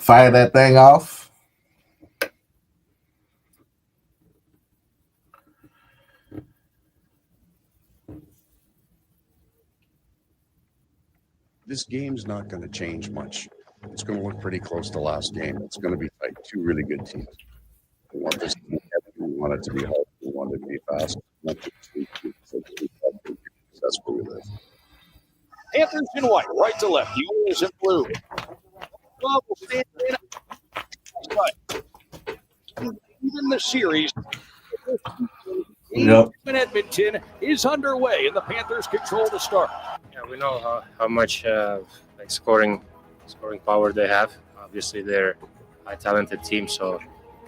Fire that thing off. This game's not going to change much. It's going to look pretty close to last game. It's going to be tight. Two really good teams. We want this to be heavy. We want it to be hard. We want it to be fast. That's where we live. Panthers in white, right to left. The Oilers in blue. Glove will stand in. Even the series in Edmonton is underway, and the Panthers control the start. Yeah, we know how much scoring power they have. Obviously, they're a talented team,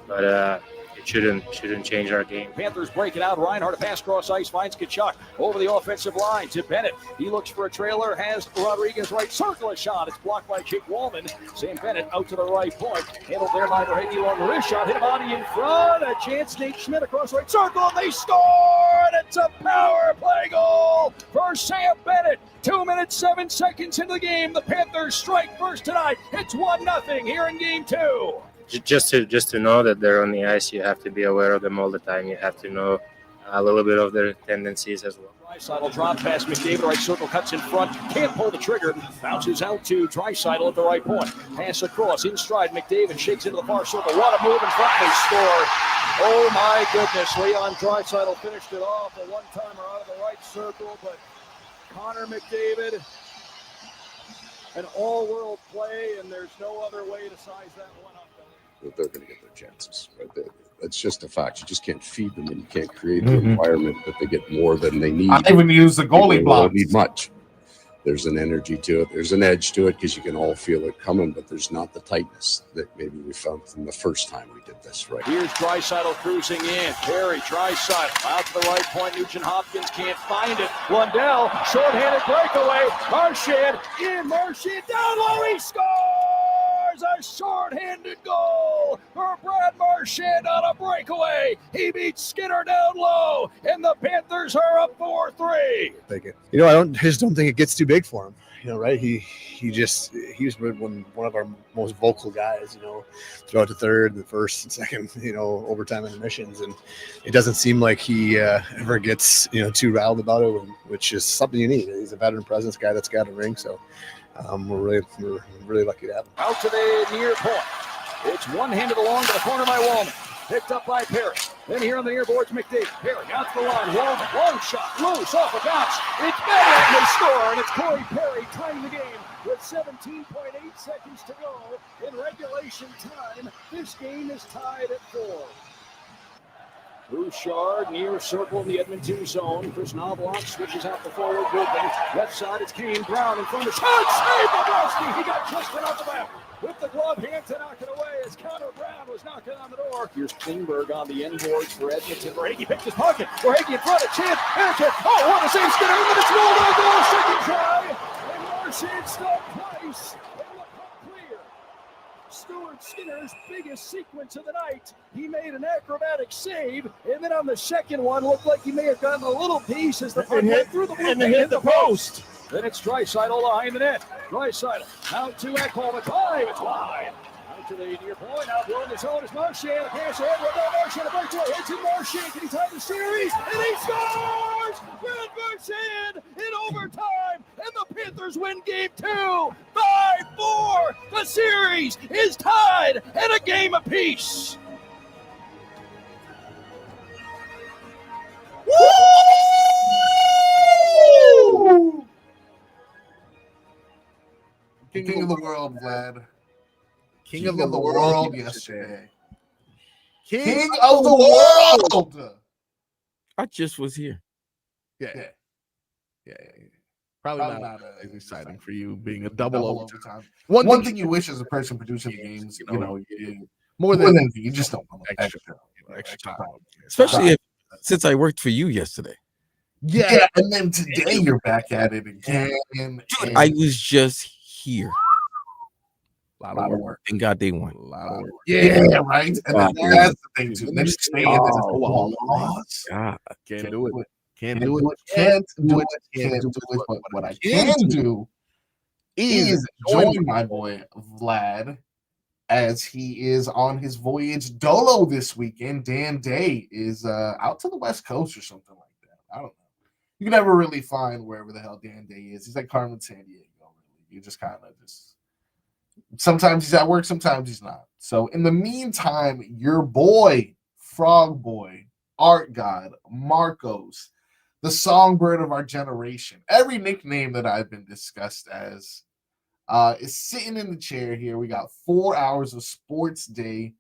but it shouldn't change our game. Panthers break it out. Reinhardt, a pass cross ice, finds Tkachuk over the offensive line to Bennett. He looks for a trailer, has Rodriguez right circle a shot. It's blocked by Jake Wallman. Sam Bennett out to the right point. Handled there by Verhaeghe on the wrist shot. Hit a body in front. A chance. Nate Schmidt across right circle. And they score! And it's a power play goal for Sam Bennett. 2 minutes, 7 seconds into the game. The Panthers strike first tonight. It's 1-0 here in game 2. Just to know that they're on the ice, you have to be aware of them all the time. You have to know a little bit of their tendencies as well. Draisaitl drop pass, McDavid, right circle, cuts in front, can't pull the trigger, bounces out to Draisaitl at the right point. Pass across, in stride, McDavid shakes into the far circle, what a move in front, they score. Oh my goodness, Leon Draisaitl finished it off, a one-timer out of the right circle, but Connor McDavid, an all-world play, and there's no other way to size that one up. They're going to get their chances. Right? That's just a fact. You just can't feed them, and you can't create the environment that they get more than they need. I even use the goalie block. Don't need much. There's an energy to it. There's an edge to it because you can all feel it coming, but there's not the tightness that maybe we felt from the first time we did this. Right. Here's Draisaitl cruising in. Perry, Draisaitl out to the right point. Nugent Hopkins can't find it. Lundell, short-handed breakaway. Marchand in. Marchand down low. He scores! A short-handed goal for Brad Marchand on a breakaway. He beats Skinner down low, and the Panthers are up 4-3. I just don't think it gets too big for him. Right? He was one of our most vocal guys. Throughout the third, the first, and second, overtime intermissions, and it doesn't seem like he ever gets too riled about it, which is something you need. He's a veteran presence guy that's got a ring, so. We're really lucky to have him. Out to the near point. It's one-handed along to the corner by Wallman. Picked up by Perry. Then here on the near boards, McDavid. Perry out to the line. Wallman, long shot, loose, off a bounce. It's better, and they score, and it's Corey Perry tying the game with 17.8 seconds to go in regulation time. This game is tied at 4. Bouchard near circle in the Edmonton zone. Chris Knoblauch switches out the forward grouping. Left side, it's Kane Brown in front of the shot. Save Bobrovsky. He got just enough of that. With the glove hand to knock it away as Connor Brown was knocking on the door. Here's Klingberg on the end boards for Edmonton. Verhaeghe picked his pocket. Verhaeghe in front, a chance. And a chance. Oh, what a save, Skinner. And it's rolled on goal. Second try. And Marchand stopped twice. Stuart Skinner's biggest sequence of the night. He made an acrobatic save, and then on the second one, looked like he may have gotten a little piece as the puck went through the blue and hit the post. Then it's Draisaitl behind the net. Draisaitl out to Ekholm at 5. It's wide. Out to the near point. Out blowing the zone is Marchand. A pass ahead. Marchand a breakaway. It's in Marchand. Can he tie the series? And he scores! Brad Marchand in overtime. And the Panthers win game 2. 5-4. The series is tied at a game apiece. Woo! King of the world, Vlad. King of the world yesterday. King of the world. I just was here. Yeah. Probably not as exciting for you being a double overtime. One thing you wish as a person producing the games, more than anything, you just don't want extra time. Especially since I worked for you yesterday. Yeah, and then today you're back at it again. Dude, I was just here. A lot of work. Thank God they won. A lot of work. Yeah, right. And then that's the thing too. Then stay in this. Can't do it. Can't do it. Can't do it. Can't do it. But what I can do is join my boy Vlad as he is on his voyage dolo this weekend. Dan Day is out to the West Coast or something like that. I don't know. You can never really find wherever the hell Dan Day is. He's like Carmen San Diego. Really. You just kind of just sometimes he's at work, sometimes he's not. So in the meantime, your boy, Frog Boy, Art God, Marcos, the songbird of our generation, every nickname that I've been discussed as, is sitting in the chair here. We got 4 hours of sports day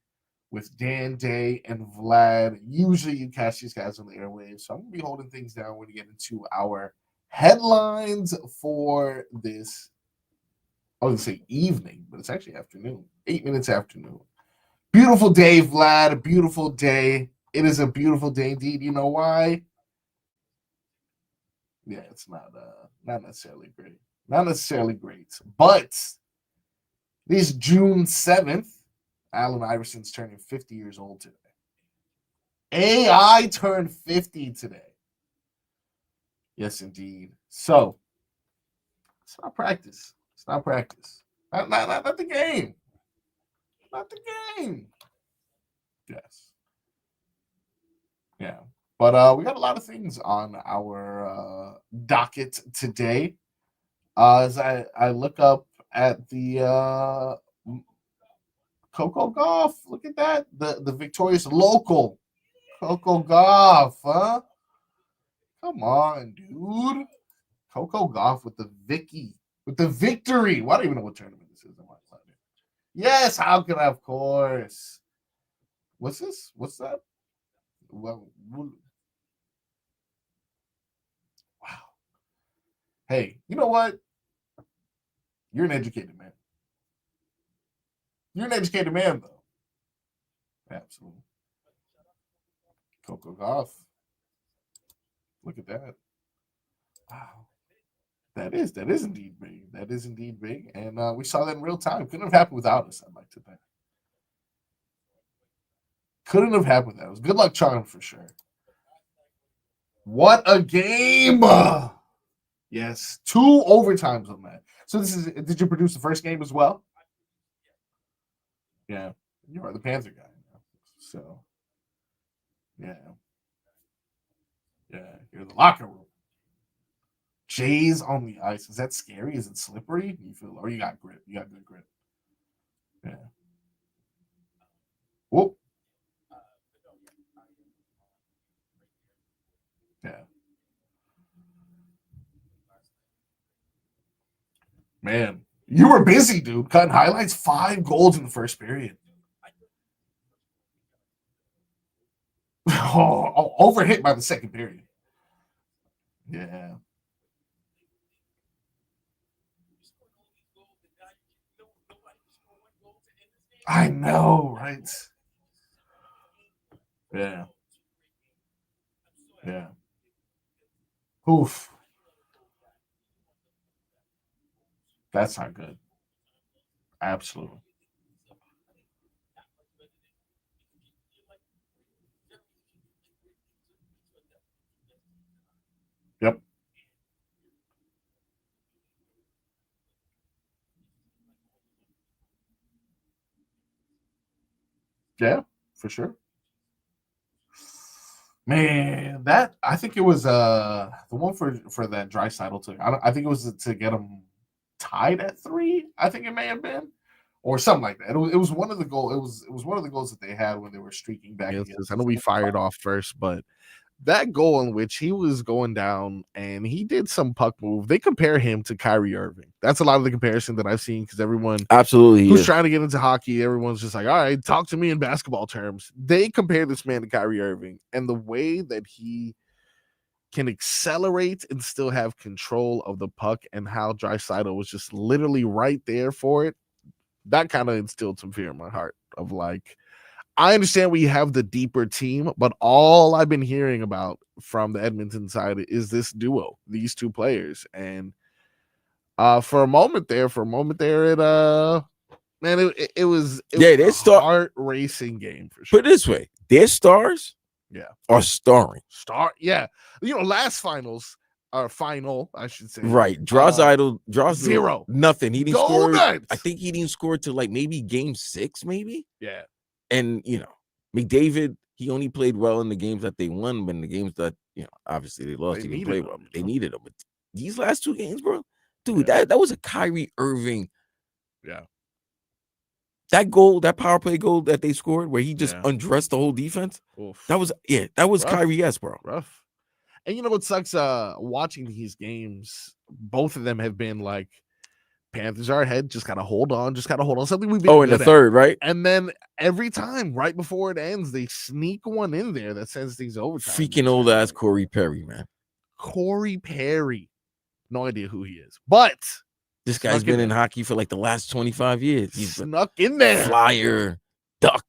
with Dan Day and Vlad. Usually you catch these guys on the airwaves, so I'm going to be holding things down when we get into our headlines for this, I was going to say evening, but it's actually afternoon, 8 minutes afternoon. Beautiful day, Vlad, a beautiful day. It is a beautiful day indeed. You know why? Yeah, it's not necessarily great. Not necessarily great. But this June 7th, Allen Iverson's turning 50 years old today. AI turned 50 today. Yes, indeed. So, it's not practice. It's not practice. Not the game. Not the game. Yes. Yeah. But we got a lot of things on our docket today. As I look up at the Coco Gauff, look at that. The victorious local Coco Gauff, huh? Come on, dude. Coco Gauff with the victory. Well, I don't even know what tournament this is. Yes, how can I? Of course. What's this? What's that? Well, wow. Hey, you know what? You're an educated man. You're an educated man, though. Absolutely. Coco Gauff. Look at that. Wow. That is indeed big. That is indeed big. And we saw that in real time. Couldn't have happened without us, I'd like to think. Couldn't have happened without us. Good luck, Charm, for sure. What a game! Yes, 2 overtimes on that. So did you produce the first game as well? Yeah, you are the Panther guy. So, yeah, you're in the locker room. Jays on the ice. Is that scary? Is it slippery? You feel, or you got grip? You got good grip. Yeah. Whoop. Yeah. Man, you were busy, dude. Cutting highlights. 5 goals in the first period. Overhit by the second period. Yeah. I know, right? Yeah. Yeah. Oof. That's not good. Absolutely. Yep. Yeah, for sure. Man, that I think it was the one for that Draisaitl took. I think it was to get him tied at 3. I think it may have been, or something like that. It was one of the goal. It was one of the goals that they had when they were streaking back against. I know we fired off first, but that goal in which he was going down and he did some puck move, they compare him to Kyrie Irving. That's a lot of the comparison that I've seen because everyone Absolutely who's is. trying to get into hockey, everyone's just like, all right, talk to me in basketball terms. They compare this man to Kyrie Irving and the way that he can accelerate and still have control of the puck and how Draisaitl was just literally right there for it. That kind of instilled some fear in my heart of like, I understand we have the deeper team, but all I've been hearing about from the Edmonton side is this duo, these 2 players. And for a moment there, it was a heart racing game for sure. Put it this way, their stars Yeah. are starring. Yeah. You know, last finals, or final, I should say. Right. Draisaitl, zero. nothing. He didn't score. Donuts. I think he didn't score till like maybe game 6, maybe. Yeah. And McDavid, he only played well in the games that they won, but in the games that obviously they lost, They he didn't play needed well. him, They huh? needed him. But these last 2 games, bro, dude, that was a Kyrie Irving. Yeah. That goal, that power play goal that they scored, where he just Yeah. undressed the whole defense. Oof. That was Rough. Kyrie-esque, bro. Rough. And you know what sucks? Watching these games, both of them have been like Panthers are ahead. Just gotta hold on. Something we've been Oh, in the good at. third, right? And then every time, right before it ends, they sneak one in there that sends things overtime. Freaking old ass Corey Perry, man. Corey Perry. No idea who he is, but This guy's snuck been in there. hockey for like the last 25 years. He's a Snuck in there. flyer, duck.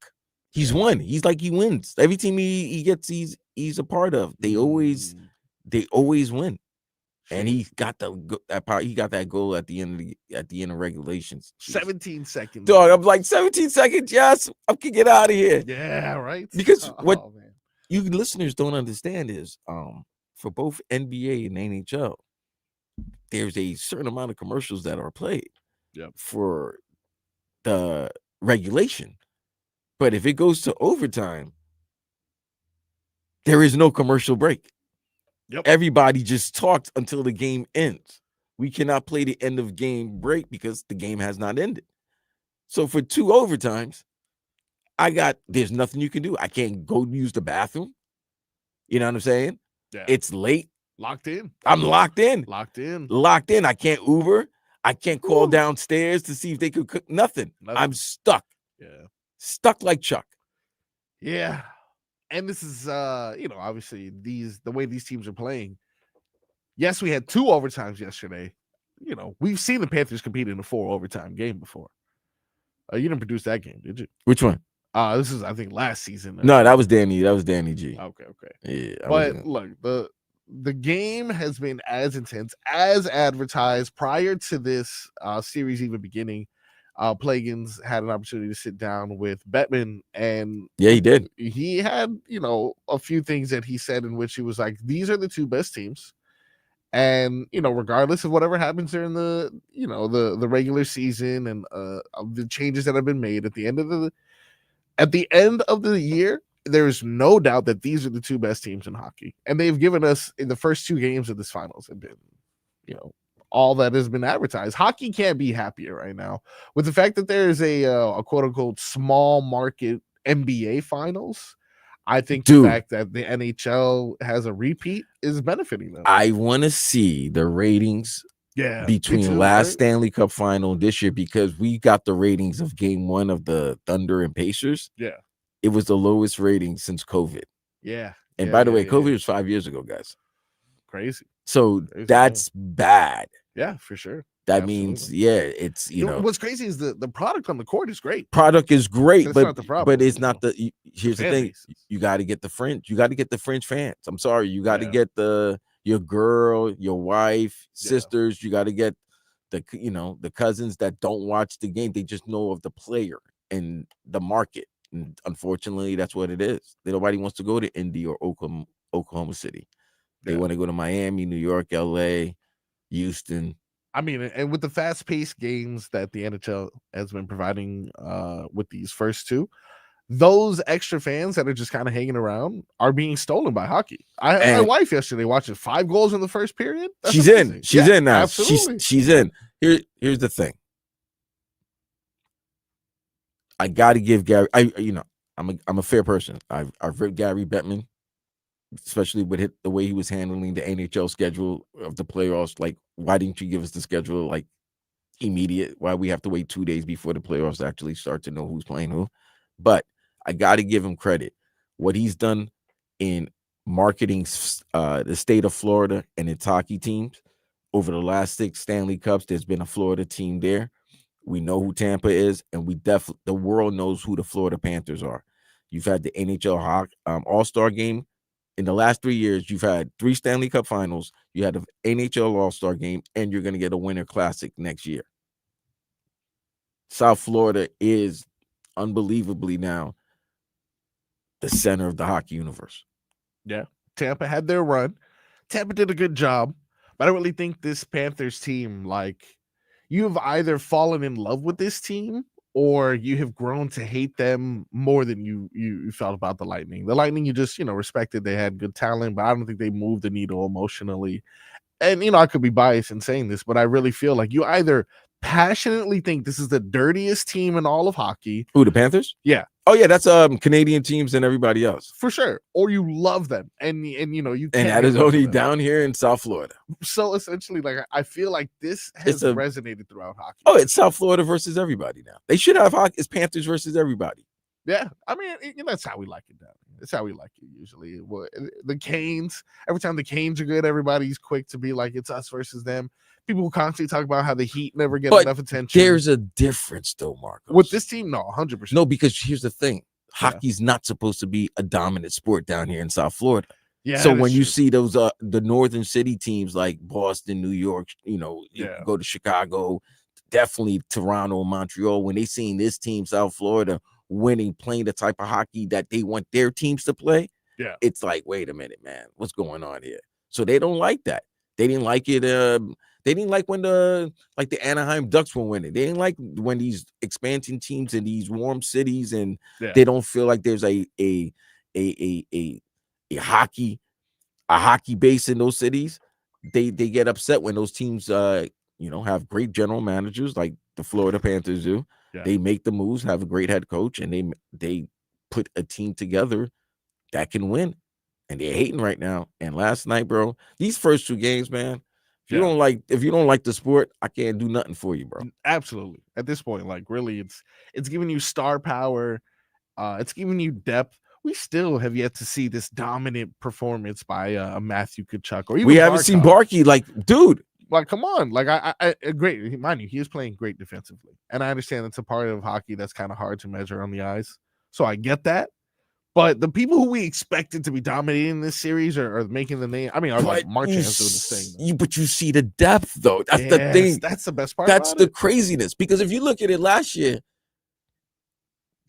He's won. He's like he wins. Every team he gets, he's a part of. They always win. And he got that power. He got that goal at the end of regulations. Jeez. 17 seconds. Dog, I'm like 17 seconds. Yes, I can get out of here. Yeah, right. Because what man. you listeners don't understand is for both NBA and NHL, there's a certain amount of commercials that are played for the regulation. But if it goes to overtime, there is no commercial break. Yep. Everybody just talks until the game ends. We cannot play the end of game break because the game has not ended. So for 2 overtimes, there's nothing you can do. I can't go use the bathroom. You know what I'm saying? Yeah. It's late. Locked in. I'm locked in. Locked in. I can't Uber. I can't call downstairs to see if they could cook. Nothing. I'm stuck. Yeah. Stuck like Chuck. Yeah. And this is obviously the way these teams are playing. Yes, we had 2 overtimes yesterday. We've seen the Panthers compete in a 4 overtime game before. You didn't produce that game, did you? Which one? This is, I think, last season. No, that was Danny. That was Danny G. Okay. Yeah. But look, the game has been as intense as advertised prior to this series even beginning. Plagans had an opportunity to sit down with Bettman, and yeah, he did. He had a few things that he said in which he was like, these are the 2 best teams, and regardless of whatever happens during the the regular season and of the changes that have been made at the end of the year, there's no doubt that these are the 2 best teams in hockey, and they've given us in the first 2 games of this finals have been all that has been advertised. Hockey can't be happier right now with the fact that there is a quote unquote small market NBA finals. I think the fact that the NHL has a repeat is benefiting them. I want to see the ratings between last Stanley Cup final this year, because we got the ratings of game 1 of the Thunder and Pacers. Yeah. It was the lowest rating since COVID. Yeah. And by the way, COVID was 5 years ago, guys. Crazy. So that's bad. Yeah, for sure. That means, it's, what's crazy is the product on the court is great. Product is great, That's but not the problem, but it's not the. Here's the thing: bases. you got to get the French. You got to get the French fans. I'm sorry, you got to get your girl, your wife, sisters. You got to get the cousins that don't watch the game. They just know of the player and the market. And unfortunately, that's what it is. Nobody wants to go to Indy or Oklahoma City. They want to go to Miami, New York, LA, Houston. I mean, and with the fast-paced games that the NHL has been providing with these first 2, those extra fans that are just kind of hanging around are being stolen by hockey. I had my wife yesterday watching 5 goals in the first period. That's she's amazing. in. She's in now. Absolutely. She's in. Here's the thing. I got to give Gary. I'm a fair person. I've read Gary Bettman, especially with the way he was handling the NHL schedule of the playoffs. Like, why didn't you give us the schedule like immediate? Why we have to wait 2 days before the playoffs actually start to know who's playing who? But I got to give him credit. What he's done in marketing the state of Florida and its hockey teams over the last 6 Stanley Cups, there's been a Florida team there. We know who Tampa is, and the world knows who the Florida Panthers are. You've had the NHL All-Star game. In the last 3 years, you've had 3 Stanley Cup finals. You had an NHL All-Star game, and you're going to get a Winter Classic next year. South Florida is unbelievably now the center of the hockey universe. Yeah. Tampa had their run. Tampa did a good job. But I really think this Panthers team, like, you've either fallen in love with this team or you have grown to hate them more than you felt about the Lightning. The Lightning, you just, respected. They had good talent, but I don't think they moved the needle emotionally. And, I could be biased in saying this, but I really feel like you either passionately think this is the dirtiest team in all of hockey. Who, the Panthers? Yeah. Oh yeah, that's Canadian teams and everybody else For sure. Or you love them. And you can't. and that is only down here in South Florida. So essentially, like, I feel like this has resonated throughout hockey. Oh, it's South Florida versus everybody now. They should have hockey. It's Panthers versus everybody. Yeah, I mean, that's how we like it down here. That's how we like it usually. Well, the Canes, every time the Canes are good, everybody's quick to be like, it's us versus them. People will constantly talk about how the Heat never get enough attention. There's a difference, though, Marcos. With this team, no, 100%. No, because here's the thing. Hockey's not supposed to be a dominant sport down here in South Florida. Yeah. So when you see those the northern city teams like Boston, New York, you go to Chicago, definitely Toronto, Montreal, when they seen this team, South Florida, winning, playing the type of hockey that they want their teams to play, it's like, wait a minute, man, what's going on here? So they don't like that. They didn't like it. They didn't like when the Anaheim Ducks were winning. They didn't like when these expansion teams in these warm cities and they don't feel like there's a hockey base in those cities. They get upset when those teams have great general managers like the Florida Panthers do. Yeah. They make the moves, have a great head coach, and they put a team together that can win. And they're hating right now. And last night, bro, these first two games, man. If you don't like the sport, I can't do nothing for you, bro. Absolutely. At this point, like, really, it's giving you star power. It's giving you depth. We still have yet to see this dominant performance by a Matthew Tkachuk, or even we haven't seen Barkey. Like, dude, like, come on. Like, I great. Mind you, he is playing great defensively, and I understand it's a part of hockey that's kind of hard to measure on the ice. So I get that. But the people who we expected to be dominating this series are making the name. I mean, like Marchand doing this thing. But you see the depth, though. That's the thing. That's the best part. That's the craziness. Because if you look at it last year,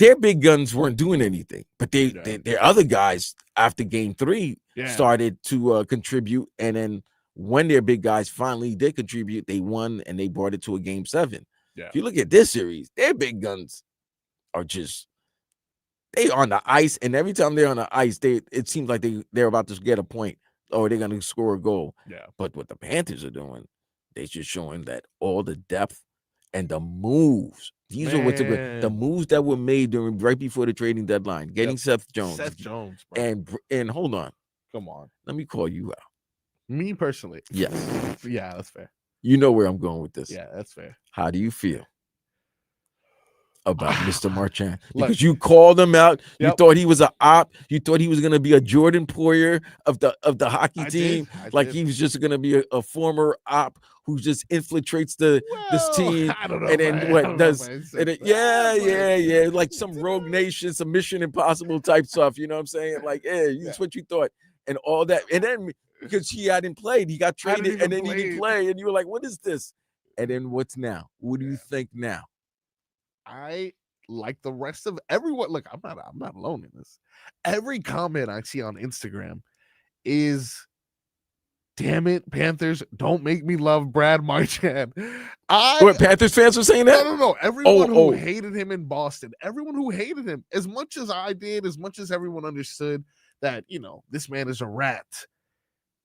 their big guns weren't doing anything. But their other guys, after game 3, started to contribute. And then when their big guys finally did contribute, they won and they brought it to a game 7. Yeah. If you look at this series, their big guns are just... They on the ice, and every time they're on the ice, it seems like they're about to get a point or they're going to score a goal. Yeah. But what the Panthers are doing, they're just showing that all the depth and the moves. These are the moves that were made right before the trading deadline. Getting Seth Jones. Bro. And hold on. Come on. Let me call you out. Me personally. Yes. Yeah, that's fair. You know where I'm going with this. Yeah, that's fair. How do you feel about Mr. Marchand? Because you called him out. You thought he was an op. You thought he was going to be a Jordan Poyer of the hockey team. He was just going to be a former op who just infiltrates this team. I don't know. And then what does? Yeah. Like some Rogue Nation, some Mission Impossible type stuff. You know what I'm saying? Like, that's what you thought, and all that. And then because he hadn't played, he got traded, and then he didn't play, and you were like, "What is this?" And then what's now? What do you think now? I like the rest of everyone. Look, I'm not alone in this. Every comment I see on Instagram is, "Damn it, Panthers, don't make me love Brad Marchand." What, Panthers fans were saying that? No. Everyone who hated him in Boston, everyone who hated him, as much as I did, as much as everyone understood that, this man is a rat.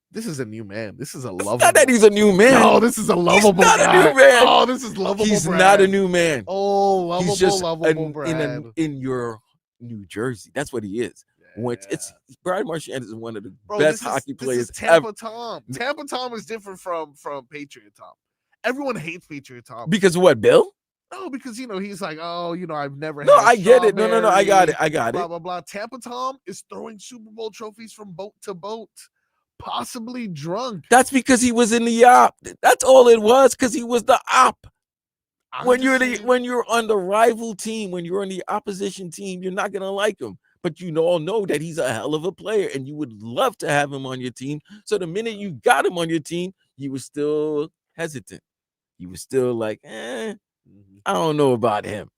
This is a new man. This is a lovable. Not that he's a new man. No, this is a lovable. He's not guy. a new man. Oh, this is lovable. He's Brad. not a new man. Oh, lovable, he's just lovable Brad. in your New Jersey. That's what he is. It's Brad Marchand is one of the best hockey players Tampa ever. Tom. Tampa Tom is different from Patriot Tom. Everyone hates Patriot Tom. Because of what, Bill? No, because he's like, I've never had. No, I get it. No, I got it. Blah blah blah. Tampa Tom is throwing Super Bowl trophies from boat to boat, possibly drunk. That's because he was in the op. That's all it was, because he was the op. When you're on the rival team, when you're on the opposition team, you're not gonna like him. But you all know that he's a hell of a player, and you would love to have him on your team. So the minute you got him on your team, you were still hesitant. You were still like, I don't know about him.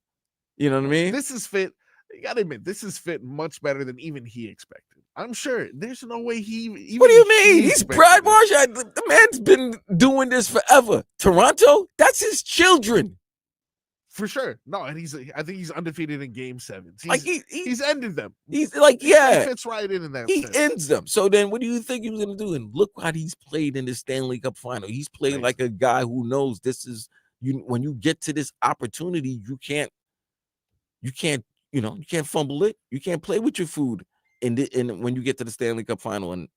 You know what I mean? This is fit. You gotta admit, this is fit much better than even he expected. I'm sure there's no way he even. What do you mean? he He's Brad Marchand. The man's been doing this forever. Toronto, that's his children. For sure. No, and I think he's undefeated in game 7. Like He's ended them. He's like, He yeah, fits right in that he sense. ends them. So then what do you think he was going to do? And look what he's played in the Stanley Cup final. He's played Amazing. like a guy who knows this is you. When you get to this opportunity, you can't, you can't fumble it. You can't play with your food. And when you get to the Stanley Cup final, and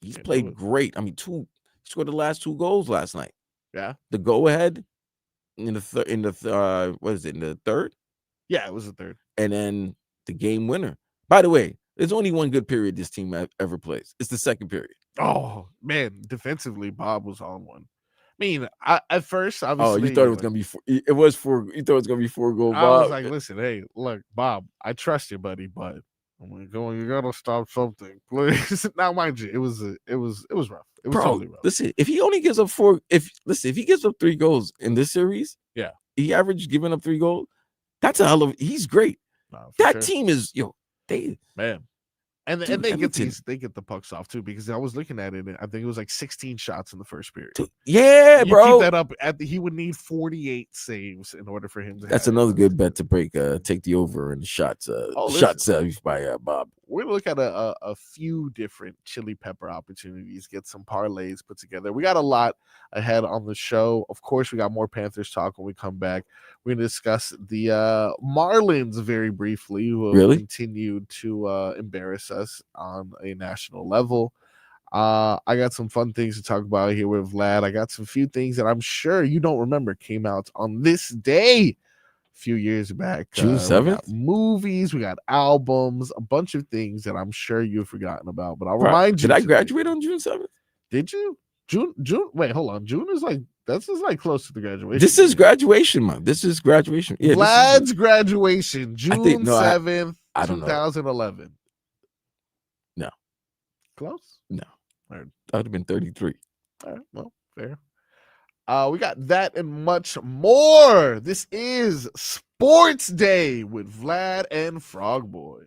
he's Can't do played it. great. I mean, he scored the last 2 goals last night. Yeah. The go ahead in the what is it, in the third? Yeah, it was the third. And then the game winner. By the way, there's only one good period this team ever plays. It's the second period. Oh man, defensively, Bob was on one. I mean, at first, obviously, Oh, you thought it was gonna be? It was 4. You thought it was gonna be 4 goal. I was Bob. like, listen, hey, look, Bob, I trust you, buddy, but I'm gonna go. You gotta stop something, please. Now, mind you, it was rough. It was Bro, totally rough. listen, if he only gives up 4, if he gives up 3 goals in this series, Yeah, he averaged giving up 3 goals. That's a hell of. He's great. No, for That sure. team is man. And Dude, they Edmonton. get the pucks off too, because I was looking at it and I think it was like 16 shots in the first period. Yeah, You bro. keep that up he would need 48 saves in order for him to That's have another it. good bet to break. Take the over and shots. Shot save by Bob. We're gonna look at a few different chili pepper opportunities, get some parlays put together. We got a lot ahead on the show. Of course, we got more Panthers talk when we come back. We're gonna discuss the Marlins very briefly, who have continued to embarrass us on a national level. I got some fun things to talk about here with Vlad. I got some few things that I'm sure you don't remember came out on this day a few years back. June 7th? We got movies, we got albums, a bunch of things that I'm sure you've forgotten about. But I'll remind you. Did I graduate on June 7th? Did you? June? Wait, hold on. June is like this is like close to the graduation. This is graduation month. This is graduation. Yeah, Vlad's graduation, June 7th, I don't know. 2011. No. Close? No. All right. I would have been 33. All right, well, fair. We got that and much more. This is Sports Day with Vlad and Frogboy.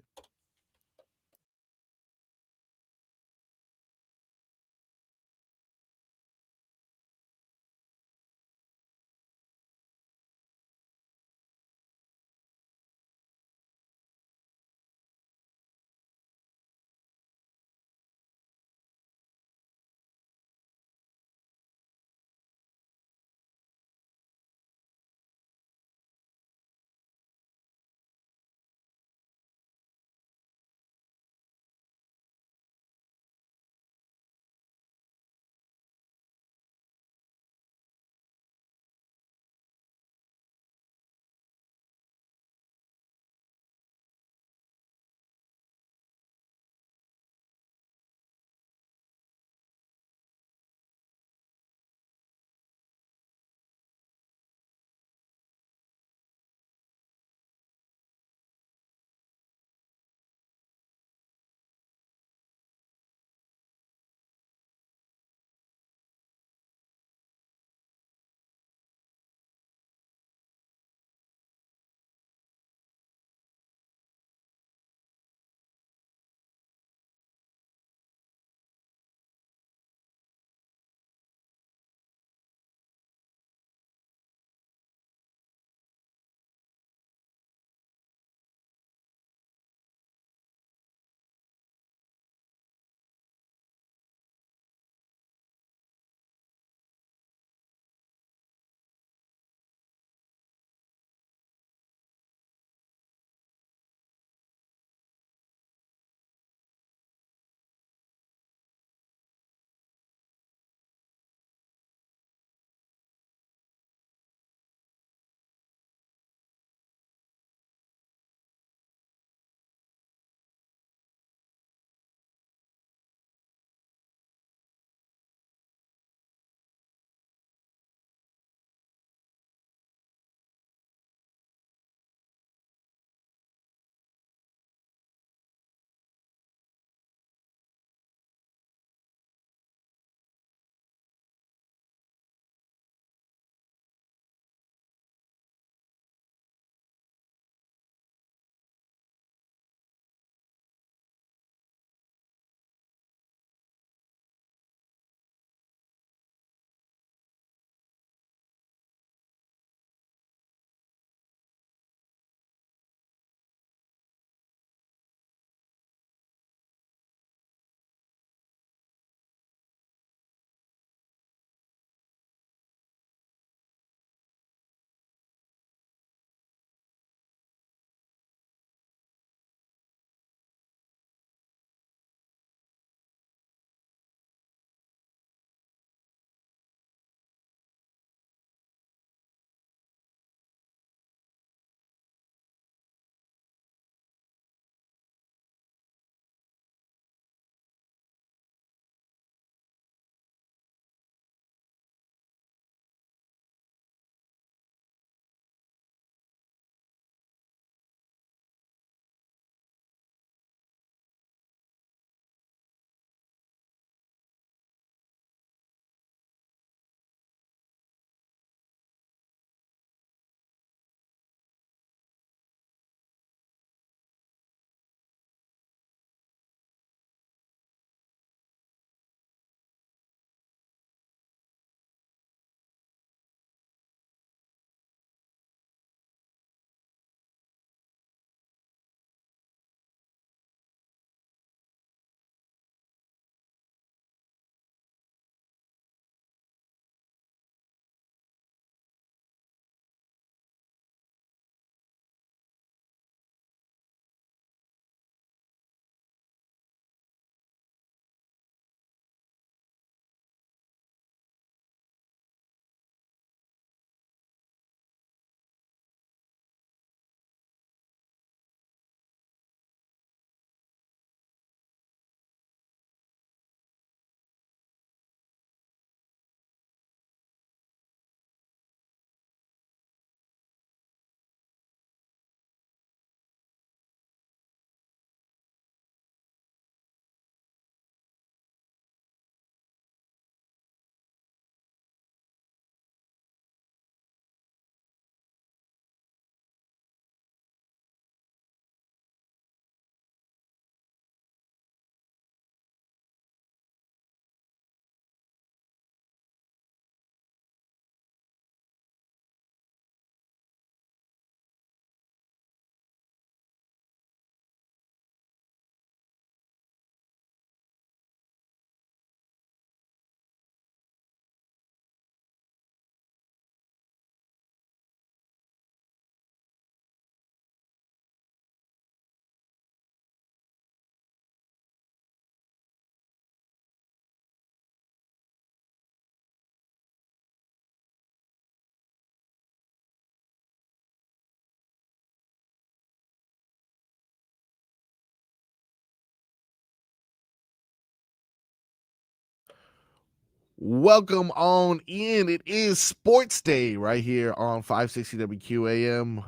Welcome on in. It is Sports Day right here on 560 WQAM.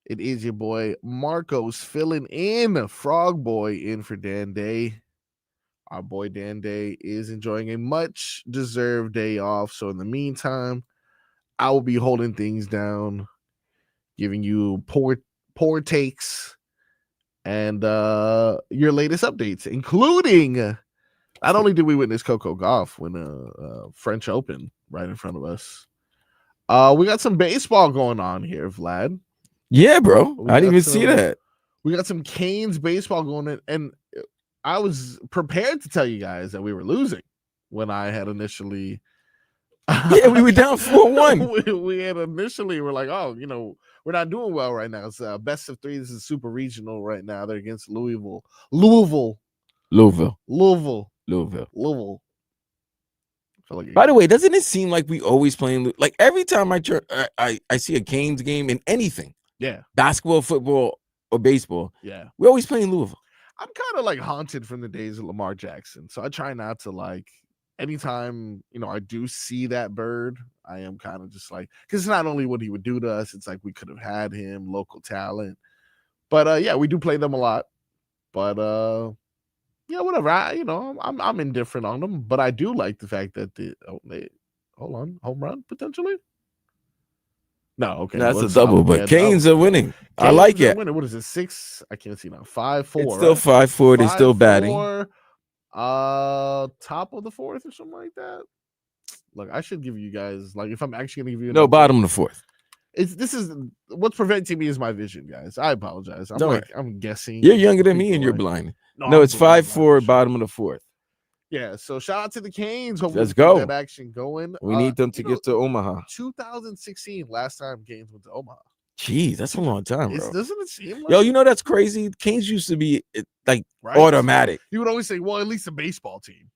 It is your boy Marcos filling in, Frog Boy in for Dan Day. Our boy Dan Day is enjoying a much deserved day off. So in the meantime, I will be holding things down, giving you poor takes and your latest updates, including not only did we witness Coco Gauff win a French Open right in front of us, we got some baseball going on here, Vlad. Yeah, bro. I didn't even see that. We got some Canes baseball going in, and I was prepared to tell you guys that we were losing when I had initially. Yeah, we were down 4-1. we had initially were like, oh, we're not doing well right now. It's best of 3. This is super regional right now. They're against Louisville. By the way, doesn't it seem like we always playing? Like every time I see a Canes game in anything, basketball, football, or baseball, we're always playing Louisville. I'm kind of like haunted from the days of Lamar Jackson, so I try not to like. Anytime I do see that bird, I am kind of just like, because it's not only what he would do to us, it's like we could have had him, local talent, but yeah, we do play them a lot, but yeah, whatever. I'm indifferent on them, but I do like the fact that hold on, home run potentially. No, okay, that's a double, but Canes are winning. I like it. What is it? 6? I can't see now. 5-4. It's still 5-4. They're still batting. Top of the 4th or something like that. Look, I should give you guys if I'm actually gonna give you bottom of the 4th. This is what's preventing me is my vision, guys. I apologize. I'm guessing. You're younger than me and you're blind. No, it's 5-4, bottom of the 4th. Yeah, so shout out to the Canes. Hopefully let's go. That action going. We need them to get to Omaha. 2016, last time Canes went to Omaha. Jeez, that's a long time, bro. Doesn't it seem like Yo, that's crazy. Canes used to be like automatic. You would always say, well, at least a baseball team,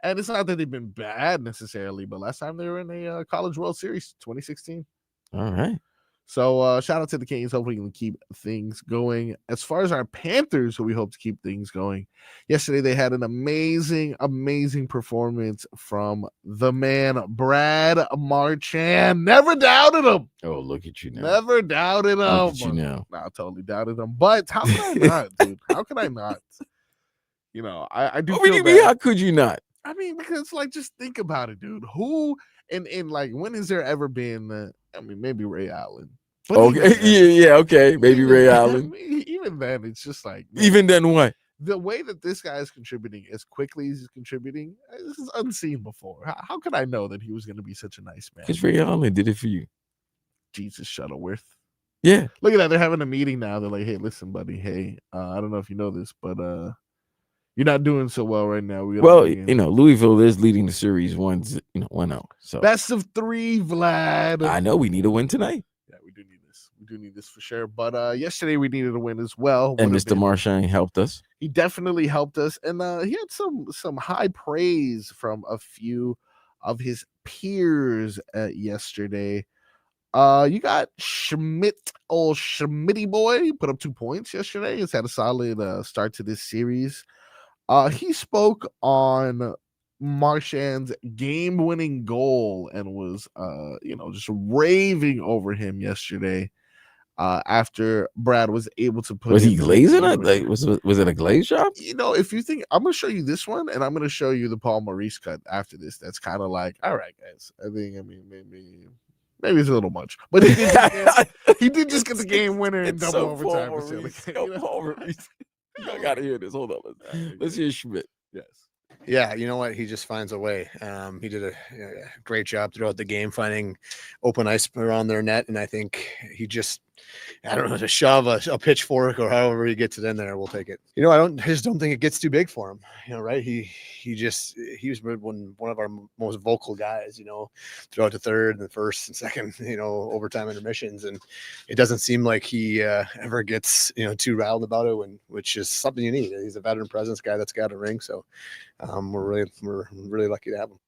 And it's not that they've been bad necessarily, but last time they were in a College World Series, 2016. All right. So shout out to the Canes. Hopefully we can keep things going. As far as our Panthers, who we hope to keep things going. Yesterday they had an amazing, amazing performance from the man, Brad Marchand. Never doubted him. Oh, look at you now. Never doubted him. Look at you now. No, I totally doubted him. But how can I not, dude? How can I not? I do. What do you mean? How could you not? I mean, because just think about it, dude. Who and when has there ever been? Maybe Ray Allen. Okay, yeah, okay, maybe Ray Allen. Even then, it's just like even then, what? The way that this guy is contributing as quickly as he's contributing, this is unseen before. How could I know that he was going to be such a nice man? Because Ray Allen did it for you. Jesus Shuttleworth. Yeah. Look at that. They're having a meeting now. They're like, hey, listen, buddy. Hey, I don't know if you know this, but you're not doing so well right now. Louisville is leading the series 1-0. So best of 3, Vlad. I know we need a win tonight. Yeah, we do need this. We do need this for sure. But yesterday we needed a win as well. And Mr. Marchand helped us. He definitely helped us, and he had some high praise from a few of his peers yesterday. You got Schmidt, old Schmitty boy, put up 2 points yesterday. He's had a solid start to this series. He spoke on Marchand's game-winning goal and was, just raving over him yesterday. After Brad was able to put. Was he glazing it? Like, was it a glaze job? If you think, I'm gonna show you this one, and I'm gonna show you the Paul Maurice cut after this. That's kind of like, all right, guys. Maybe it's a little much, but he did just get the game winner in double overtime. Paul Maurice. I gotta hear this. Hold on. Let's hear Schmidt. Yes. Yeah, you know what? He just finds a way. He did a great job throughout the game finding open ice around their net, and I think he just, I don't know, to shove a pitchfork or however he gets it in there, we'll take it. I just don't think it gets too big for him. Right? He was one of our most vocal guys. Throughout the third and the first and second, overtime intermissions, and it doesn't seem like he ever gets too riled about it, which is something you need. He's a veteran presence guy that's got a ring, so. We're really lucky to have him.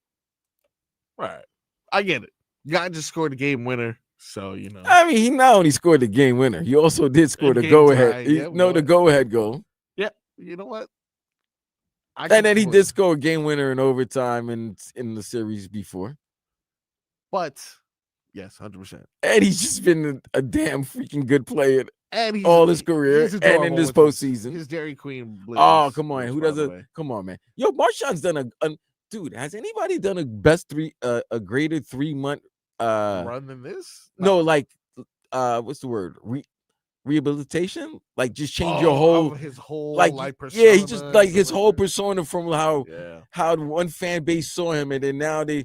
Right. I get it. Guy just scored a game winner, so I mean, he not only scored the game winner, he also did score the go ahead. The go ahead goal. Yeah. You know what? And then he did score a game winner in overtime in the series before. But yes, 100%. And he's just been a damn freaking good player And he's all his career he's and in adorable this with postseason. His Dairy Queen. Oh, come on. blizzards, Who by the doesn't? way. Come on, man. Yo, Marchand's done dude, has anybody done a best a greater 3-month run than this? No, like what's the word? Rehabilitation? Like just change your whole his whole like persona. yeah, he just like his whole persona from how one fan base saw him, and then now they're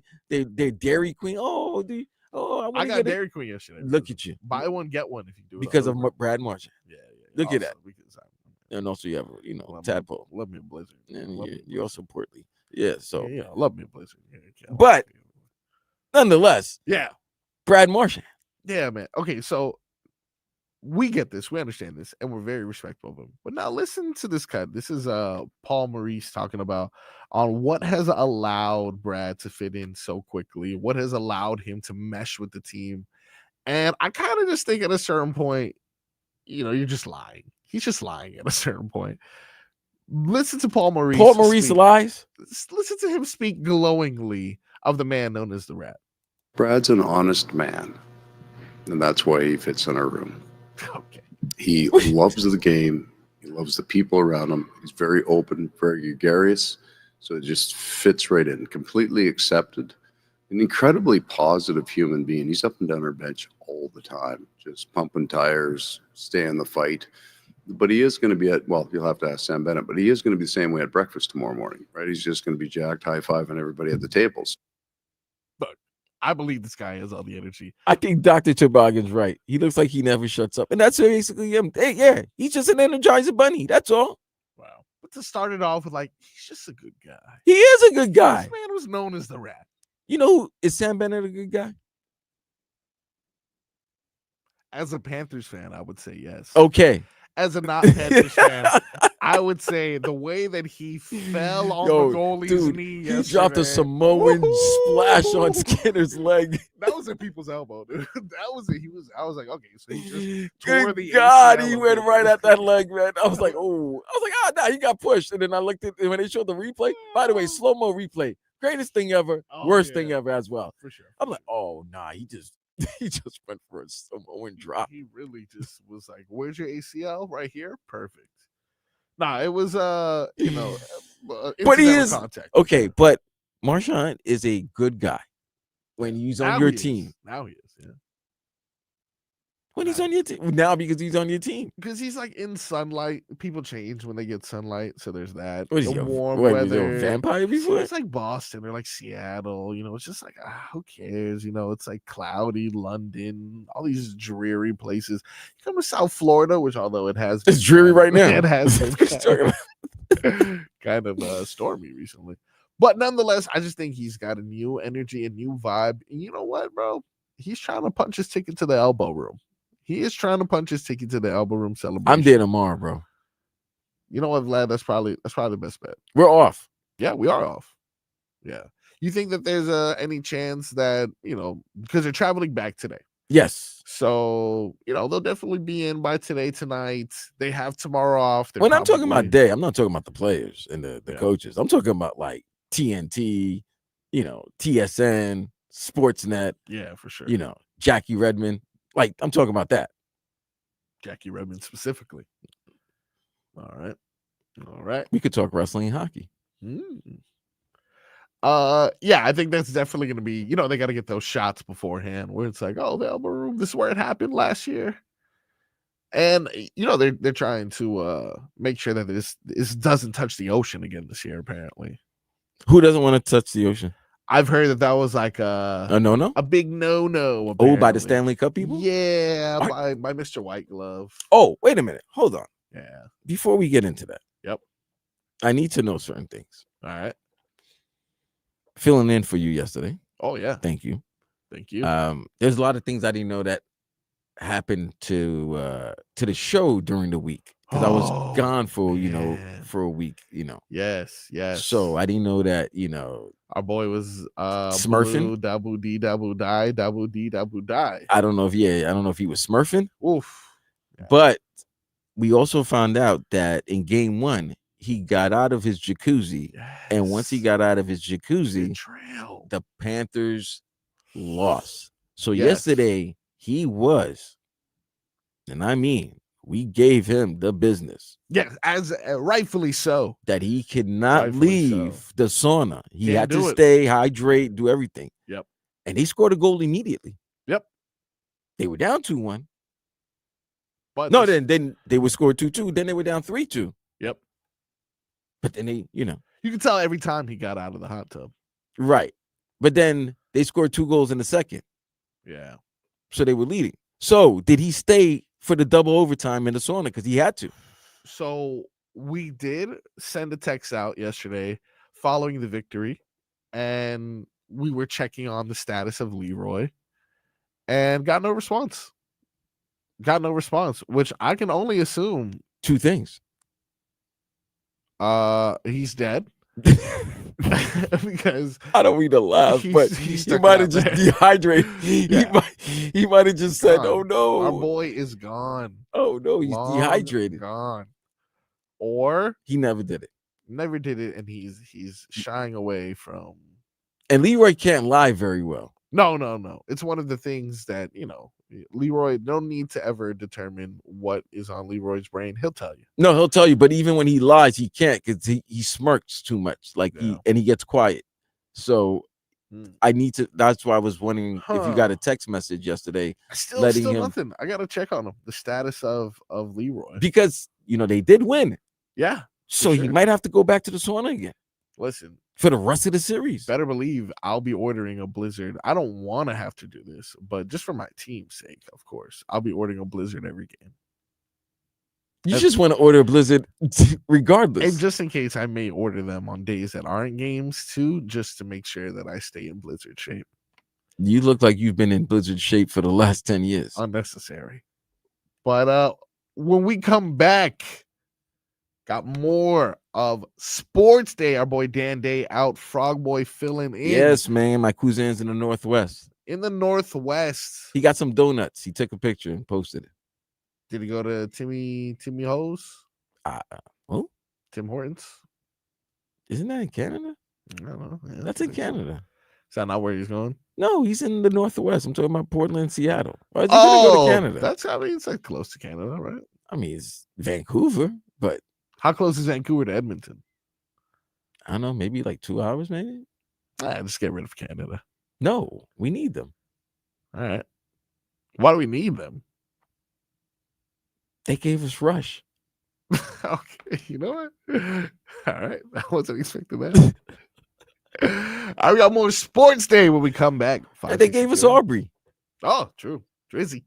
Dairy Queen. I got Dairy Queen yesterday. Look at you. Buy one, get one if you do it. Because of Brad Marchand. Yeah. Look at that. Because And also you have tadpole. Love me a blizzard. And you're also portly. Yeah, so love me a blizzard. But nonetheless, yeah, Brad Marchand. Yeah, man. Okay, so we get this, we understand this, and we're very respectful of him. But now listen to this cut. This is Paul Maurice talking about on what has allowed Brad to fit in so quickly, what has allowed him to mesh with the team. And I kind of just think at a certain point, you're just lying. He's just lying at a certain point. Listen to Paul Maurice. Paul Maurice lies? Listen to him speak glowingly of the man known as the Rat. Brad's an honest man, and that's why he fits in our room. Okay. He loves the game. He loves the people around him. He's very open, very gregarious. So it just fits right in. Completely accepted. An incredibly positive human being. He's up and down our bench all the time, just pumping tires, stay in the fight. But he is going to be you'll have to ask Sam Bennett, but he is going to be the same way at breakfast tomorrow morning, right? He's just going to be jacked, high-fiving everybody at the tables. Look, I believe this guy has all the energy. I think Dr. Toboggan's right. He looks like he never shuts up. And that's basically him. Hey, yeah, he's just an Energizer bunny. That's all. Wow. But to start it off with, he's just a good guy. He is a good guy. This man was known as the Rat. Is Sam Bennett a good guy? As a Panthers fan, I would say yes. Okay. As a not Panthers fan, I would say the way that he fell on the goalie's knee yesterday. He dropped a Samoan splash on Skinner's leg. That was at people's elbow, dude. That was it. I was like, okay, so he just tore the God, ACL he went right at that leg, man. I was like, he got pushed. And then I looked at when they showed the replay. By the way, slow-mo replay. Greatest thing ever, worst thing ever as well. For sure. I'm like, he just went for a Samoan drop. He really just was like, where's your ACL? Right here? Perfect. Nah, it was but he is contact. Okay, but Marchand is a good guy when he's on your team. Now he is, yeah. When he's on your team. Now because he's on your team. Because he's in sunlight. People change when they get sunlight, so there's that. What is he, warm weather. A vampire before? It's like Boston or like Seattle. It's just like, who cares? It's like cloudy London, all these dreary places. You come to South Florida, which although it has it's dreary right now. It has been kind of stormy recently. But nonetheless, I just think he's got a new energy, a new vibe. And you know what, bro? He's trying to punch his ticket to the elbow room. He is trying to punch his ticket to the elbow room celebration. I'm there tomorrow, bro. You know what, Vlad? That's probably the best bet. We're off. Yeah, we are off. Yeah. You think that there's any chance that, because they're traveling back today. Yes. So, they'll definitely be in by tonight. They have tomorrow off. When I'm talking about day, I'm not talking about the players and the coaches. I'm talking about like TNT, TSN, Sportsnet. Yeah, for sure. Jackie Redmond. Like, I'm talking about that. Jackie Redmond specifically. All right. We could talk wrestling and hockey. Yeah, I think that's definitely going to be, they got to get those shots beforehand where it's like, the elbow room, this is where it happened last year. And, they're trying to make sure that this doesn't touch the ocean again this year, apparently. Who doesn't want to touch the ocean? I've heard that was like a no-no? A big no-no. Apparently. By the Stanley Cup people? Yeah, by Mr. White Glove. Oh, wait a minute. Hold on. Yeah. Before we get into that. Yep. I need to know certain things. All right. Filling in for you yesterday. Oh, yeah. Thank you. Thank you. There's a lot of things I didn't know that happened to the show during the week. Because I was gone for, for a week, Yes. So I didn't know that, our boy was smurfing. Double D, double die. I don't know if he was smurfing. Oof. Yeah. But we also found out that in game 1, he got out of his jacuzzi, and once he got out of his jacuzzi, Trail. the Panthers lost. So Yes. yesterday he was, and I mean, we gave him the business. Yes, as rightfully so. That he could not Rightfully leave the sauna. He Can't had to do it. stay, hydrate, do everything. Yep. And he scored a goal immediately. Yep. They were down 2-1. But No, then they were scored 2-2. Then they were down 3-2. Yep. But then they, you can tell every time he got out of the hot tub. Right. But then they scored 2 goals in the second. Yeah. So they were leading. So did he stay for the double overtime in the sauna? Because he had to. So we did send a text out yesterday following the victory, and we were checking on the status of Leroy and got no response. Which I can only assume 2 things. He's dead. Because I don't mean to laugh, but he might have just dehydrated. He might have just said, "Oh no, our boy is gone. Oh no, he's dehydrated, gone." Or he never did it. And he's shying away from. And Leroy can't lie very well. No. It's one of the things that, Leroy, no need to ever determine what is on Leroy's brain. He'll tell you. No, he'll tell you. But even when he lies, he can't because he smirks too much. He gets quiet. So I need to. That's why I was wondering if you got a text message yesterday. Still nothing. I got to check on him. The status of Leroy. Because, they did win. Yeah. So he might have to go back to the sauna again. Listen. For the rest of the series. Better believe I'll be ordering a Blizzard. I don't want to have to do this, but just for my team's sake, of course, I'll be ordering a Blizzard every game. You just want to order a Blizzard regardless. And just in case I may order them on days that aren't games too, just to make sure that I stay in Blizzard shape. You look like you've been in Blizzard shape for the last 10 years. Unnecessary. But when we come back, got more of Sports Day. Our boy Dan Day out. Frog Boy filling in. Yes, man. My cousin's in the Northwest. In the Northwest. He got some donuts. He took a picture and posted it. Did he go to Timmy Ho's? Who? Tim Hortons? Isn't that in Canada? I don't know. Yeah, that's in Canada. Is that not where he's going? No, he's in the Northwest. I'm talking about Portland and Seattle. Why is he going to go to Canada? It's like close to Canada, right? I mean, it's Vancouver, but how close is Vancouver to Edmonton? I don't know, maybe like 2 hours, maybe. Just get rid of Canada. No, we need them. All right. Why do we need them? They gave us Rush. Okay, you know what? All right, I wasn't expecting that. I got more Sports Day when we come back. And they gave us Aubrey. Oh, true. Drizzy.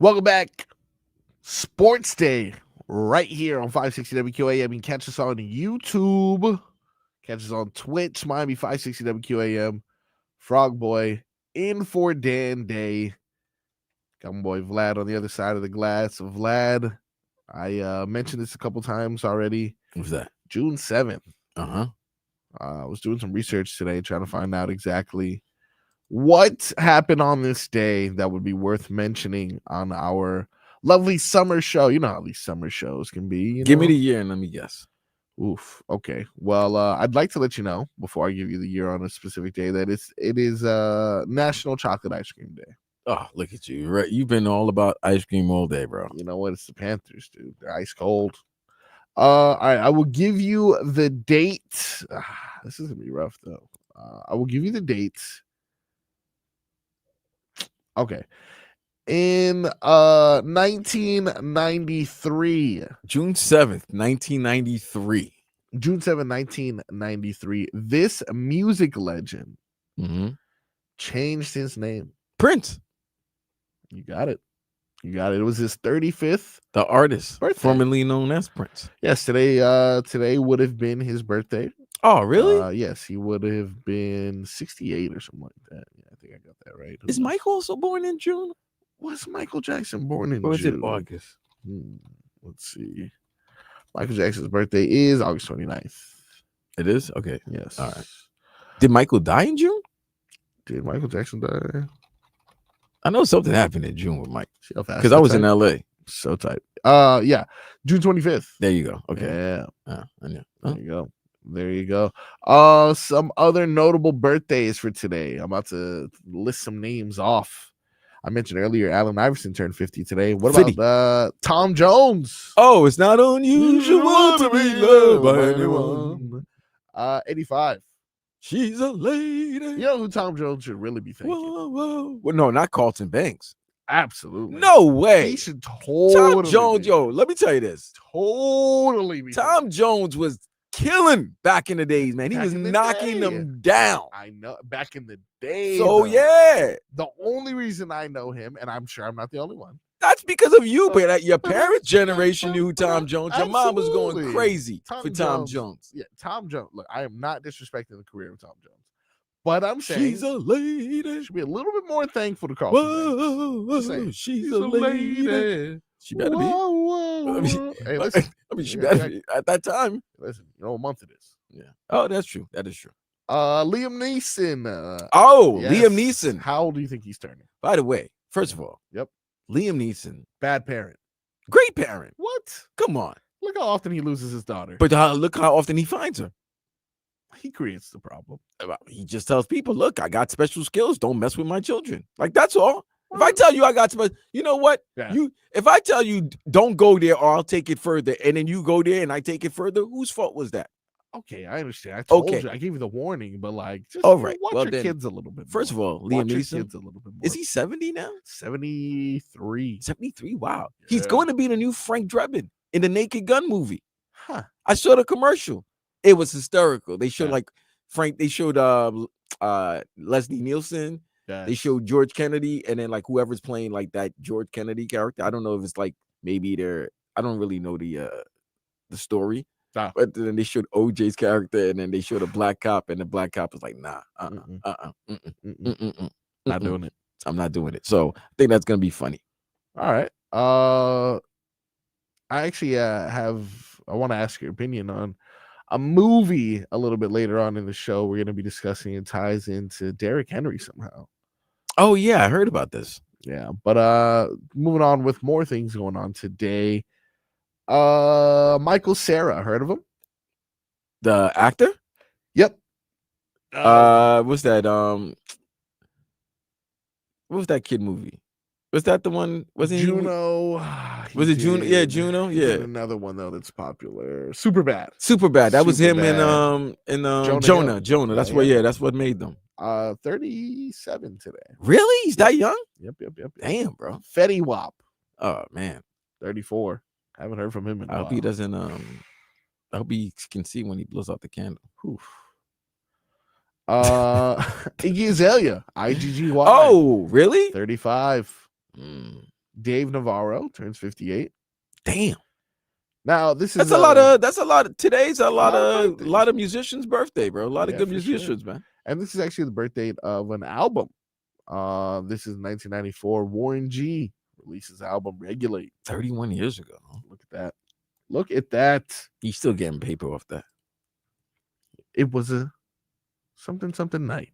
Welcome back. Sports Day right here on 560 WQAM. You can catch us on YouTube. Catch us on Twitch, Miami 560 WQAM. Frog Boy in for Dan Day. Got my boy Vlad on the other side of the glass. Vlad, I mentioned this a couple times already. What's that? June 7th. Uh-huh. I was doing some research today trying to find out exactly what happened on this day that would be worth mentioning on our lovely summer show. You know how these summer shows can be. Give me the year and let me guess. Oof. Okay. Well, I'd like to let you know before I give you the year on a specific day that it is National Chocolate Ice Cream Day. Oh, look at you. Right. You've been all about ice cream all day, bro. You know what? It's the Panthers, dude. They're ice cold. All right. I will give you the date. This is gonna be rough though. I will give you the dates. Okay. In 1993. June 7th, 1993. June 7th, 1993. This music legend changed his name. Prince. You got it. You got it. It was his 35th. The artist, birthday. formerly known as Prince. Yes, today would have been his birthday. Oh, really? Yes, he would have been 68 or something like that. Yeah, I think I got that right. Is Michael also born in June? Was Michael Jackson born in Or is June? it August? Let's see. Michael Jackson's birthday is August 29th. It is? Okay. Yes. All right. Did Michael die in June? Did Michael Jackson die? I know something happened in June with Mike. Because I was in LA. So tight. Yeah. June 25th. There you go. Okay. Yeah. I know. There you go. There you go. Some other notable birthdays for today. I'm about to list some names off. I mentioned earlier, Allen Iverson turned 50 today. What 50. about Tom Jones? Oh, it's not unusual to be loved by anyone. 85. She's a lady. You know who Tom Jones should really be thanking? Whoa. Well, no, not Carlton Banks. Absolutely. No way. He should totally. Tom Jones, let me tell you this. Totally be Tom Jones was killing back in the days, man. He was knocking them down. I know. Back in the day. So, yeah. The only reason I know him, and I'm sure I'm not the only one. That's because of you, but your parents' generation knew who Tom Jones. Your mom was going crazy for Tom Jones. Yeah, Tom Jones. Look, I am not disrespecting the career of Tom Jones, but I'm saying she's a lady. Should be a little bit more thankful to Carl. Whoa, she's a lady. She better be. Hey, listen. She better be at that time. Listen, you know what month it is. Yeah. Oh, that's true. That is true. Liam Neeson. Yes. Liam Neeson. How old do you think he's turning? By the way, first of all, yep. Liam Neeson. Bad parent. Great parent. What? Come on. Look how often he loses his daughter. But look how often he finds her. He creates the problem. He just tells people, look, I got special skills. Don't mess with my children. Like, that's all. If I tell you I got special, you know what? Yeah. If I tell you don't go there or I'll take it further, and then you go there and I take it further, whose fault was that? Okay, I understand. I told you. I gave you the warning, but like, just watch your kids a little bit more. First of all, Liam Neeson, kids a little bit more. Is he 70 now? 73. 73? Wow. Yeah. He's going to be the new Frank Drebin in the Naked Gun movie. Huh. I saw the commercial. It was hysterical. They showed they showed Leslie Nielsen. Yes. They showed George Kennedy, and then like whoever's playing like that George Kennedy character. I don't know if it's like maybe I don't really know the story. But then they showed OJ's character, and then they showed a black cop, and the black cop was like, nah, not doing it. I'm not doing it. So I think that's gonna be funny. All right. I actually I want to ask your opinion on a movie a little bit later on in the show. We're gonna be discussing. It ties into Derrick Henry somehow. Oh yeah, I heard about this. Yeah, but moving on with more things going on today. Michael Cera, heard of him? The actor? Yep. What's that? What was that kid movie? Was that the one? Was it Juno? Was it Juno? Yeah, Juno. Yeah. Another one though that's popular. Superbad. That was him in Jonah. That's what. Yeah, that's what made them. 37 today. Really? He's that young? Yep. Damn, bro. Fetty Wap. Oh man. 34. Haven't heard from him in a I hope while. he doesn't. I hope he can see when he blows out the candle. Oof. Iggy Azalea, IGGY. Oh, really? 35. Dave Navarro turns 58. Damn. Now this is That's a lot of. That's a lot of. Today's a lot of. birthdays. Lot of musicians' birthday, bro. A lot of Yeah, good for sure. musicians, man. And this is actually the birth date of an album. This is 1994. Warren G releases album Regulate. 31 years ago. Look at that. Look at that. He's still getting paper off that. It was a something night.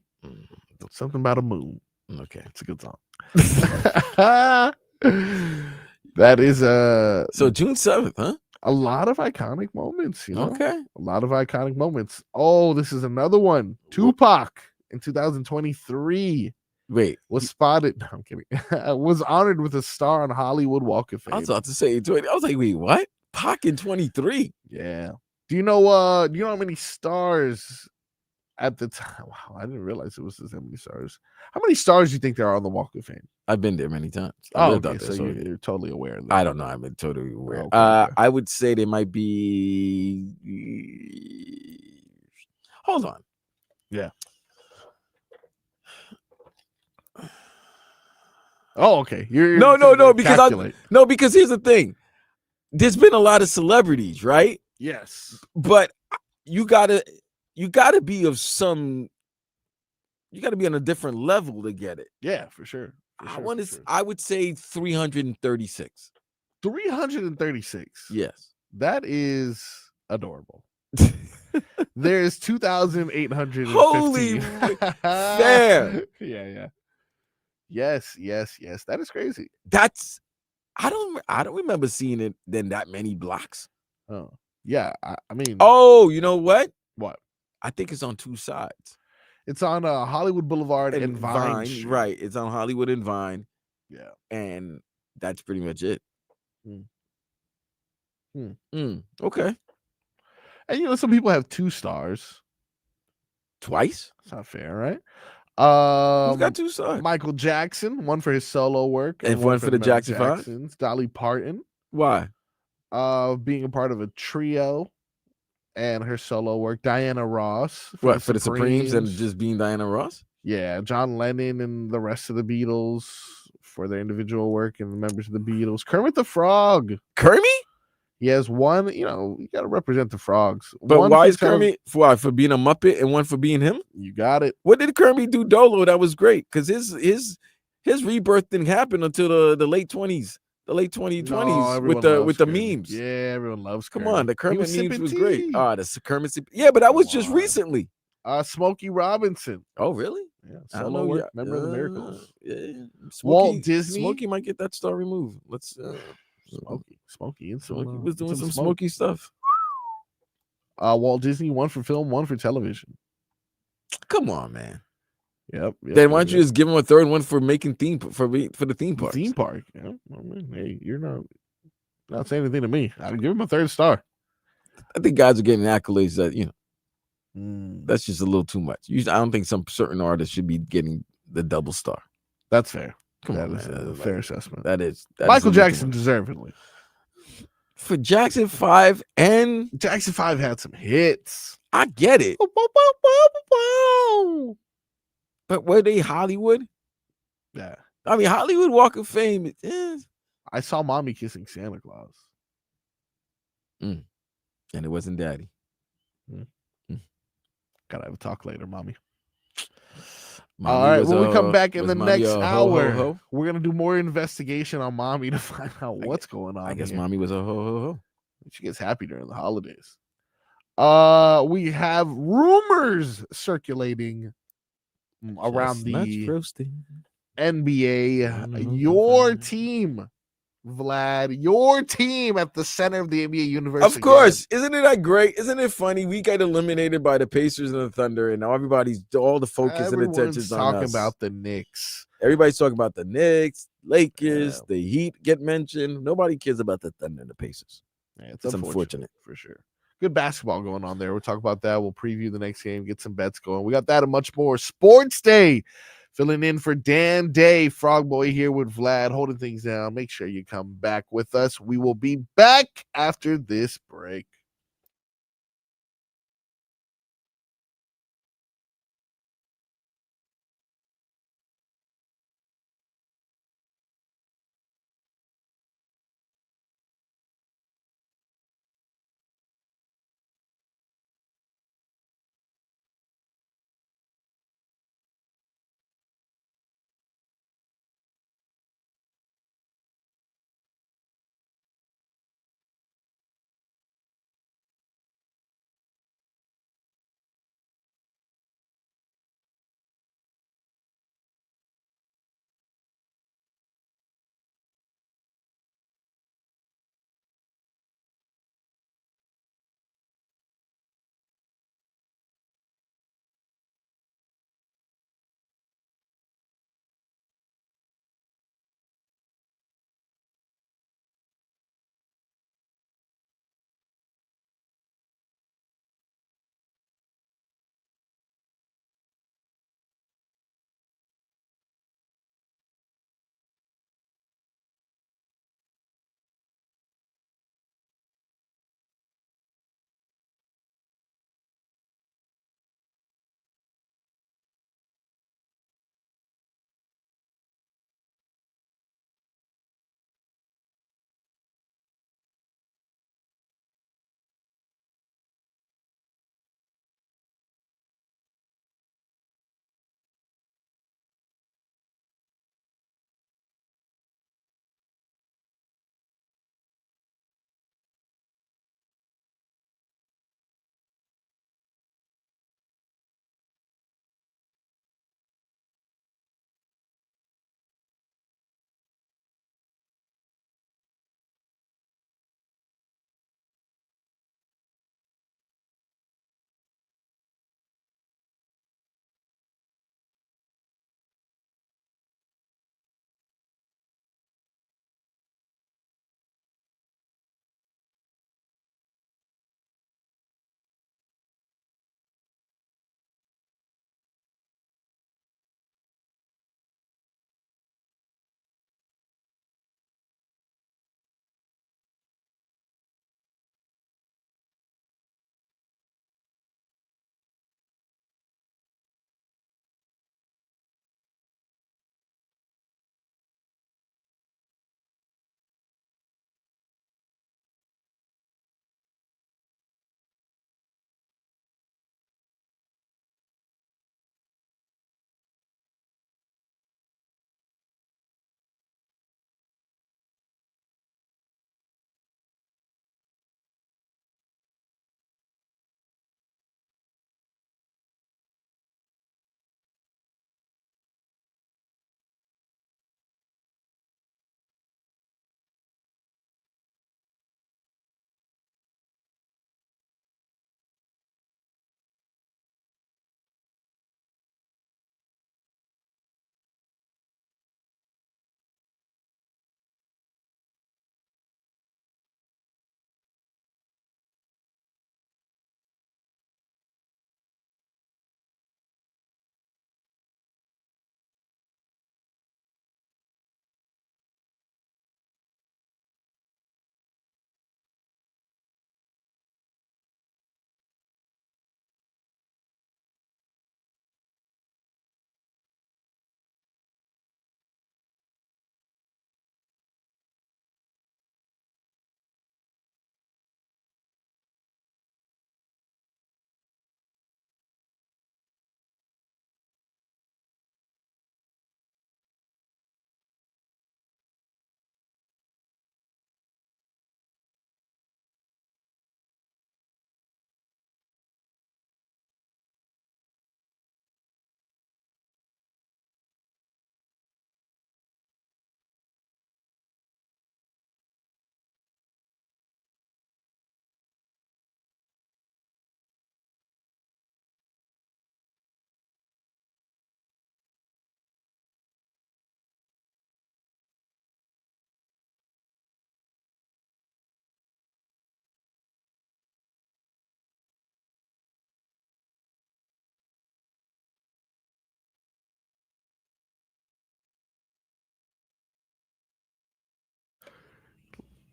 Something about a moon. Okay. It's a good song. That is So June 7th, huh? a lot of iconic moments, you know. Okay. A lot of iconic moments. Oh, this is another one. Tupac in 2023 Wait. was spotted. No, I'm kidding. Was honored with a star on Hollywood Walk of Fame. I was about to say 20. I was like, wait, what? Pac in 23. Yeah. Do you know how many stars at the time? Wow, I didn't realize it was this many stars. How many stars do you think there are on the Walk of Fame? I've been there many times. Oh, lived okay, out there, so you're totally aware of that. I don't know. I've been totally aware. Okay, okay. I would say there might be. Hold on. Yeah. Oh, okay. You're No, because calculate. because here's the thing. There's been a lot of celebrities, right? Yes. But you gotta be of some. You gotta be on a different level to get it. Yeah, for sure. I would say 336. 336. Yes. That is adorable. There's 2,850. Holy fair. Yeah. Yes. That is crazy. That's I don't remember seeing it then that many blocks. Oh, yeah. I mean, Oh, you know what? what? I think it's on two sides. It's on Hollywood Boulevard and Vine. Street. Right. It's on Hollywood and Vine. Yeah. And that's pretty much it. Okay. And some people have 2 stars. Twice? It's not fair, right? Who's got 2 stars? Michael Jackson, one for his solo work, And one for the Jackson 5? Jacksons. Dolly Parton, Why? being a part of a trio, and her solo work. Diana Ross, For the Supremes and just being Diana Ross? Yeah, John Lennon and the rest of the Beatles for their individual work and members of the Beatles. Kermit the Frog. Kermit? He has one, you got to represent the frogs. But one why is Kermit for being a Muppet and one for being him? You got it. What did Kermit do Dolo that was great? Because his rebirth didn't happen until the late 20s, the late 2020s with the memes. Yeah, everyone loves Come Kermit. on, the Kermit memes was tea. great. The Kermit. Yeah, but that was just recently. Smokey Robinson. Oh, really? Yeah, I don't solo know. work. Member of the Miracles. Yeah. Walt Disney. Smokey might get that star removed. Let's. Smokey was doing some smoky stuff. Walt Disney, one for film, one for television. Come on, man. Yep. Then why don't you just give him a third one for making for the theme park? Theme park. Yeah. I mean, hey, you're not saying anything to me. I'd give him a 3rd star. I think guys are getting accolades that that's just a little too much. I don't think some certain artists should be getting the double star. That's fair. That is a fair assessment. That is Michael Jackson deservedly. For Jackson 5 and Jackson 5 had some hits. I get it. But were they Hollywood? Yeah. I mean, Hollywood Walk of Fame. I saw Mommy kissing Santa Claus. And it wasn't Daddy. Gotta have a talk later, Mommy. Mommy all right, when we come back in the next hour, we're gonna do more investigation on Mommy to find out what's going on. I guess Mommy was a ho. She gets happy during the holidays. We have rumors circulating around the NBA. Your team, Vlad, your team at the center of the NBA universe. Of course. Isn't it that great? Isn't it funny? We got eliminated by the Pacers and the Thunder, and now all the focus and attention is on us. Talking about the Knicks. Everybody's talking about the Knicks, Lakers, the Heat get mentioned. Nobody cares about the Thunder and the Pacers. Yeah, it's unfortunate for sure. Good basketball going on there. We'll talk about that. We'll preview the next game, get some bets going. We got that and much more. Sports Day. Filling in for Dan Day, Frog Boy here with Vlad, holding things down. Make sure you come back with us. We will be back after this break.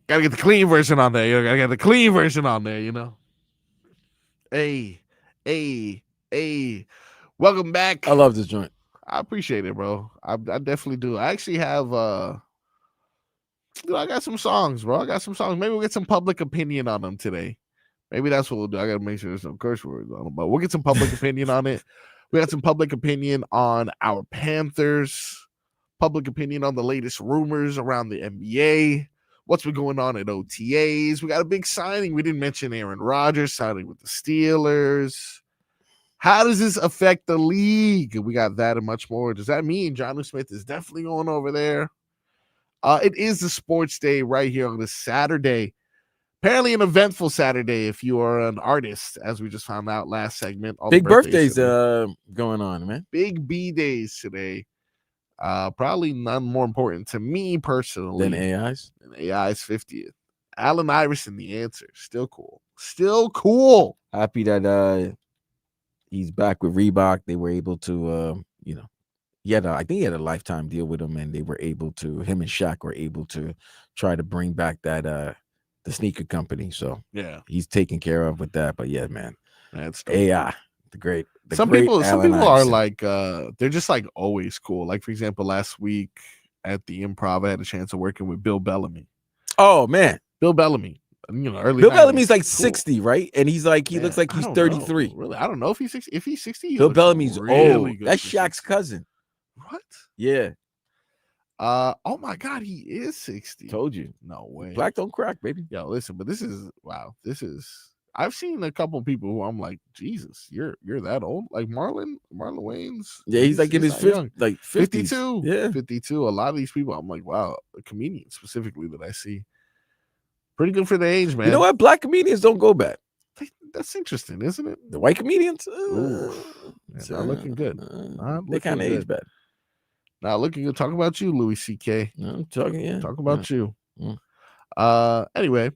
Gotta get the clean version on there. Gotta get the clean version on there, Hey. Welcome back. I love this joint. I appreciate it, bro. I definitely do. I actually have I got some songs, bro. I got some songs. Maybe we'll get some public opinion on them today. Maybe that's what we'll do. I gotta make sure there's no curse words on them, but we'll get some public opinion on it. We got some public opinion on our Panthers, public opinion on the latest rumors around the NBA. What's been going on at OTAs? We got a big signing. We didn't mention Aaron Rodgers signing with the Steelers. How does this affect the league? We got that and much more. Does that mean Jonnu Smith is definitely going over there? It is the sports day right here on this Saturday. Apparently an eventful Saturday if you are an artist, as we just found out last segment. All Big birthdays going on, man. Big B days today. Probably none more important to me personally Than AI's 50th. Allen Iverson, the answer. Still cool. Happy that he's back with Reebok. They were able to I think he had a lifetime deal with him, and they were able to, him and Shaq were able to try to bring back that the sneaker company. So yeah, he's taken care of with that. But yeah, man, that's AI, the great. Some people are like they're just like always cool. Like for example, last week at the Improv, I had a chance of working with Bill Bellamy. Oh man, Bill Bellamy. Early Bill Bellamy's 90s. like Cool. 60, right? And he's like, he looks like he's 33. Really, I don't know if he's 60. If he's 60, he Bill looks Bellamy's really old. good That's for Shaq's 60. cousin. What? Yeah, oh my God, he is 60. told you. No way. Black don't crack, baby. Yo, listen, but this is wow. This is. I've seen a couple people who I'm like, Jesus, you're that old? Like Marlon Wayans. Yeah, he's like in his not 50s, young. like 50s. 52. Yeah. 52. A lot of these people, I'm like, wow, a comedian specifically that I see. Pretty good for the age, man. You know what? Black comedians don't go bad. That's interesting, isn't it? The white comedians, It's not looking good. They kind of age bad. Not looking good. Talk about you, Louis C.K. I'm talking, yeah. Talk about you. Mm. Anyway,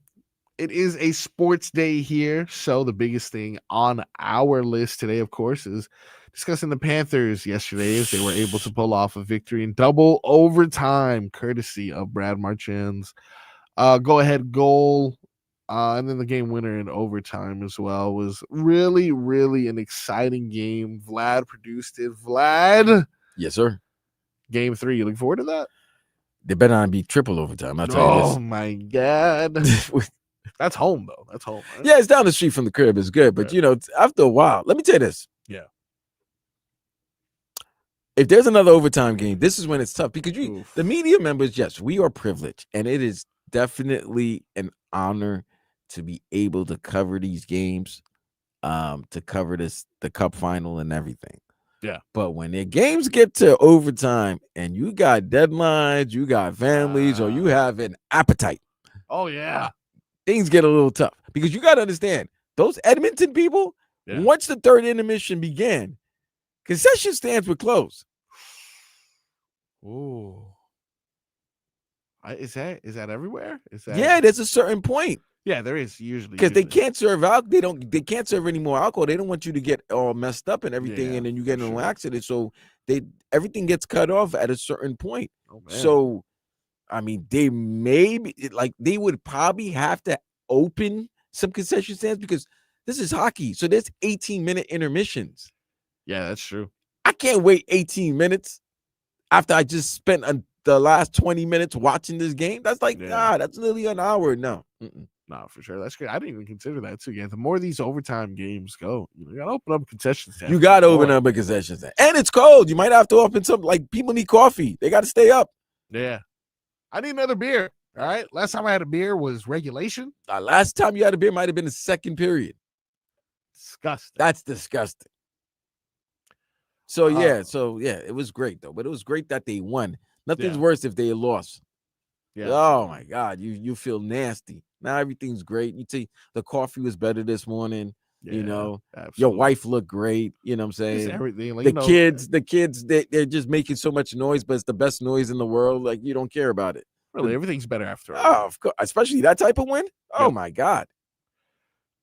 it is a sports day here. So the biggest thing on our list today, of course, is discussing the Panthers yesterday as they were able to pull off a victory in double overtime, courtesy of Brad Marchand's go-ahead goal. And then the game winner in overtime as well. Was really, really an exciting game. Vlad produced it. Vlad. Yes, sir. Game 3. You look forward to that? They better not be triple overtime. I'll tell you this. Oh, my God. That's home, though. That's home. Right? Yeah, it's down the street from the crib. It's good. But, after a while, let me tell you this. Yeah. If there's another overtime game, this is when it's tough because the media members, yes, we are privileged. And it is definitely an honor to be able to cover these games, to cover the cup final and everything. Yeah. But when the games get to overtime and you got deadlines, you got families, or you have an appetite. Oh, yeah. Things get a little tough because you got to understand those Edmonton people, once the third intermission began, concession stands were closed. Ooh. Is that everywhere? Yeah, there's a certain point. Yeah, there is usually because they can't serve out. They can't serve any more alcohol. They don't want you to get all messed up and everything, and then you get in an accident. So everything gets cut off at a certain point. Oh, so, I mean, they would probably have to open some concession stands because this is hockey. So there's 18-minute intermissions. Yeah, that's true. I can't wait 18 minutes after I just spent the last 20 minutes watching this game. That's like, that's nearly an hour. No. No, for sure. That's good. I didn't even consider that too. Yeah, the more these overtime games go, you gotta open up a concession stand. You gotta open up a concession stand, and it's cold. You might have to open some. Like people need coffee. They got to stay up. Yeah, I need another beer. All right. Last time I had a beer was regulation. Last time you had a beer might have been the second period. Disgusting. That's disgusting. So it was great though. But it was great that they won. Nothing's worse if they lost. Yeah. Oh my God, you feel nasty. Now everything's great. You see, the coffee was better this morning. Absolutely. Your wife looked great. You know what I'm saying? Everything. Like, the kids, they're just making so much noise, but it's the best noise in the world. Like you don't care about it. Really, everything's better after. Oh, of course, especially that type of win. Oh my God.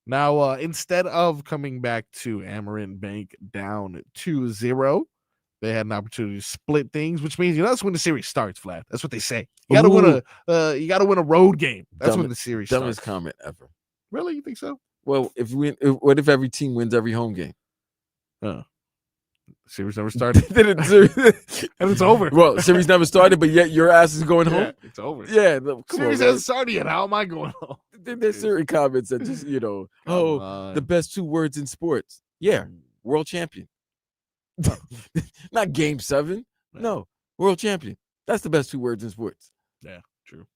Now, instead of coming back to Amarin Bank down 2-0, they had an opportunity to split things, which means that's when the series starts, Vlad. That's what they say. You gotta win a road game. That's when the series starts. Dumbest comment ever. Really? You think so? Well, what if every team wins every home game? Series never started. And it's over. Well, series never started, but yet your ass is going home. It's over. Yeah, Series hasn't started yet. How am I going home? There's certain comments that just the best 2 words in sports. Yeah, world champion. Not game 7. No, world champion. That's the best 2 words in sports. Yeah, true.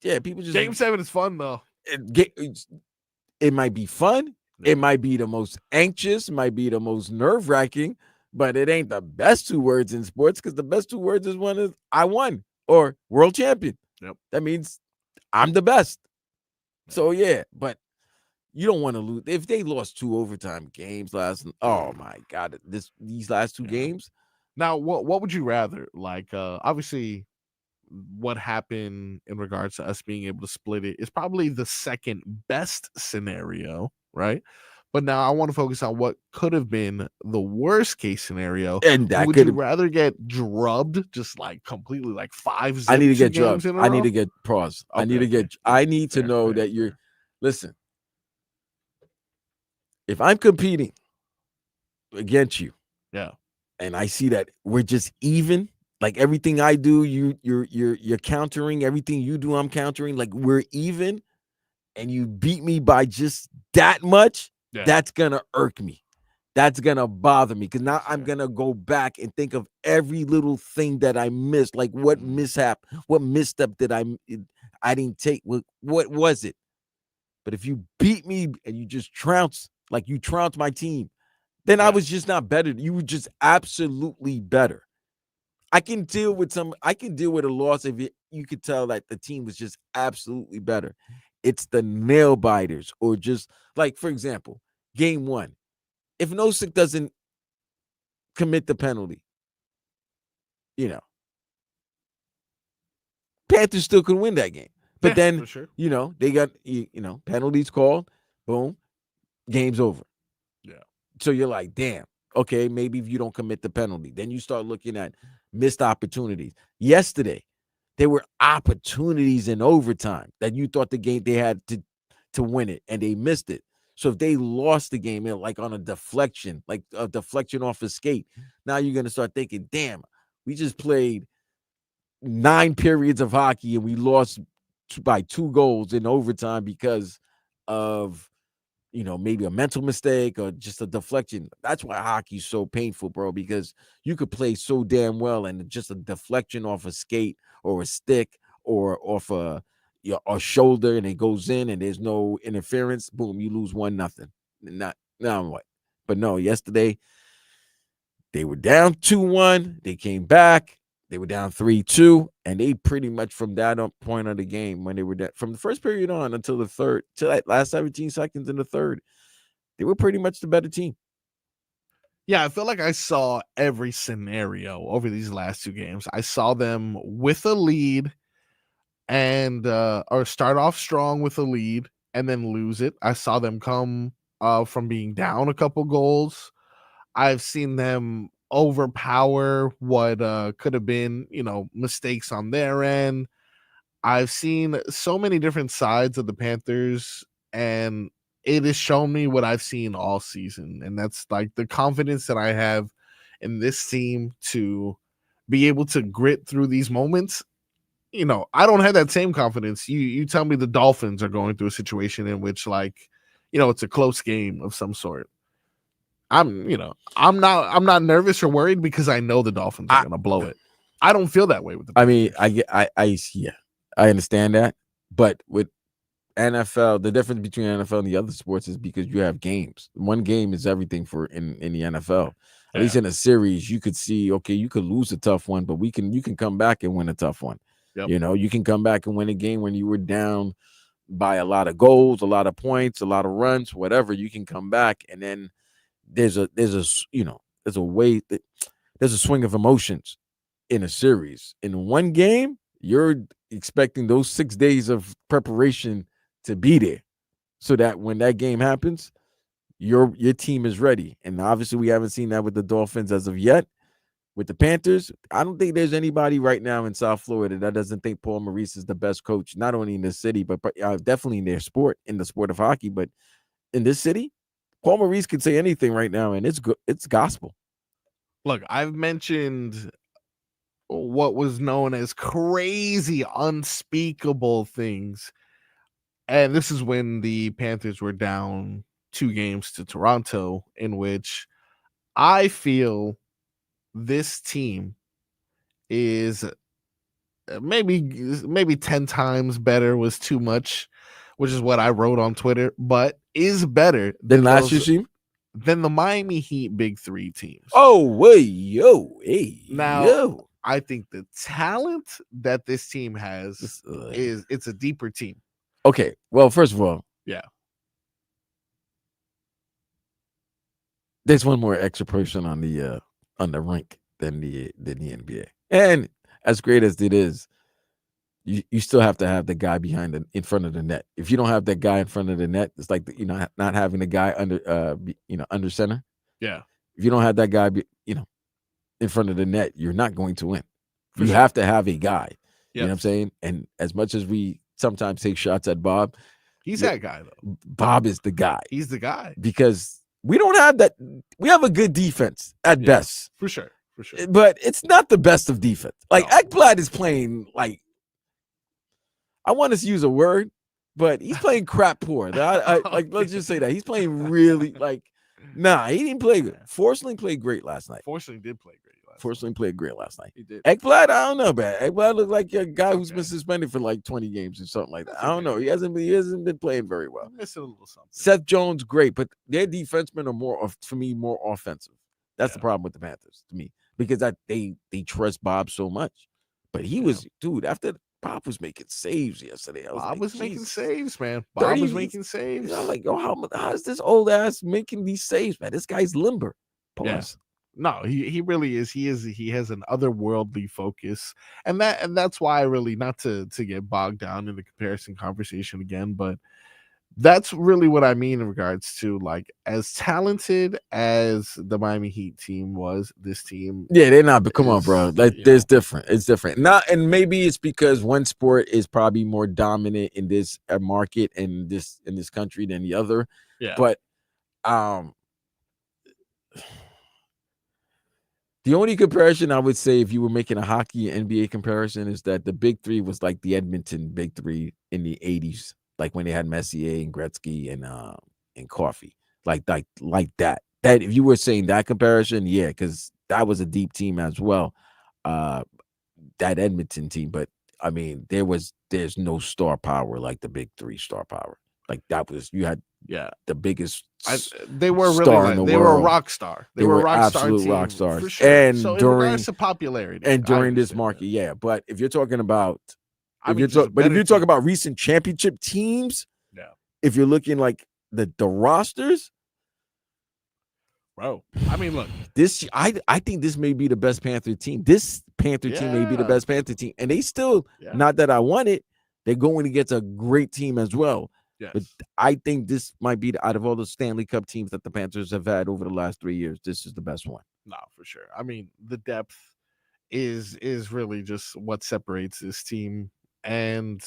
Yeah, people just game 7 is fun though. It might be fun. Yeah. It might be the most anxious. Might be the most nerve-wracking. But it ain't the best 2 words in sports because the best 2 words is I won or world champion. Yep. That means I'm the best. So yeah, but you don't want to lose. If they lost 2 overtime games oh my God, these last 2 games. Now, what would you rather? Like, obviously, what happened in regards to us being able to split it is probably the second best scenario, right? But now I want to focus on what could have been the worst case scenario. And that would you rather get drubbed, just like completely like 5-0? I need to get drubbed. I need to get pause. Okay. I need to know that you're. Listen, if I'm competing against you, yeah, and I see that we're just even, like everything I do, you're countering. Everything you do, I'm countering. Like we're even, and you beat me by just that much. Yeah. That's gonna irk me. That's gonna bother me because now I'm gonna go back and think of every little thing that I missed. Like what mishap, what misstep did I didn't take? What was it? But if you beat me and you just trounce, like you trounced my team, then I was just not better. You were just absolutely better. I can deal with a loss if you could tell that the team was just absolutely better. It's the nail biters, or just like, for example, game 1. If Nosek doesn't commit the penalty, Panthers still could win that game. But then, for sure. They got, penalties called, boom, game's over. Yeah. So you're like, damn, okay, maybe if you don't commit the penalty, then you start looking at missed opportunities. Yesterday, there were opportunities in overtime that you thought the game they had to win it, and they missed it. So if they lost the game, like on a deflection, like a deflection off a skate, now you're going to start thinking, damn, we just played 9 periods of hockey and we lost by 2 goals in overtime because of, maybe a mental mistake or just a deflection. That's why hockey's so painful, bro, because you could play so damn well and just a deflection off a skate or a stick or off a shoulder and it goes in and there's no interference, boom, you lose 1-0. Now what? But no, yesterday they were down 2-1. They came back. They were down 3-2, and they pretty much from that point of the game, when they were from the first period on until the third, to that last 17 seconds in the third, they were pretty much the better team. Yeah, I feel like I saw every scenario over these last 2 games. I saw them with a lead and or start off strong with a lead and then lose it. I saw them come from being down a couple goals. I've seen them overpower what could have been, mistakes on their end. I've seen so many different sides of the Panthers, and it has shown me what I've seen all season. And that's like the confidence that I have in this team to be able to grit through these moments. I don't have that same confidence. You tell me the Dolphins are going through a situation in which, like, it's a close game of some sort. I'm not nervous or worried because I know the Dolphins are going to blow it. I don't feel that way with the Panthers. I understand that, but with NFL, the difference between NFL and the other sports is because you have games. One game is everything in the NFL. At least in a series, you could see, okay, you could lose a tough one, but you can come back and win a tough one. Yep. You can come back and win a game when you were down by a lot of goals, a lot of points, a lot of runs, whatever. You can come back, and then there's a way that there's a swing of emotions in a series. In one game, you're expecting those 6 days of preparation to be there, so that when that game happens, your team is ready. And obviously, we haven't seen that with the Dolphins as of yet. With the Panthers, I don't think there's anybody right now in South Florida that doesn't think Paul Maurice is the best coach, not only in this city, but definitely in their sport, in the sport of hockey. But in this city, Paul Maurice could say anything right now, and it's good. It's gospel. Look, I've mentioned what was known as crazy, unspeakable things. And this is when the Panthers were down 2 games to Toronto, in which I feel this team is maybe 10 times better was too much, which is what I wrote on Twitter, but is better than last year's team, than the Miami Heat big 3 teams. Oh, wait, hey, now yo. I think the talent that this team has it's a deeper team. Okay, well, first of all, yeah, there's one more extra person on the rink than the NBA, and as great as it is, you still have to have the guy in front of the net. If you don't have that guy in front of the net, it's like not having the guy under center. Yeah, if you don't have that guy in front of the net, you're not going to win. You sure. have to have a guy. Yep. You know what I'm saying? And as much as we sometimes take shots at Bob, he's that guy though. Bob is the guy. He's the guy because we don't have that. We have a good defense at best, for sure, but it's not the best of defense. Like Ekblad is playing like, I want to use a word, but he's playing crap poor. Let's just say that he's playing really like. Nah, he didn't play good. Forsling played great last night. Forsling did play great. Forsling played great last night. He did. Ekblad, I don't know, man. Ekblad looked like a guy who's been suspended for like 20 games or something like that. I don't know. He hasn't been playing very well. Missing a little something. Seth Jones, great, but their defensemen are more offensive. That's the problem with the Panthers to me, because they trust Bob so much. But he was, dude, after Bob was making saves yesterday. Bob was making saves, man. Bob was making saves. I'm like, yo, how is this old ass making these saves, man? This guy's limber. Pause. Yeah. No, he really is. He has an otherworldly focus, and that's why I really, not to get bogged down in the comparison conversation again, but that's really what I mean in regards to, like, as talented as the Miami Heat team was, this team. Yeah, they're not. But come on, bro. Like, there's different. It's different. And maybe it's because one sport is probably more dominant in this market and in this country than the other. Yeah. But the only comparison I would say, if you were making a hockey NBA comparison, is that the Big 3 was like the Edmonton Big 3 in the 80s, like when they had Messier and Gretzky and Coffey, like that. That if you were saying that comparison, yeah, because that was a deep team as well, that Edmonton team. But I mean, there's no star power like the Big 3 star power. Like that was, you had the biggest. They were star really in the they world. were a rock star. They were a rock absolute star team, rock stars. for sure. And so during in regards to popularity, and during this market, yeah. But if you're talking about, if you're talking talking about recent championship teams, if you're looking like the rosters, bro. I mean, look, this I think this may be the best Panther team. This Panther team may be the best Panther team, and they still, not that I want it, they're going against a great team as well. Yes. But I think this might be, out of all the Stanley Cup teams that the Panthers have had over the last 3 years, this is the best one. No, for sure. I mean, the depth is really just what separates this team, and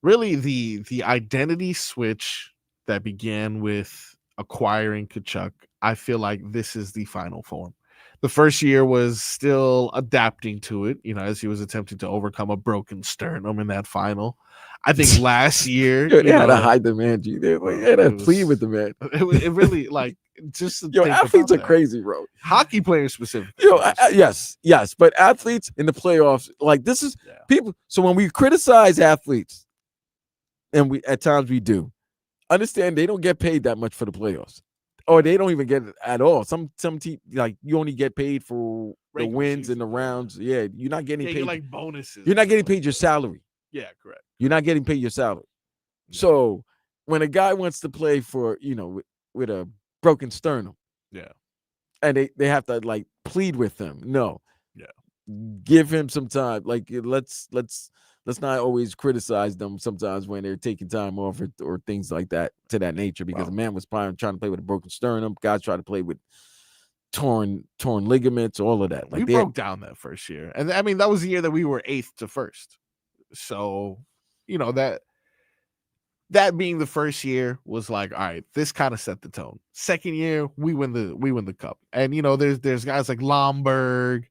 really the identity switch that began with acquiring Kachuk. I feel like this is the final form. The first year was still adapting to it, as he was attempting to overcome a broken sternum in that final. I think last year they had to hide the man, G. They had to plead with the man. It really, like, just athletes are crazy, bro. Hockey players specifically. Yes, but athletes in the playoffs, like, this is people. So when we criticize athletes, and we at times we do, understand they don't get paid that much for the playoffs. Or they don't even get it at all. Some team, like, you only get paid for the wins and the rounds. Yeah, you're not getting paid. Like bonuses. You're not getting paid your salary. Yeah, correct. You're not getting paid your salary. Yeah. So when a guy wants to play for, with a broken sternum, and they have to, like, plead with him. No. Yeah. Give him some time. Like, let's not always criticize them sometimes when they're taking time off or things like that, to that nature, because a man was trying to play with a broken sternum. Guys try to play with torn ligaments, all of that. Like we they broke down that first year, and I mean that was the year that we were 8th to 1st. So, that being the first year was like, all right, this kind of set the tone. Second year, we win the cup, and there's guys like Lomberg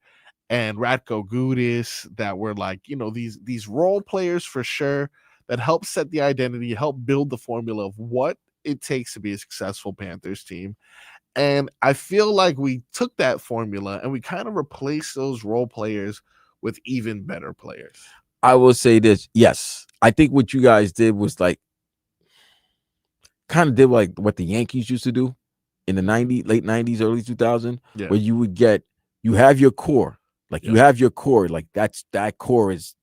and Ratko Gudis that were like, these role players for sure that help set the identity, help build the formula of what it takes to be a successful Panthers team. And I feel like we took that formula and we kind of replaced those role players with even better players. I will say this. Yes. I think what you guys did was like kind of did like what the Yankees used to do in the late 90s, early 2000s, where you have your core. Like you have your core. Like that core is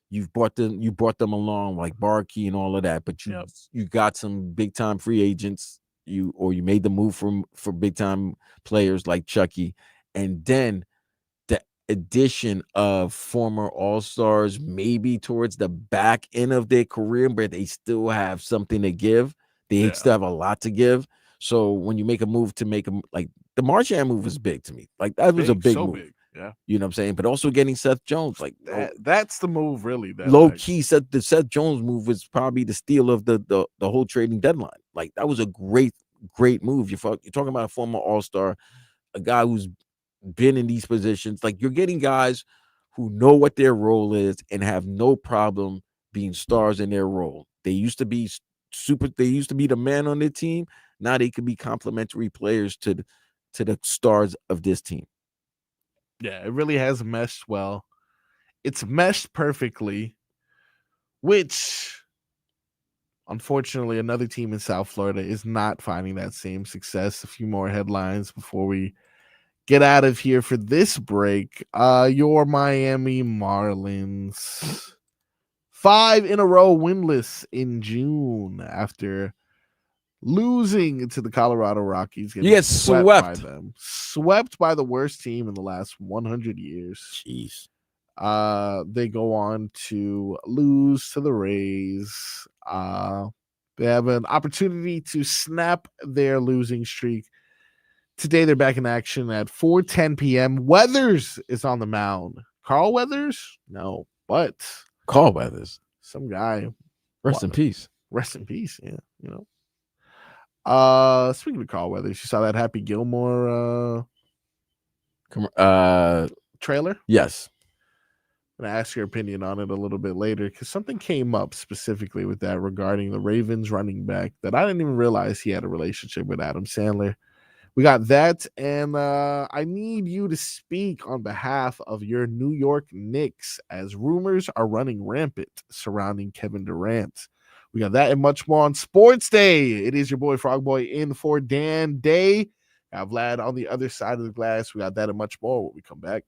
you brought them along like Barkey and all of that, but you got some big time free agents. You made the move for big time players like Chucky, and then the addition of former all-stars maybe towards the back end of their career, but they still have something to give. They still have a lot to give. So when you make a move to make them, like the Marchand move was big to me. Like that was a big move. Big. Yeah. You know what I'm saying? But also getting Seth Jones, like that's the move, really. Low key, the Seth Jones move was probably the steal of the whole trading deadline. Like that was a great move. You're talking about a former all-star, a guy who's been in these positions. Like you're getting guys who know what their role is and have no problem being stars in their role. They used to be they used to be the man on their team. Now they could be complementary players to the stars of this team. Yeah, it really has meshed well. It's meshed perfectly, which unfortunately another team in South Florida is not finding that same success. A few more headlines before we get out of here for this break. Your Miami Marlins, 5 in a row winless in June after losing to the Colorado Rockies. You get swept by them. Swept by the worst team in the last 100 years. Jeez. They go on to lose to the Rays. They have an opportunity to snap their losing streak. Today they're back in action at 4:10 p.m. Weathers is on the mound. Carl Weathers? No, but Carl Weathers. Some guy. Rest in peace. Rest in peace. Yeah, speaking of Carl Weathers, you saw that Happy Gilmore trailer? Yes. I'm gonna ask your opinion on it a little bit later because something came up specifically with that regarding the Ravens running back that I didn't even realize he had a relationship with Adam Sandler. We got that, and I need you to speak on behalf of your New York Knicks as rumors are running rampant surrounding Kevin Durant. We got that and much more on Sports Day. It is your boy Frogboy in for Dan Day. Got Vlad on the other side of the glass. We got that and much more when we come back.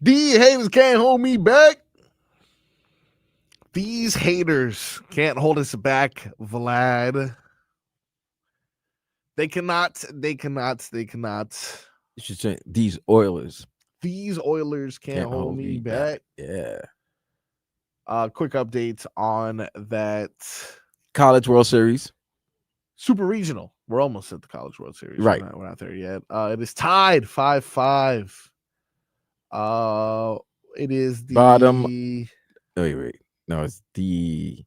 These haters can't hold me back. These haters can't hold us back, Vlad. They cannot. You should say these Oilers These Oilers can't hold me back. Yeah. Quick updates on that College World Series. Super Regional. We're almost at the College World Series. Right. We're not there yet. It is tied 5-5. It is the Bottom. Wait. No, it's the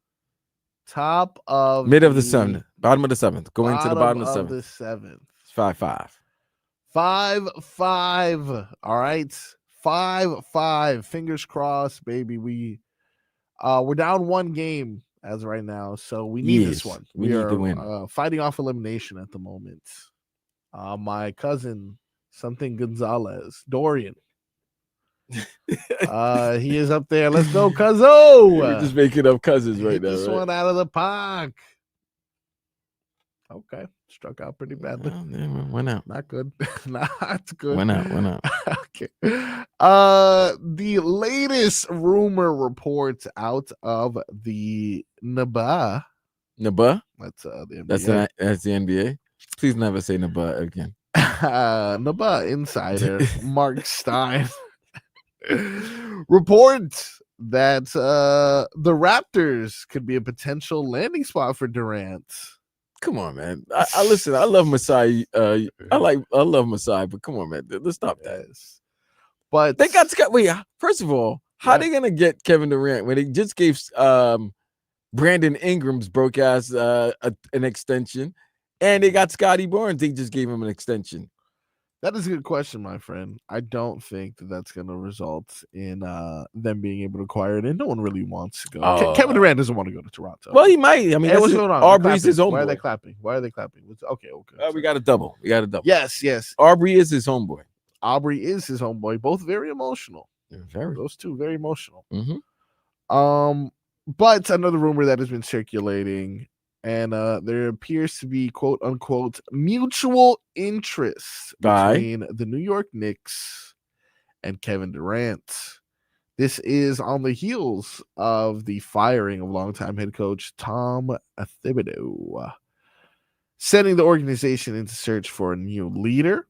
top of mid of the seventh. Bottom of the seventh. Going to the bottom of the seventh. The seventh. It's 5-5. 5-5. All right. 5-5. Fingers crossed, baby. We're down one game as of right now, so we need this one. We need to win. Fighting off elimination at the moment. My cousin, something Gonzalez, Dorian. He is up there. Let's go, Cuzzo. We're just making up cousins right now. This right? one out of the park. Okay, struck out pretty badly. Went out. Not good. Not good. Went out. Okay. The latest rumor reports out of the NBA. Naba? That's the NBA. That's the NBA. Please never say Naba again. NBA insider Mark Stein reports that the Raptors could be a potential landing spot for Durant. Come on, man. I listen. I love Masai. I love Masai, but come on, man. Let's stop that. But They got Scott. Wait, first of all, how are they gonna get Kevin Durant when they just gave Brandon Ingram's broke ass an extension, and they got Scotty Barnes? They just gave him an extension. that is a good question, my friend. I don't think that's going to result in them being able to acquire it, and no one really wants to go. Kevin Durant doesn't want to go to Toronto. Well, he might. I mean, hey, what's going on? Aubrey's his homeboy. Why are they clapping? Okay. We got a double. Yes. Aubrey is his homeboy. Aubrey is his homeboy. Both very emotional. Very. Those two very emotional. Mm-hmm. But another rumor that has been circulating, and there appears to be quote unquote mutual interest between the New York Knicks and Kevin Durant. This is on the heels of the firing of longtime head coach Tom Thibodeau, sending the organization into search for a new leader.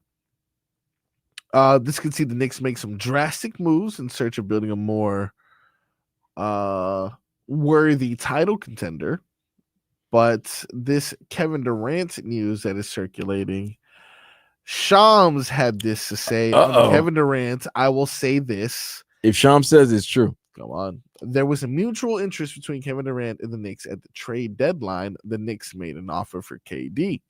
This could see the Knicks make some drastic moves in search of building a more worthy title contender. But this Kevin Durant news that is circulating, Shams had this to say on Kevin Durant. I will say this. If Shams says it's true. Come on. There was a mutual interest between Kevin Durant and the Knicks at the trade deadline. The Knicks made an offer for KD.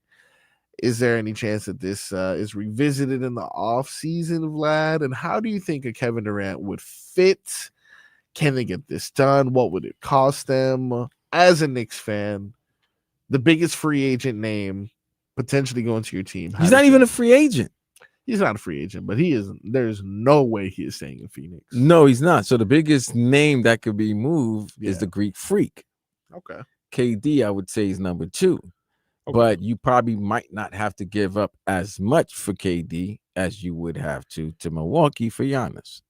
Is there any chance that this is revisited in the offseason, Vlad? And how do you think a Kevin Durant would fit? Can they get this done? What would it cost them? As a Knicks fan, the biggest free agent name potentially going to your team. He's not even a free agent. He's not a free agent, but he isn't. There's no way he is staying in Phoenix. No, he's not. So the biggest name that could be moved is the Greek Freak. Okay. KD, I would say, is number 2. Okay. But you probably might not have to give up as much for KD as you would have to Milwaukee for Giannis.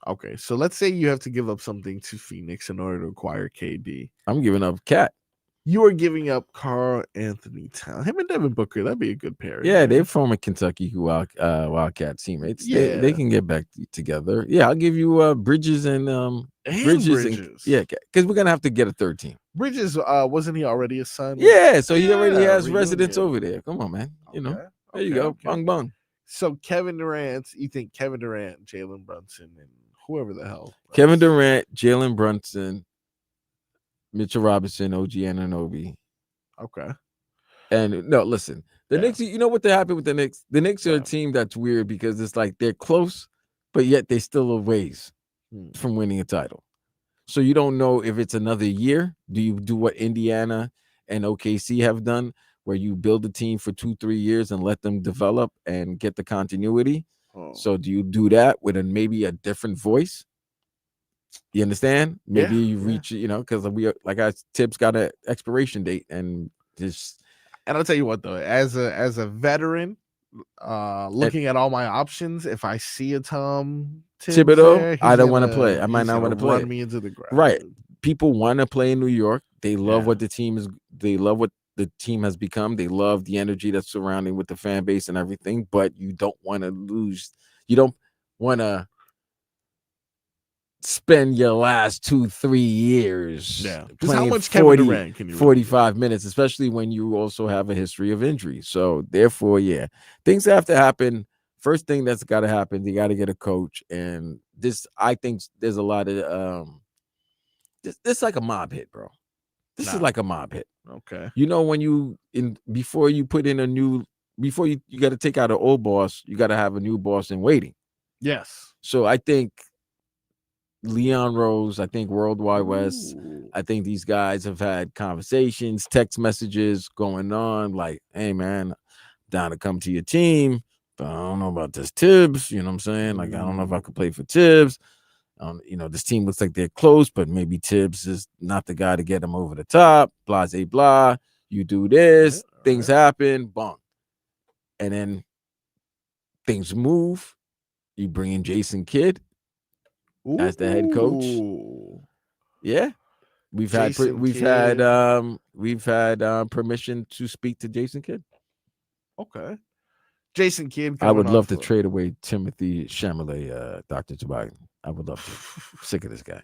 Okay, so let's say you have to give up something to Phoenix in order to acquire KD. I'm giving up Cat. You are giving up Karl Anthony Towns. Him and Devin Booker, that'd be a good pair. Yeah, they're former Kentucky Wildcat teammates. Yeah, they can get back together. Yeah, I'll give you Bridges and Bridges. Yeah, because we're gonna have to get a third team. Bridges, wasn't he already a son? Yeah, so he already has residence over there. Come on, man. You know, there you go. Bung bung. So Kevin Durant, you think Kevin Durant, Jalen Brunson, and whoever the hell. Kevin Durant, Jalen Brunson, Mitchell Robinson, OG Anunoby. Okay. And no, listen, the Knicks, you know what happened with the Knicks? The Knicks are a team that's weird because it's like they're close, but yet they still a ways from winning a title. So you don't know if it's another year. Do you do what Indiana and OKC have done, where you build a team for 2-3 years and let them develop and get the continuity? So do you do that with maybe a different voice? You understand? Maybe you reach, because Tibbs got an expiration date and just. And I'll tell you what though, as a veteran, looking at all my options, if I see a Tom Tibbs Thibodeau, there, I don't want to play. I might not want to play. Run me into the ground. Right. People want to play in New York. They love Yeah. what the team is. They love what the team has become. They love the energy that's surrounding with the fan base and everything. But you don't want to lose. You don't want to spend your last 2-3 years. Yeah. Because how playing much Kevin Durant can you 45 minutes, especially when you also have a history of injury. So therefore, yeah, things have to happen. First thing that's got to happen, you got to get a coach. And this, I think there's a lot of this like a mob hit, bro. This is like a mob hit. Okay. You know, when before you put in a new, before you got to take out an old boss, you got to have a new boss in waiting. Yes. So I think Leon Rose, I think Worldwide West, I think these guys have had conversations, text messages going on, like, hey man, down to come to your team, but I don't know about this Tibbs, you know what I'm saying? Like, I don't know if I could play for Tibbs. You know, this team looks like they're close, but maybe Tibbs is not the guy to get them over the top. Blah, blah, blah. You do this, things happen, bunk. And then things move. You bring in Jason Kidd as the head coach. Yeah. We've had permission to speak to Jason Kidd. Okay. Jason Kidd. I would love to trade away Timothy Chalamet, Dr. Tobias. I would love to. Sick of this guy.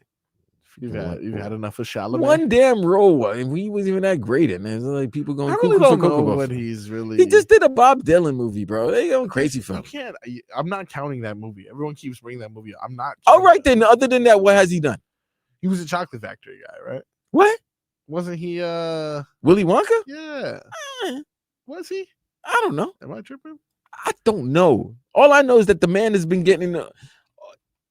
You've had enough of Chalamet. One damn role, and he wasn't even that great. And there's like people going. I really don't know what he's really. He just did a Bob Dylan movie, bro. They going crazy for him. You can't. I'm not counting that movie. Everyone keeps bringing that movie up. I'm not. All right then. Other than that, what has he done? He was a Chocolate Factory guy, right? What? Wasn't he? Willy Wonka? Yeah. Was he? I don't know. Am I tripping? I don't know. All I know is that the man has been getting.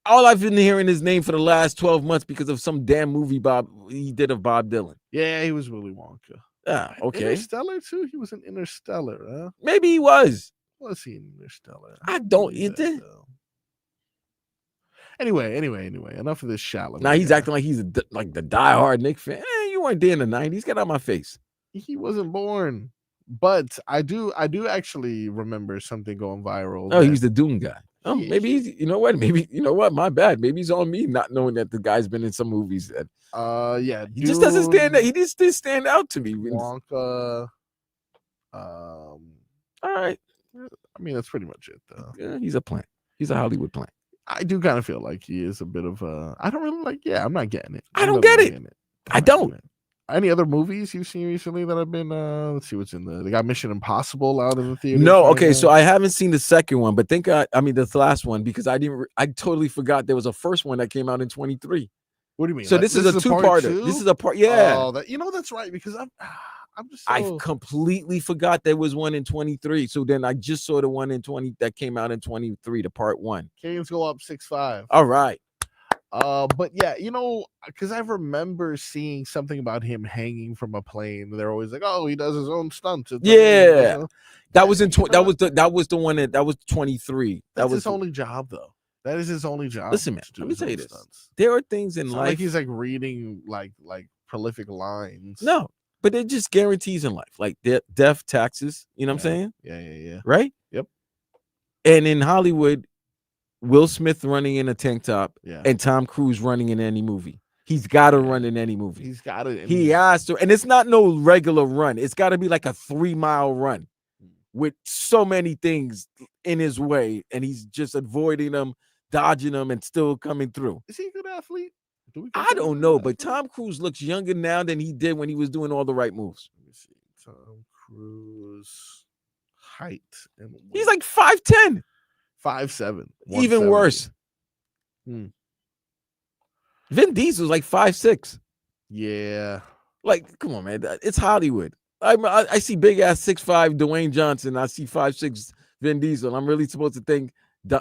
All I've been hearing his name for the last 12 months because of some damn movie he did of Bob Dylan. Yeah, he was Willy Wonka. Ah, okay. Interstellar too? He was an Interstellar, huh? Maybe he was. Was he in Interstellar? I don't. You did. Anyway. Enough of this Chalamet. Now he's acting like he's like the diehard Knicks fan. You weren't there in the 90s. Get out of my face. He wasn't born. But I do actually remember something going viral. Oh, he's the Doom guy. Oh, maybe he's, you know what? My bad. Maybe he's on me not knowing that the guy's been in some movies that yeah. He just doesn't stand out. He just didn't stand out to me. Wonka. All right. I mean, that's pretty much it though. Yeah, he's a plant. He's a Hollywood plant. I do kind of feel like he is a bit of a. I don't really like. Yeah, I'm not getting it. I don't get it. I don't. Any other movies you've seen recently that have been? Let's see what's in the. They got Mission Impossible out in the theater. No, okay. So I haven't seen the second one, but I mean the last one because I totally forgot there was a first one that came out in 23. What do you mean? So this is a two-parter. This is a part. Yeah. Oh, that's right because I'm just. I completely forgot there was one in 23. So then I just saw the one in 20 that came out in 23, the part 1. Canes go up 6-5. All right. But yeah, because I remember seeing something about him hanging from a plane. They're always like, "Oh, he does his own stunts." Yeah, that was in that was the one that was 23. That was his only job, though. That is his only job. Listen, man, let me tell you this: there are things in life. Like he's like reading like prolific lines. No, but they're just guarantees in life, like death, taxes. You know what I'm saying? Yeah. Right? Yep. And in Hollywood, Will Smith running in a tank top and Tom Cruise running in any movie. He's got to run in any movie. He's got to. He has to. And it's not no regular run. It's got to be like a 3-mile run with so many things in his way. And he's just avoiding them, dodging them, and still coming through. Is he a good athlete? I don't know. But Tom Cruise looks younger now than he did when he was doing all the right moves. Let me see. Tom Cruise height. He's like 5'10". 5'7". Even worse. Vin Diesel's like 5'6". Yeah. Like, come on, man. It's Hollywood. I see big ass 6'5" Dwayne Johnson. I see 5'6" Vin Diesel. I'm really supposed to think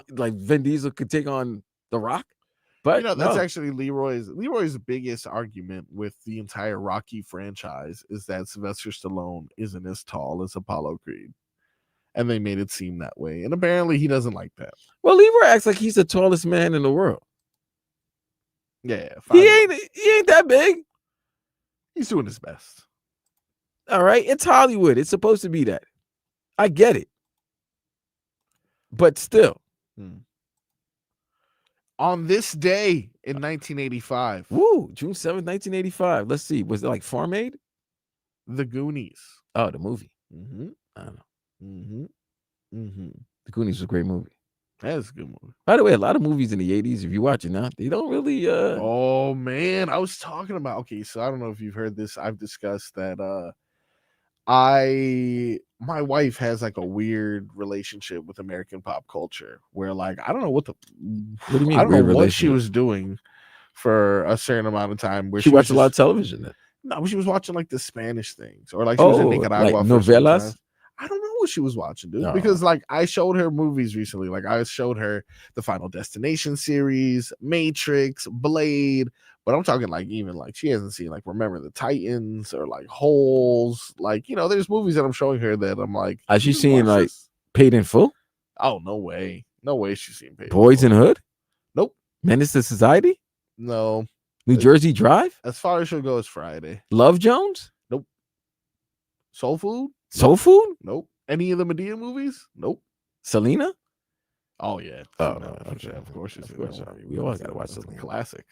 like Vin Diesel could take on The Rock. But that's actually Leroy's biggest argument with the entire Rocky franchise is that Sylvester Stallone isn't as tall as Apollo Creed. And they made it seem that way. And apparently he doesn't like that. Well, Leroy acts like he's the tallest man in the world. Yeah. He ain't that big. He's doing his best. All right. It's Hollywood. It's supposed to be that. I get it. but still. On this day in 1985, Woo, June 7th, 1985. Let's see. Was it like Farm Aid? The Goonies. Oh, the movie. Mm-hmm. I don't know. Mm-hmm. Mm-hmm. The Goonies was a great movie. That's a good movie. By the way, a lot of movies in the 80s, if you watch it now, they don't really Oh man, I was talking about, okay, so I don't know if you've heard this. I've discussed that my wife has like a weird relationship with American pop culture where like I don't know what do you mean I don't know weird what she relationship? was doing for a certain amount of time where she watched a was lot of just- television then. No, she was watching like the Spanish things or like she was in Oh, Nicaragua like for some novelas? time. I don't know what she was watching, dude, No. because like I showed her movies recently. Like I showed her the Final Destination series, Matrix, Blade, but I'm talking like even like she hasn't seen like Remember the Titans or like Holes. Like, you know, there's movies that I'm showing her that I'm like, Has she "You seen, watch like, this?" Paid in Full? Oh, no way. No way she's seen Paid in Boys in Full. Hood? Nope. Menace to Society? No. New Jersey Drive? As far as she'll go is Friday. Love Jones? Soul Food? Soul Food? Nope. Any of the Medea movies? Nope. Selena? Oh yeah. Oh, No, for okay. sure. Of course, she's Of seen course, that I one. mean, we always gotta watch That's a Selena. classic.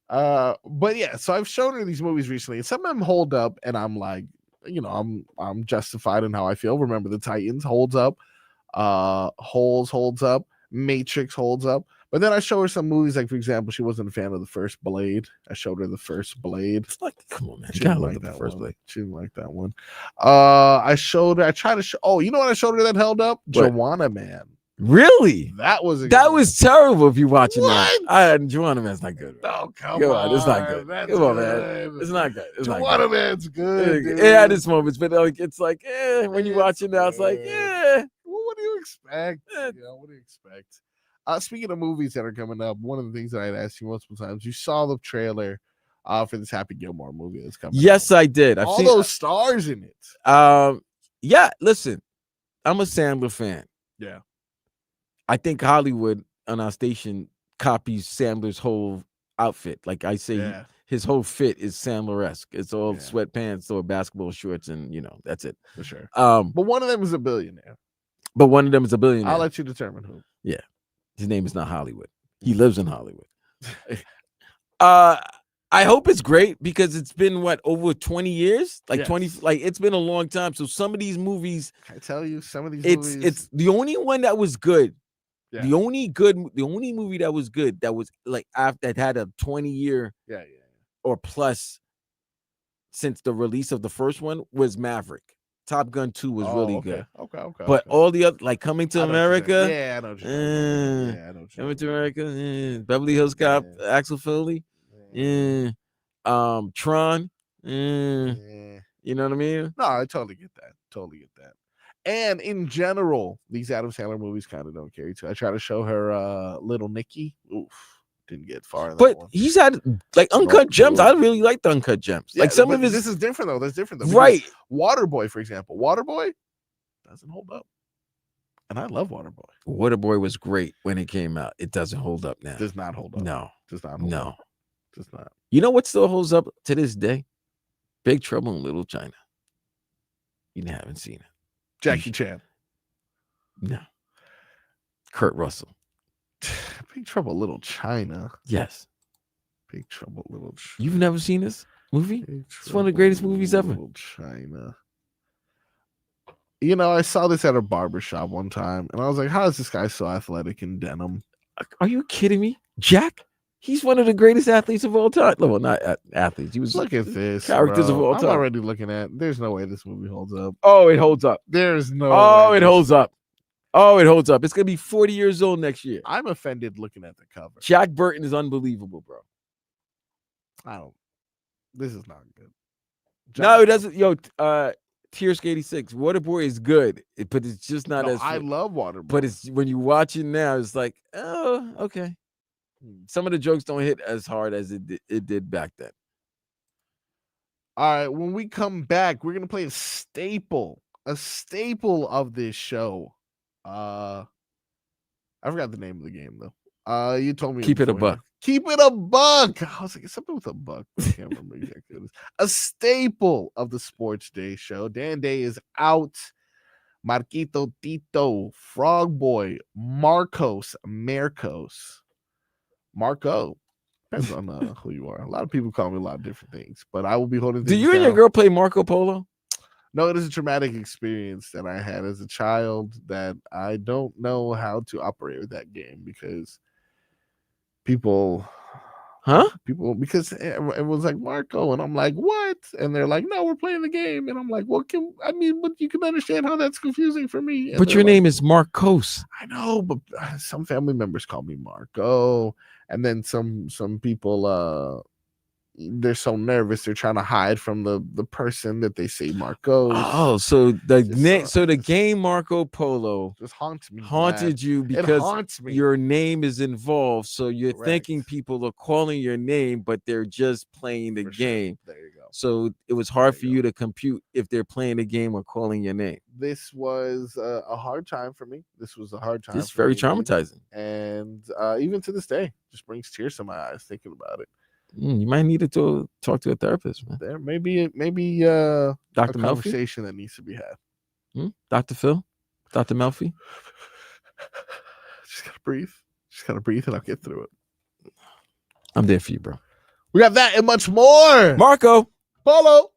But yeah, so I've shown her these movies recently, and some of them hold up, and I'm like, you know, I'm justified in how I feel. Remember the Titans holds up, Holes holds up, Matrix holds up. But then I show her some movies, like for example, she wasn't a fan of the first Blade. I showed her the first Blade. It's like, come on, man. She You gotta didn't love like the that first one. Blade. She didn't like that one. I tried to show. Oh, you know what I showed her that held up? What? Joanna Man. Really? That was a That good was terrible if you watching that. What? Joanna Man's not good. one. Oh, come Come on. on, it's not good. That's Come on, man. good. It's not good. It's not Joanna good. Man's good. It had dude. its moments, but like it's like, when you watch it now, it's like, Well, what do you expect? Eh. You know, what do you expect? Speaking of movies that are coming up, one of the things that I'd asked you multiple times, you saw the trailer for this Happy Gilmore movie that's coming. Yes, I did. I've all seen those stars in it. Yeah, listen, I'm a Sandler fan. Yeah. I think Hollywood on our station copies Sandler's whole outfit. Like I say, Yeah. his whole fit is Sandler-esque. It's all Yeah. sweatpants or basketball shorts, and that's it. For sure. But But one of them is a billionaire. one of them is a billionaire. I'll let you determine who. His name is not Hollywood. He lives in Hollywood. I hope it's great because it's been over 20 years? Like Yes. 20, like it's been a long time. So some of these movies, Can I tell you some of these it's movies? the only one that was good. Yeah. The only movie that was good that was like after that had a 20-year Yeah. or plus since the release of the first one was Maverick. Top Gun 2 was really good. Okay. But okay. all the other, like Coming to I know what you're saying. America, Yeah, I know what you're saying. Yeah, I know what you're Coming to saying. America, Beverly Hills Cop, Yeah. Axel Foley, Tron, Yeah. you know what I mean? No, I totally get that. And in general, these Adam Sandler movies kind of don't carry too. I try to show her Little Nicky. Oof, didn't get far in that But one. he's had like Uncut Gems. I really like the Uncut Gems. Yeah, Like some but of his, this is different though. That's different though. because right? Waterboy, for example. Waterboy doesn't hold up. And I love Waterboy. Waterboy was great when it came out. It doesn't hold up now. Does not hold up. No, Does not hold no. up. Does not. You know what still holds up to this day? Big Trouble in Little China. You haven't seen it. Jackie Chan. No. Kurt Russell. Big Trouble Little China. Yes. Big Trouble Little China. You've never seen this movie? Big It's one of the greatest movies ever. Little China. You know, I saw this at a barbershop one time, and I was like, how is this guy so athletic in denim? Are you kidding me? Jack? He's one of the greatest athletes of all time. Well, not athletes. He was Look at this. characters of bro. all I'm time. already looking at. There's no way this movie holds up. Oh, it holds up. There's no Oh, way it this- holds up. Oh, it holds up. It's gonna be 40 years old next year. I'm offended looking at the cover. Jack Burton is unbelievable, bro. I don't. This is not good. No, it doesn't. Yo, Tiersk 86. Waterboy is good, but it's just not No, as. I love Waterboy. But it's when you watch it now, it's like, oh, okay. Some of the jokes don't hit as hard as it did back then. All right, when we come back, we're gonna play a staple of this show. I forgot the name of the game though. You told me. Keep it a before. buck. Keep it a buck. I was like, it's something with a buck. I can't remember exactly what it is. A staple of the Sports Day show. Dan Day is out. Marquito Tito, Frog Boy, Marcos. Marco. Depends on who you are. A lot of people call me a lot of different things, but I will be holding Do things you and your down. girl play Marco Polo? No, it is a traumatic experience that I had as a child that I don't know how to operate with that game because people because it was like Marco and I'm like, what? And they're like, no, we're playing the game. And I'm like, well, but you can understand how that's confusing for me. And But your they're like, name is Marcos. I know, but some family members call me Marco. And then some people they're so nervous they're trying to hide from the person that they say Marcos. Oh, so the game Marco Polo just haunts me. haunted you It because haunts me. your name is involved. So you're Correct. thinking people are calling your name, but they're just playing the For sure. game. There you go. So it was hard for you to compute if they're playing the game or calling your name. This was a hard time for me. This was a hard time. This is very me, traumatizing. and even to this day, just brings tears to my eyes thinking about it. You might need to talk to a therapist, man. There maybe Dr. a Melfi? conversation that needs to be had. Dr. Phil, Dr. Melfi. Just gotta breathe, and I'll get through it. I'm there for you, bro. We got that and much more. Marco Polo.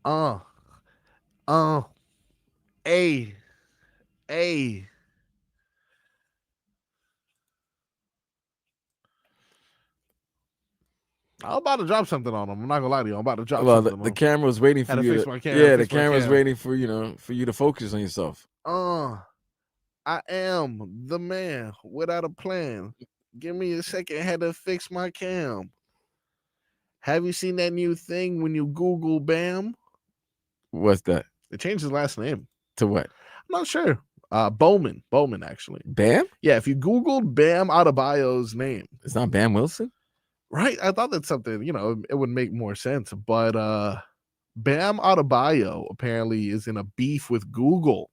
Uh, uh, A, A. I'm about to drop something on him. I'm not gonna lie to you. I'm about to drop Well, something on the him. camera's waiting for Had to you. fix my camera. Yeah, the Fix my camera's camera. waiting for for you to focus on yourself. I am the man without a plan. Give me a second. Had to fix my cam. Have you seen that new thing when you Google Bam? What's that? They changed his last name. To what? I'm not sure. Bowman, actually. Bam? Yeah, if you Googled Bam Adebayo's name, It's not Bam Wilson? right? I thought that's something, it would make more sense. But Bam Adebayo apparently is in a beef with Google.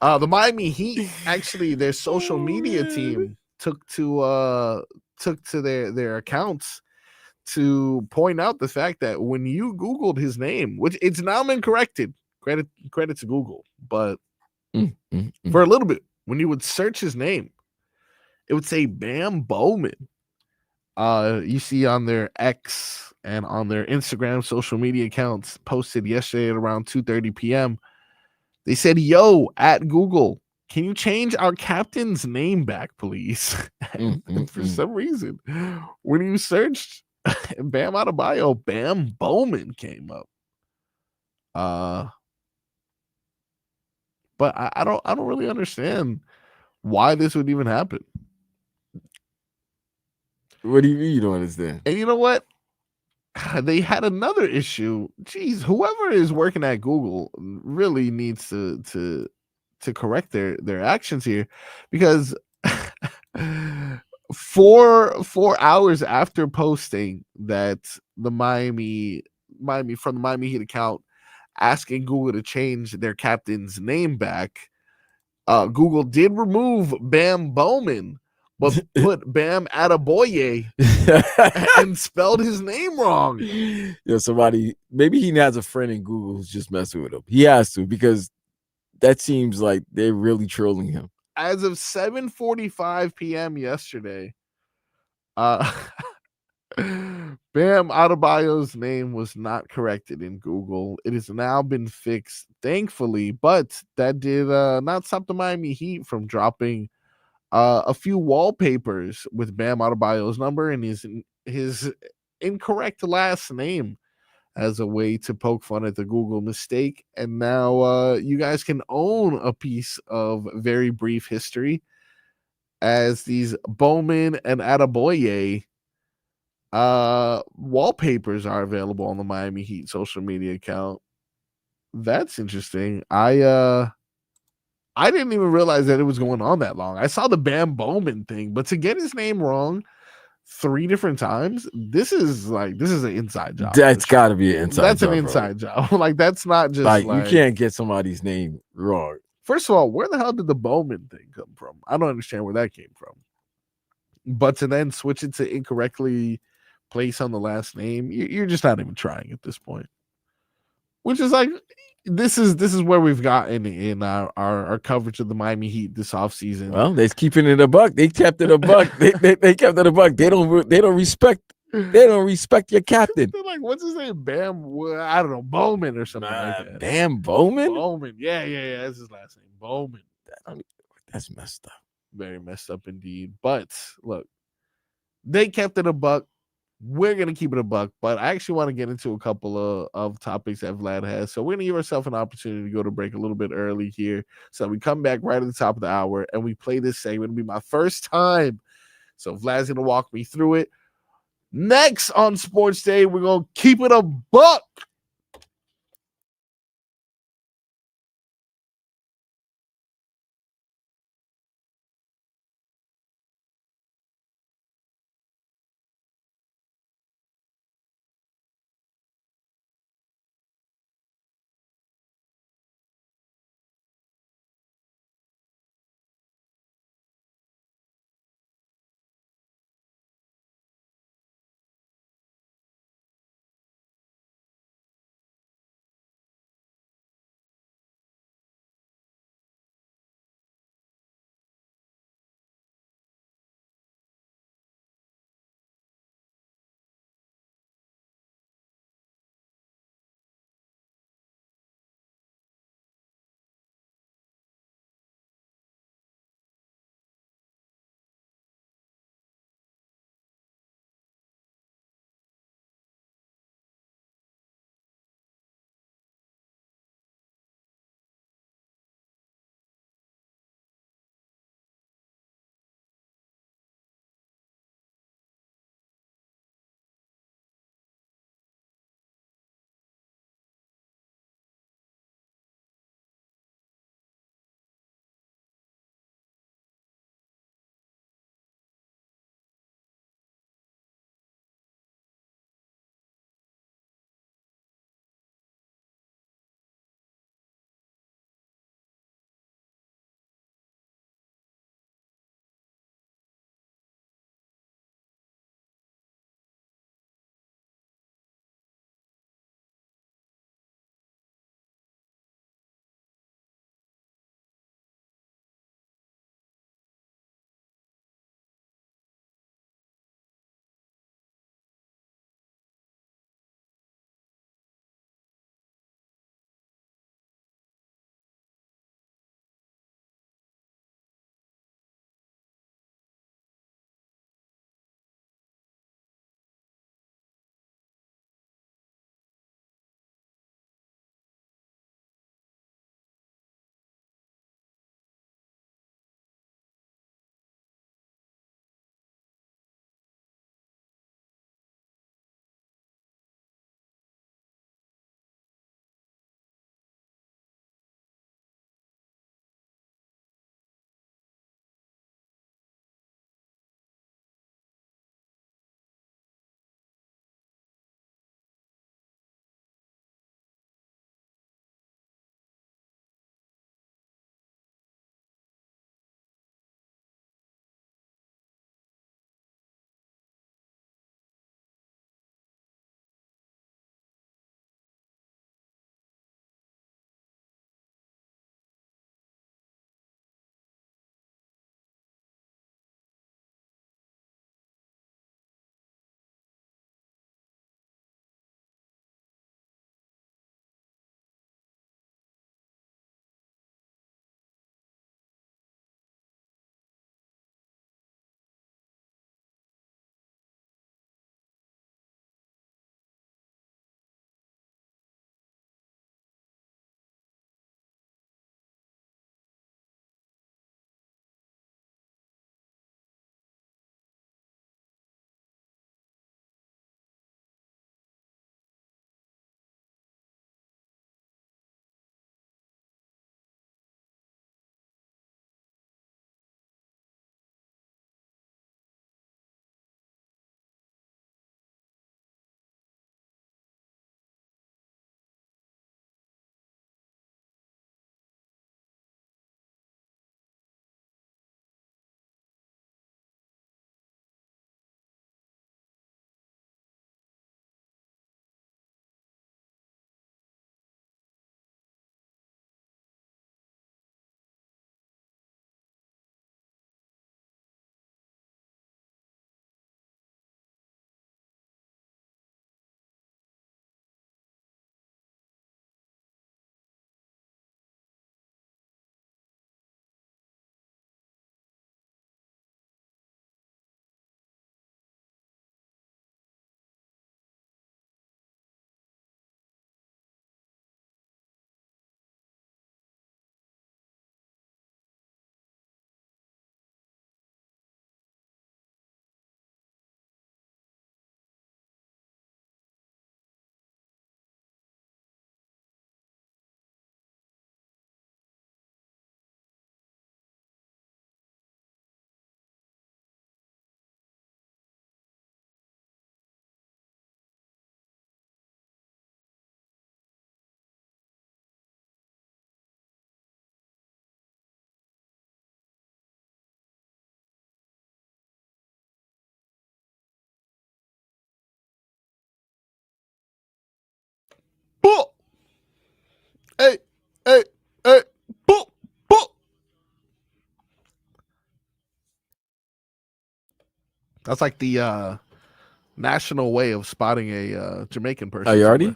The Miami Heat, actually, their social media team took to their accounts to point out the fact that when you Googled his name, which it's now been corrected, credit to Google, but for a little bit, when you would search his name, it would say Bam Bowman. You see on their X and on their Instagram social media accounts posted yesterday at around 2:30 p.m. They said, "Yo, at Google, can you change our captain's name back, please?" And for some reason, when you searched Bam Adebayo, Bam Bowman came up. But I don't really understand why this would even happen. What do you mean you don't understand? And you know what? They had another issue. Jeez, whoever is working at Google really needs to correct their actions here, because 4 hours after posting that the Miami from the Miami Heat account asking Google to change their captain's name back, Google did remove Bam Bowman, but put Bam Adebayo and spelled his name wrong. Yo, somebody, maybe he has a friend in Google who's just messing with him. He has to, because that seems like they're really trolling him. As of 7:45 p.m. yesterday, Bam Adebayo's name was not corrected in Google. It has now been fixed, thankfully, but that did not stop the Miami Heat from dropping a few wallpapers with Bam Adebayo's number and his incorrect last name as a way to poke fun at the Google mistake. And now you guys can own a piece of very brief history, as these Bowman and Adebayo wallpapers are available on the Miami Heat social media account. That's interesting. I didn't even realize that it was going on that long. I saw the Bam Bowman thing, but to get his name wrong 3 different times, this is an inside job. That's got to be an inside That's job. an inside job. Like, that's not just like you can't get somebody's name wrong. First of all, where the hell did the Bowman thing come from? I don't understand where that came from. But to then switch it to incorrectly place on the last name, you're just not even trying at this point. Which is like, this is where we've gotten in our coverage of the Miami Heat this offseason. Well, they're keeping it a buck. They kept it a buck. they kept it a buck. They don't respect your captain. They're like, what's his name? Bam, I don't know, Bowman or something like that. Bam Bowman? Bowman. Yeah. That's his last name. Bowman. That's messed up. Very messed up indeed. But look, they kept it a buck. We're going to keep it a buck, but I actually want to get into a couple of topics that Vlad has. So we're going to give ourselves an opportunity to go to break a little bit early here. So we come back right at the top of the hour and we play this segment. It'll be my first time. So Vlad's going to walk me through it. Next on Sports Day, we're going to keep it a buck. hey, hey, hey, boom, boom. That's like the national way of spotting a Jamaican person. Are you already?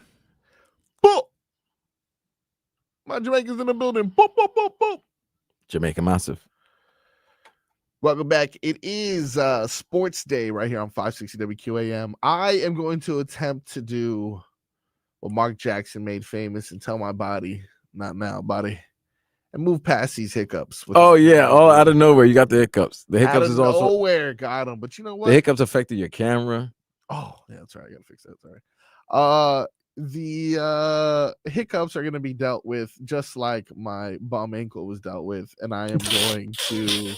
Boom. My Jamaicans in the building. Boom, boom, boom, boom. Jamaican massive. Welcome back. It is Sports Day right here on 560 WQAM. I am going to attempt to do what Mark Jackson made famous and tell my body, not now, body, and move past these hiccups. Oh yeah, all out of nowhere, you got the hiccups. The hiccups out of is also nowhere, got them. But you know what? the hiccups affected your camera. Oh, yeah, that's right. I gotta fix that. Sorry. The hiccups are gonna be dealt with just like my bum ankle was dealt with, and I am going to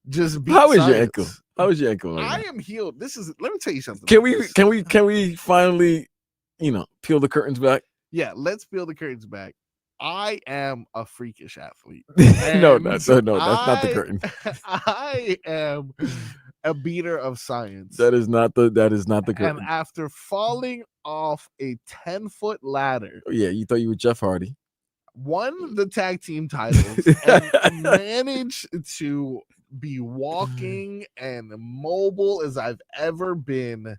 just beat How is your science. ankle? How is your ankle? Right I now? am healed. Let me tell you something. Can we finally, peel the curtains back? Yeah, let's peel the curtains back. I am a freakish athlete. No, And that's not the curtain. I am a beater of science. That is not the curtain. And after falling off a 10-foot ladder, Yeah, you thought you were Jeff Hardy. won the tag team titles, and managed to be walking and mobile as I've ever been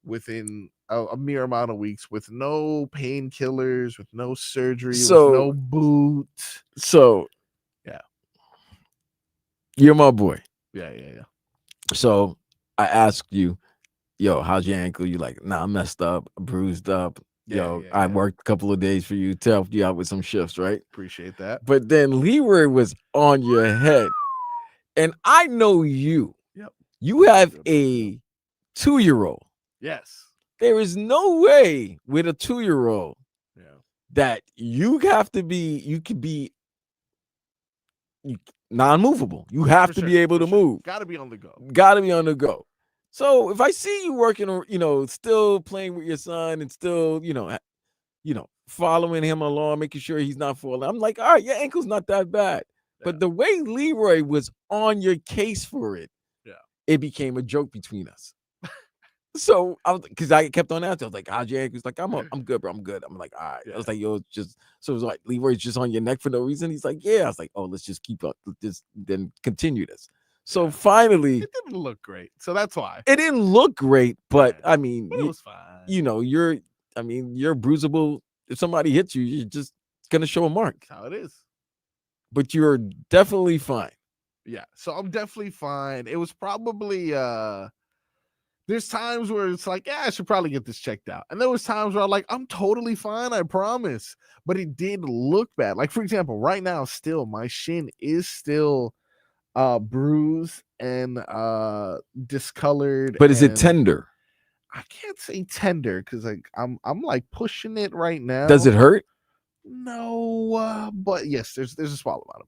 within a mere amount of weeks, with no painkillers, with no surgery, with no boot. So, yeah, you're my boy. Yeah. So I asked you, yo, how's your ankle? You like, nah, I'm messed up, bruised up. I worked a couple of days for you to help you out with some shifts, right? Appreciate that. But then Leroy was on your head. And I know you. Yep. You have a 2-year-old. Yes. There is no way with a 2-year-old that you could be non-movable. You have to be able to move. Got to be on the go. So if I see you working, still playing with your son and still, following him along, making sure he's not falling, I'm like, all right, your ankle's not that bad. Yeah. But the way Leroy was on your case for it, it became a joke between us. So because I kept on asking, I was like, how's your ankle? He's like, I'm good, bro. I'm good. I'm like, all right. I was like, yo, it was like Leroy's just on your neck for no reason. He's like, yeah. I was like, oh, let's just keep up this, then continue this. So finally, it didn't look great. So that's why it didn't look great. But I mean, it was fine. You're bruisable. If somebody hits you, you're just gonna show a mark. That's how it is. But you're definitely fine. Yeah. So I'm definitely fine. It was probably there's times where it's like, I should probably get this checked out. And there was times where I'm like, I'm totally fine, I promise. But it did look bad. Like, for example, right now, still, my shin is still bruised and discolored. But is it tender? I can't say tender because I'm like pushing it right now. Does it hurt? No, but yes, there's a small amount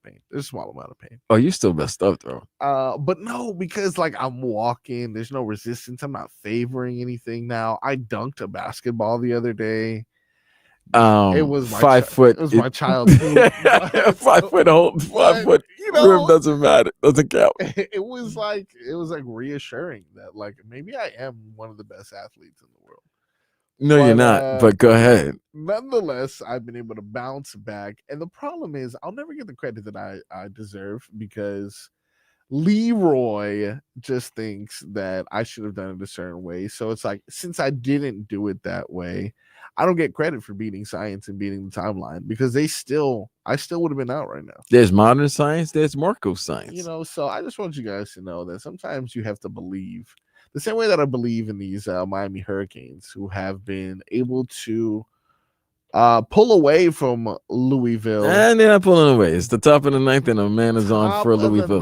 of pain. Oh, you're still messed up, though. But no, because like I'm walking, there's no resistance. I'm not favoring anything now. I dunked a basketball the other day. It was my 5 foot. It was my child's 5 foot hold. 5 foot rim doesn't matter. Doesn't count. It was like reassuring that like maybe I am one of the best athletes in the world. No, you're not. But go ahead. Nonetheless, I've been able to bounce back. And the problem is I'll never get the credit that I deserve because Leroy just thinks that I should have done it a certain way. So it's like, since I didn't do it that way, I don't get credit for beating science and beating the timeline because I still would have been out right now. There's modern science. There's Marco science. So I just want you guys to know that sometimes you have to believe. The same way that I believe in these Miami Hurricanes who have been able to pull away from Louisville. And they're not pulling away. It's the top of the ninth and a man is on for Louisville.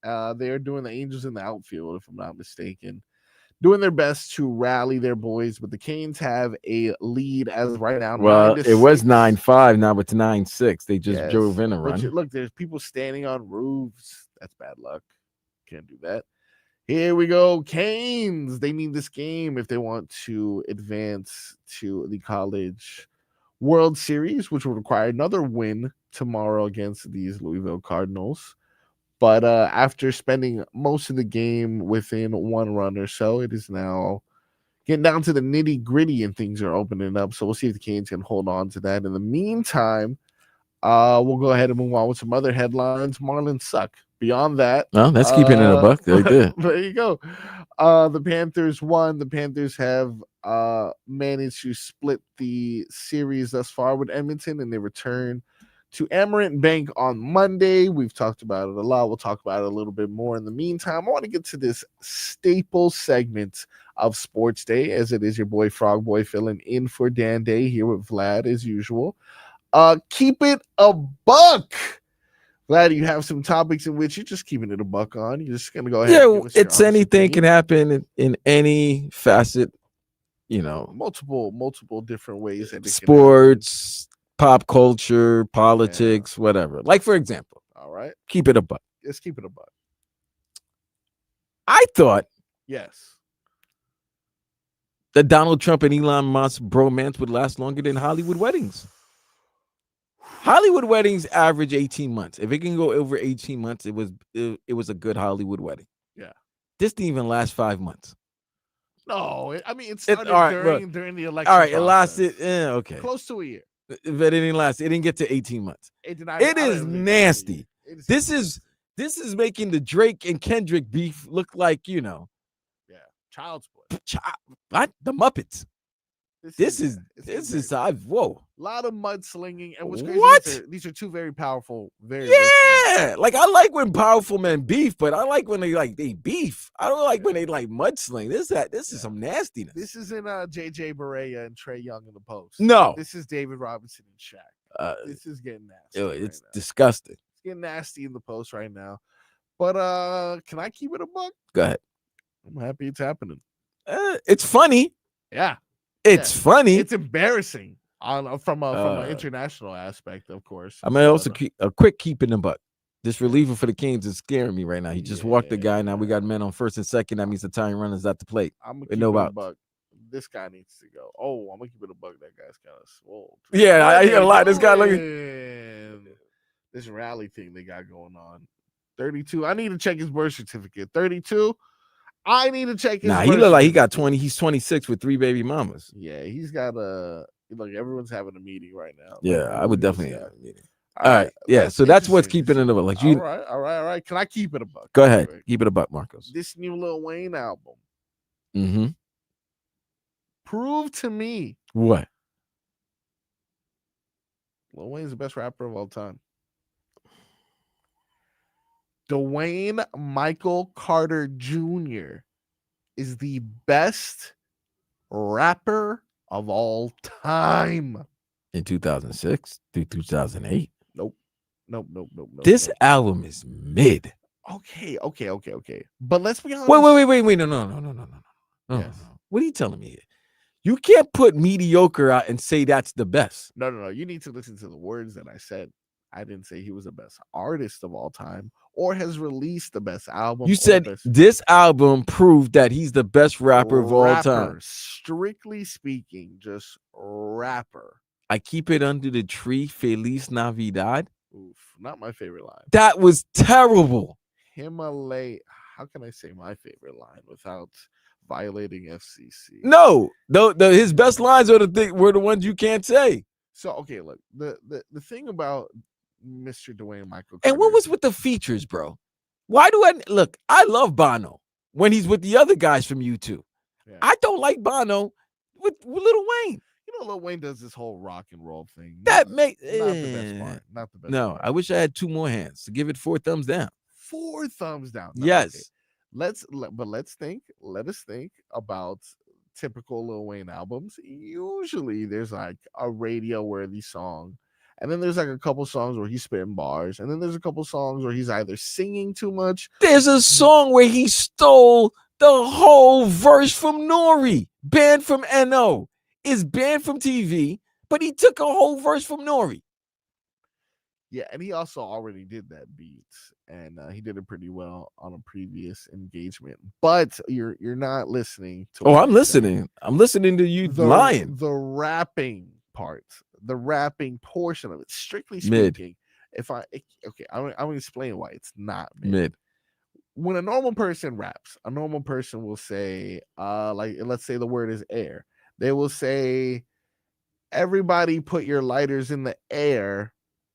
They're doing the Angels in the outfield, if I'm not mistaken. Doing their best to rally their boys, but the Canes have a lead as of right now. Well, it was 9-5, now it's 9-6. They just drove in a run. Look, there's people standing on roofs. That's bad luck. Can't do that. Here we go. Canes. They need this game if they want to advance to the College World Series, which will require another win tomorrow against these Louisville Cardinals. But after spending most of the game within one run or so, it is now getting down to the nitty gritty and things are opening up. So we'll see if the Canes can hold on to that. In the meantime, we'll go ahead and move on with some other headlines. Marlins suck. Beyond that, Well, that's keeping it a buck. Right there. There you go. The Panthers won. The Panthers have managed to split the series thus far with Edmonton, and they return to Amarant Bank on Monday. We've talked about it a lot. We'll talk about it a little bit more. In the meantime, I want to get to this staple segment of Sports Day, as it is your boy Frog Boy filling in for Dan Day here with Vlad as usual. Keep it a buck. Glad you have some topics in which you're just keeping it a buck on. You're just gonna go ahead. Yeah, it's anything can happen in any facet. Multiple different ways. That Sports, pop culture, politics, whatever. Like for example, all right, keep it a buck. Let's keep it a buck. I thought, yes, that Donald Trump and Elon Musk bromance would last longer than Hollywood weddings. Hollywood weddings average 18 months. If it can go over 18 months, it was a good Hollywood wedding. Yeah. This didn't even last 5 months. No, it started during the election. All right, it lasted okay. Close to a year. But it didn't last. It didn't get to 18 months. It is nasty. This is making the Drake and Kendrick beef look like, child's play. The Muppets. This is whoa. A lot of mudslinging, and what's crazy? These are two very powerful, like I like when powerful men beef, but I like when they beef. I don't like when they mudsling. This is some nastiness. This isn't JJ Barea and Trae Young in the post. No, this is David Robinson and Shaq. This is getting nasty. It's disgusting. It's getting nasty in the post right now. But can I keep it a buck? Go ahead. I'm happy it's happening. It's funny. Yeah. It's funny. It's embarrassing from an international aspect, of course. I'm gonna also keep a quick keep in the butt. This reliever for the Canes is scaring me right now. He just walked the guy. Now we got men on first and second. That means the tying run is at the plate. I'm gonna keep it a buck. This guy needs to go. Oh, I'm gonna keep it a buck. That guy's kind of swole. Yeah, I hear a lot. This guy looking. This rally thing they got going on. 32. I need to check his birth certificate. 32. I need to check his. He look like he got 20. He's 26 with 3 baby mamas. Yeah, he's got everyone's having a meeting right now. Yeah, I would definitely have a meeting. All right. Yeah, so that's what's keeping it a buck. Like you. All right. Can I keep it a buck? Go ahead. Keep it a buck, Marcos. This new Lil Wayne album. Mm-hmm. Prove to me what? Lil Wayne's the best rapper of all time. Dwayne Michael Carter Jr. is the best rapper of all time. In 2006 through 2008? Nope. This album is mid. Okay. But let's be honest. Wait. No. Yes. What are you telling me here? You can't put mediocre out and say that's the best. No. You need to listen to the words that I said. I didn't say he was the best artist of all time or has released the best album. You said this album proved that he's the best rapper of all time. Strictly speaking, just rapper. I keep it under the tree. Feliz Navidad. Oof, not my favorite line. That was terrible. Himalaya. How can I say my favorite line without violating FCC? No, his best lines were the ones you can't say. So okay, look, the thing about Mr. Dwayne Michael Carter, and what was with the features, bro? Why do I love Bono when he's with the other guys from U2. Yeah. I don't like Bono with Lil Wayne. You know, Lil Wayne does this whole rock and roll thing. That makes not the best part. Not the best. No, part. I wish I had 2 more hands to give it 4 thumbs down. 4 thumbs down. No, yes. Okay. Let us think about typical Lil Wayne albums. Usually there's like a radio worthy song, and then there's like a couple songs where he's spitting bars, and then there's a couple songs where he's either singing too much. There's a song where he stole the whole verse from Nori, banned from NO, is banned from TV, but he took a whole verse from Nori. Yeah, and he also already did that beat, and he did it pretty well on a previous engagement. But you're not listening to. Oh, I'm listening. I'm listening to you lying. The rapping part, the rapping portion of it, strictly speaking. Mid. I'm gonna explain why it's not mid. when a normal person raps, a normal person will say, like, let's say the word is air. They will say, everybody put your lighters in the air,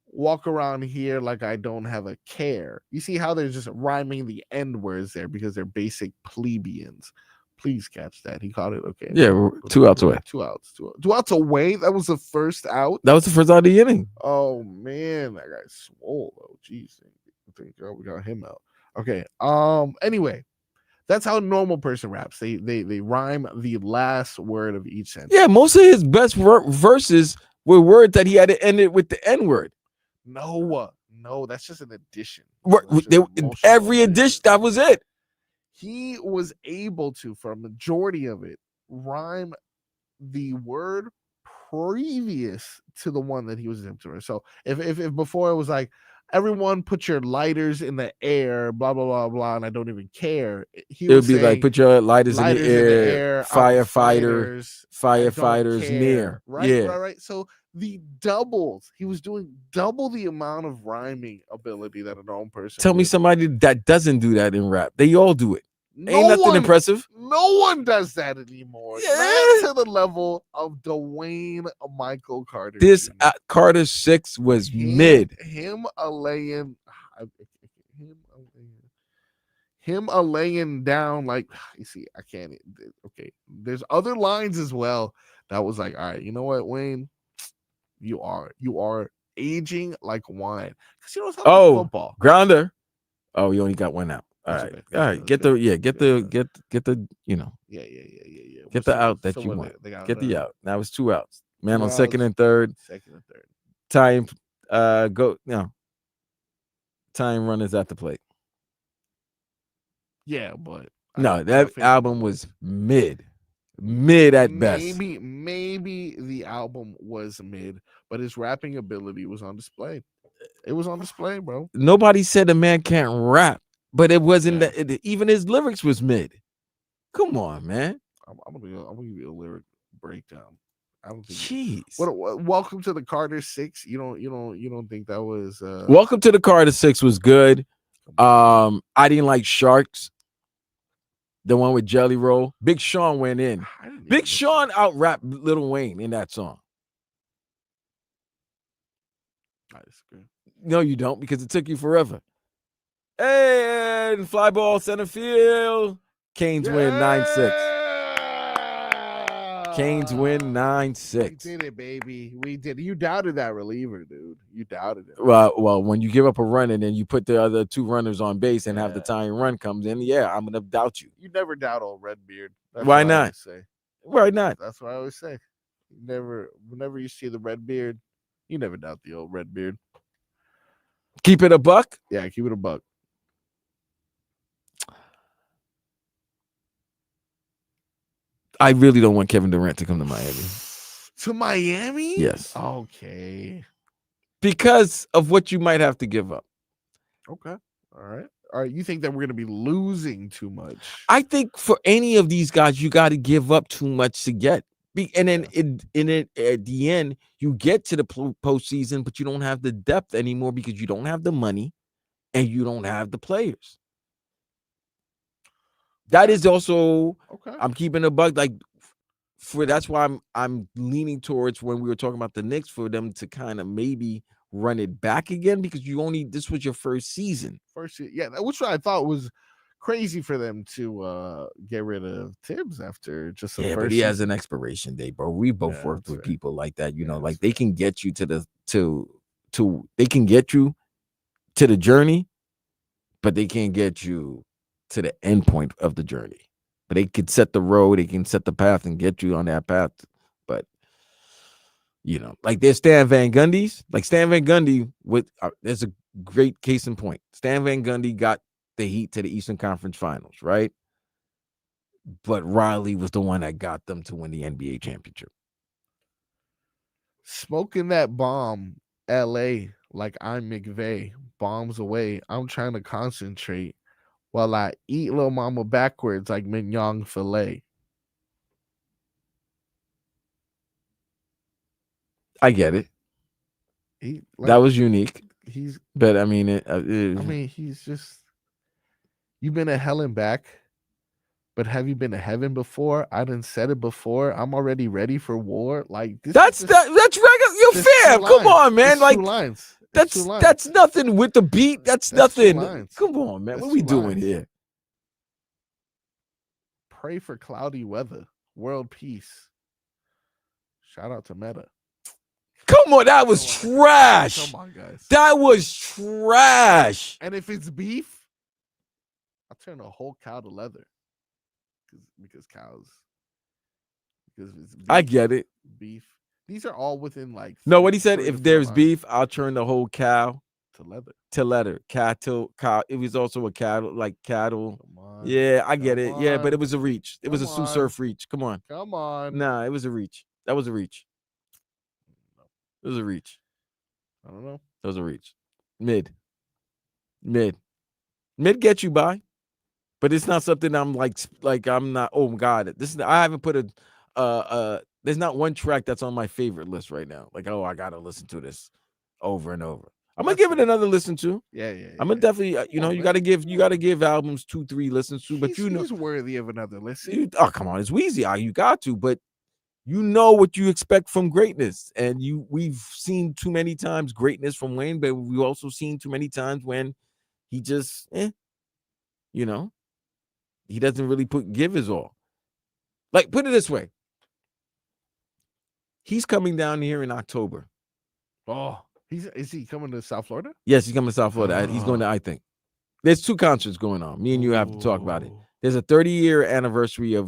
walk around here like I don't have a care. You see how they're just rhyming the end words there because they're basic plebeians. Please catch that. He caught it. Okay. Yeah, we're 2 outs away. 2 outs. 2 outs away. That was the first out. That was the first out of the inning. Oh man, that guy's swole. Oh jeez. I think we got him out. Okay. Anyway, that's how a normal person raps. They rhyme the last word of each sentence. Yeah, most of his best verses were words that he had to end it with the N word. No, that's just an addition. Every addition, that was it. He was able to, for a majority of it, rhyme the word previous to the one that he was attempting to. So if before it was like, everyone put your lighters in the air, blah blah blah blah, and I don't even care. It would be like, put your lighters in the air, firefighters near. Right. So the doubles, he was doing double the amount of rhyming ability that a normal person. Tell me somebody that doesn't do that in rap. They all do it. Ain't nothing impressive. No one does that anymore. Yeah. Not to the level of Dwayne Michael Carter. This Carter 6 was mid. Him a laying down, like, you see, I can't. Okay, there's other lines as well that was like, all right, you know what, Wayne, you are aging like wine. Because you know what's football grounder. Oh, you only got one out. All That's right, okay. all right. Get the you know. Yeah. Get the out that you want. Get the out. Now it's 2 outs. Man on second and third. Time, go now. Time runners at the plate. Yeah, but no, that album was mid at best. Maybe the album was mid, but his rapping ability was on display. It was on display, bro. Nobody said a man can't rap, but it wasn't that. Even his lyrics was mid. Come on, man. I'm gonna give you a lyric breakdown. I don't think. Jeez. What? Welcome to the Carter 6. You don't think that was? Welcome to the Carter 6 was good. I didn't like Sharks. The one with Jelly Roll. Big Sean went in. Big Sean out-rapped Lil Wayne in that song. I disagree. No, you don't, because it took you forever. And fly ball center field. Canes win 9-6. Canes win 9-6. We did it, baby. We did it. You doubted that reliever, dude. You doubted it. Well, when you give up a run and then you put the other 2 runners on base and have the tying run comes in, I'm gonna doubt you. You never doubt old Redbeard. Why not? Why not? That's what I always say. Whenever you see the Redbeard, you never doubt the old Redbeard. Keep it a buck? Yeah, keep it a buck. I really don't want Kevin Durant to come to Miami. To Miami? Yes. Okay. Because of what you might have to give up. Okay. All right. You think that we're going to be losing too much? I think for any of these guys, you got to give up too much to get. And then at the end, you get to the postseason, but you don't have the depth anymore because you don't have the money and you don't have the players. That is also okay. I'm keeping a bug that's why I'm leaning towards when we were talking about the Knicks for them to kind of maybe run it back again because this was your first season. Which I thought was crazy for them to get rid of Tibbs after just the first but he has an expiration date, bro. We both worked with people like that, they can get you they can get you to the journey, but they can't get you to the end point of the journey. But they could set the road, they can set the path and get you on that path. But like there's Stan Van Gundy's, like Stan Van Gundy there's a great case in point. Stan Van Gundy got the Heat to the Eastern Conference Finals, right? But Riley was the one that got them to win the NBA championship. Smoking that bomb, LA, like I'm McVay, bombs away. I'm trying to concentrate while I eat Lil Mama backwards like mignon filet. I get it. That was unique. He's just You've been to hell and back, but have you been to heaven before? I done said it before. I'm already ready for war. Like this. That's regular. Yo, just two fam, come lines. on, man. It's Like two lines. It's two lines. that's nothing with the beat. That's That's two nothing. lines. Come on, man. That's What are we two doing lines. here? Pray for cloudy weather, world peace. Shout out to Meta. Come on, that was trash. Come on, guys. That was trash. And if it's beef, I'll turn the whole cow to leather. Because cows. Because it's beef, I get it. beef. These are all within like. No, what he said, 3 to if 4 there's lines. beef, I'll turn the whole cow To leather. to leather. Cattle. It was also a cattle, like cattle. Come on. Yeah, I get Come it. Yeah, but it on. was a reach. It was a Come Sue on. Surf reach. Come on. Come on. Nah, it was a reach. That was a reach. It was a reach. I don't know. That was a reach. Mid get you by, but it's not something I'm like I'm not. Oh my God, I haven't put there's not one track that's on my favorite list right now. Like, oh, I gotta listen to this over and over. I'm gonna give it another listen to. Yeah. I'm gonna definitely, you gotta give albums 2-3 listens to, but he's worthy of another listen. come on, it's Weezy. You got to, but you know what you expect from greatness, and we've seen too many times greatness from Wayne, but we've also seen too many times when he just, he doesn't really give his all. Like, put it this way, he's coming down here in October. Oh, is he coming to South Florida? Yes, he's coming to South Florida. He's going to, I think. There's 2 concerts going on. Me and you have to talk about it. There's a 30-year anniversary of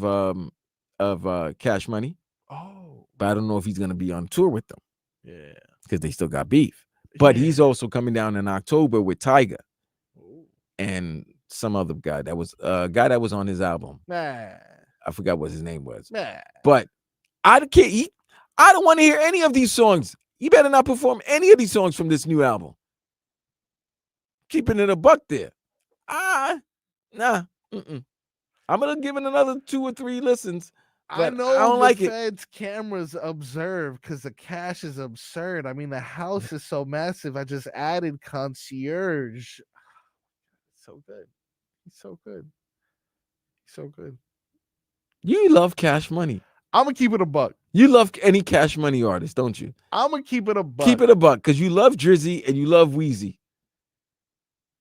Cash Money. Oh, but I don't know if he's going to be on tour with them. Yeah, because they still got beef. But he's also coming down in October with Tyga and some other guy that was on his album. I forgot what his name was. But I don't want to hear any of these songs. You better not perform any of these songs from this new album. Keeping it a buck there. Nah. I'm gonna give it another 2 or 3 listens. I know I don't like Fed's cameras observe because the cash is absurd. I mean, the house is so massive. I just added concierge. So good. He's so good. He's so good. You love Cash Money. I'm gonna keep it a buck. You love any Cash Money artist, don't you? I'm gonna keep it a buck. Keep it a buck because you love Drizzy and you love Weezy.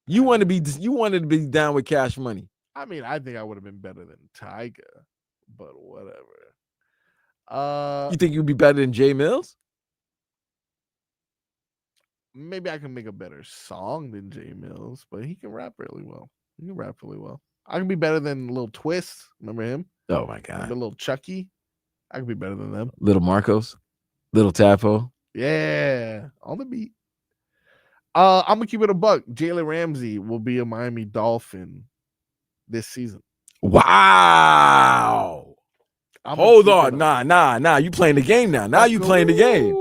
You wanted to be down with Cash Money. I mean, I think I would have been better than Tyga, but whatever. You think you'd be better than Jay Mills? Maybe I can make a better song than Jay Mills, but he can rap really well. I can be better than Lil Twist. Remember him? Oh my God. The Lil Chucky. I can be better than them. Little Marcos, Little Tapo. Yeah, on the beat. I'm gonna keep it a buck. Jaylen Ramsey will be a Miami Dolphin this season. Wow. Hold on. Nah. You playing the game now. Now you playing the game.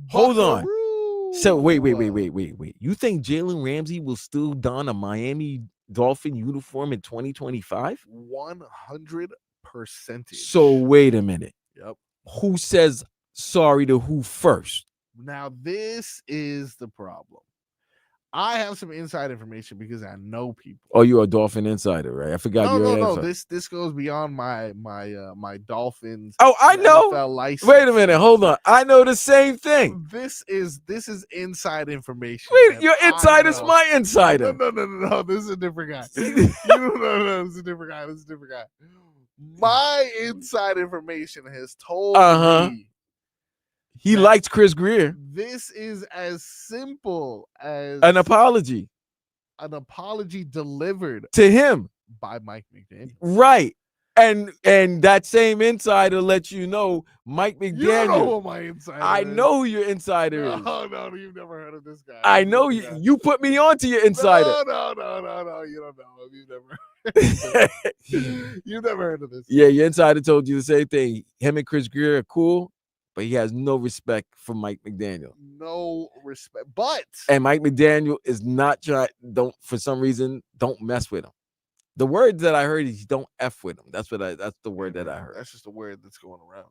Hold on. So wait. You think Jaylen Ramsey will still don a Miami Dolphin uniform in 2025? 100%. So wait a minute. Yep. Who says sorry to who first? Now this is the problem. I have some inside information because I know people. Oh, you're a Dolphin insider, right? I forgot No. This goes beyond my Dolphins. Oh, I know. NFL license. Wait a minute, hold on. I know the same thing. This is inside information. Wait, your insider's my insider. No. This is a different guy. No, this is a different guy. My inside information has told me he likes Chris Greer. This is as simple as an apology delivered to him by Mike McDaniel. Right. And that same insider lets you know Mike McDaniel. You don't know who my insider I is. know who your insider is. No, you've never heard of this guy. I know you. You put me on to your insider. No. You don't know him. You've never heard of this. Yeah, your insider told you the same thing. Him and Chris Greer are cool, but he has no respect for Mike McDaniel. No respect. And Mike McDaniel is not trying. For some reason, don't mess with him. The word that I heard is don't F with him. That's the word that I heard. That's just the word that's going around.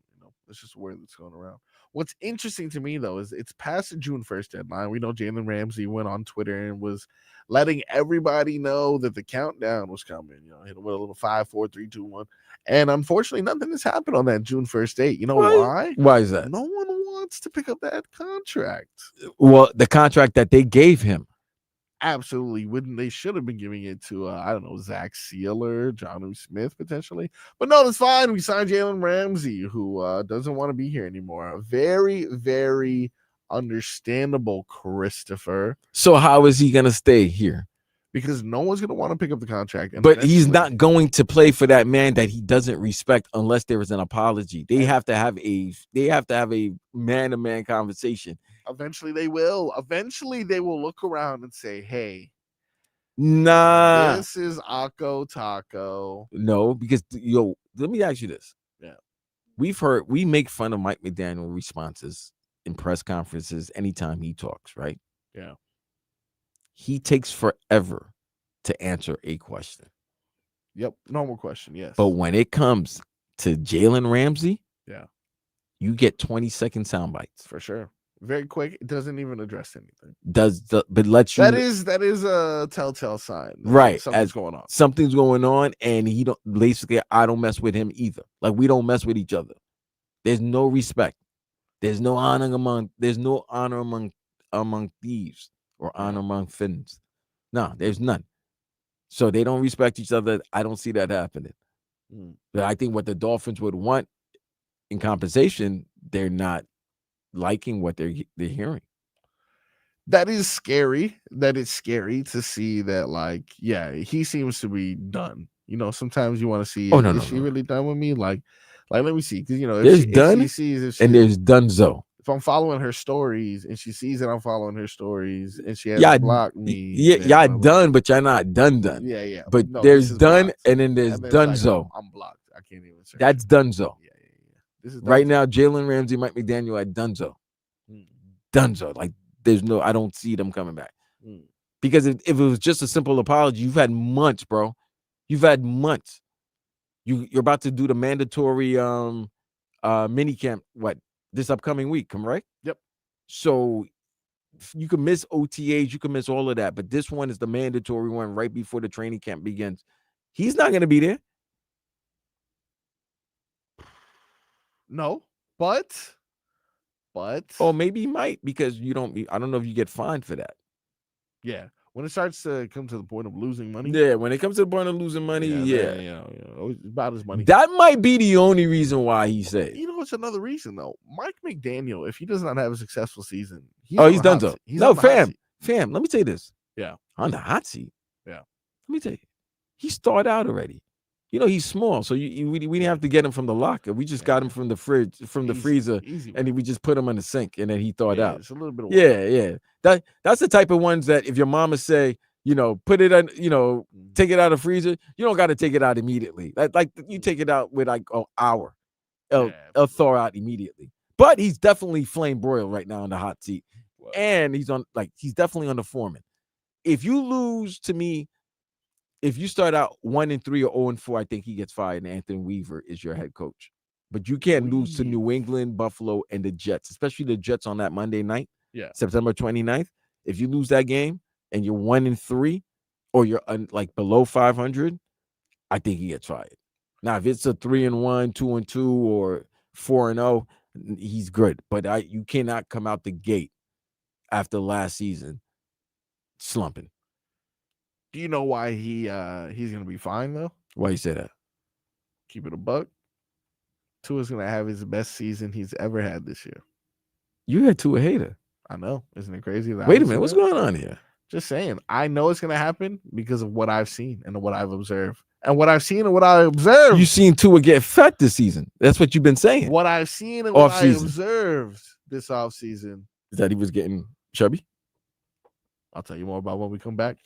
That's just a word that's going around. What's interesting to me, though, is it's past the June 1st deadline. We know Jaylen Ramsey went on Twitter and was letting everybody know that the countdown was coming. Hit him with a little 5, 4, 3, 2, 1. And unfortunately, nothing has happened on that June 1st date. You know why? Why is that? No one wants to pick up that contract. Well, the contract that they gave him. Absolutely wouldn't. They should have been giving it to I don't know, Zach Sealer, John Smith potentially, but no, that's fine. We signed Jaylen Ramsey, who doesn't want to be here anymore. Very, very understandable, Christopher. So how is he gonna stay here? Because no one's gonna want to pick up the contract. And but he's not going to play for that man that he doesn't respect unless there is an apology. They have to have a man-to-man conversation. Eventually they will. Eventually they will look around and say, hey, nah, this is Akko Taco. No, because let me ask you this. Yeah. We make fun of Mike McDaniel responses in press conferences anytime he talks, right? Yeah. He takes forever to answer a question. Yep. Normal question, yes. But when it comes to Jaylen Ramsey, yeah, you get 20-second sound bites. For sure. Very quick. It doesn't even address anything. But lets you. That is a telltale sign. Right. Something's going on. Something's going on, and I don't mess with him either. Like, we don't mess with each other. There's no respect. There's no honor among thieves or honor among Finns. No, there's none. So they don't respect each other. I don't see that happening. But I think what the Dolphins would want in compensation, they're not liking what they're hearing. That is scary. That is scary to see that, like, yeah, he seems to be done. Sometimes you want to see, is she really done with me? Like, let me see. Because, there's done and there's donezo. If I'm following her stories and she sees that I'm following her stories and she has blocked me. Yeah, done, but you're not done. Yeah. But no, there's done blocked. And then there's donezo. Like, I'm blocked. I can't even search. That's donezo. Yeah. This is right now, Jaylen Ramsey, Mike McDaniel at donezo. Donezo. Like, I don't see them coming back. Because if it was just a simple apology, you've had months, bro. You've had months. You're about to do the mandatory mini camp, this upcoming week, right? Yep. So you can miss OTAs, you can miss all of that, but this one is the mandatory one right before the training camp begins. He's not going to be there. No, but maybe he might, because I don't know if you get fined for that. Yeah. When it starts to come to the point of losing money. Yeah, when it comes to the point of losing money, yeah. About his money. That might be the only reason why he said. It's another reason, though. Mike McDaniel, if he does not have a successful season, he's done so. No, fam, let me tell you this. Yeah. On the hot seat. Yeah. Let me tell you. He started out already. He's small, so we didn't have to get him from the locker. We just got him from the fridge, the freezer, and we just put him in the sink, and then he thawed out. It's a little bit of yeah. That's the type of ones that if your mama say, put it on, take it out of the freezer, you don't got to take it out immediately. Like you take it out with like an hour. It'll thaw out immediately. But he's definitely flame broiled right now on the hot seat, and he's definitely on the foreman. If you lose to me. If you start out 1-3 or 0-4, I think he gets fired, and Anthony Weaver is your head coach. But you can't lose to New England, Buffalo, and the Jets, especially the Jets on that Monday night, September 29th. If you lose that game and you're 1-3 or you're below 500, I think he gets fired. Now, if it's a 3-1, 2-2, or 4-0, he's good. But you cannot come out the gate after last season slumping. Do you know why he's gonna be fine though? Why you say that? Keep it a buck. Tua's gonna have his best season he's ever had this year. You had Tua hater. I know. Isn't it crazy? Wait a minute. What's going on here? Just saying. I know it's gonna happen because of what I've seen and what I've observed. And what I've seen and what I observed. You seen Tua get fat this season. That's what you've been saying. What I've seen and what I observed this offseason. Is that he was getting chubby? I'll tell you more about when we come back.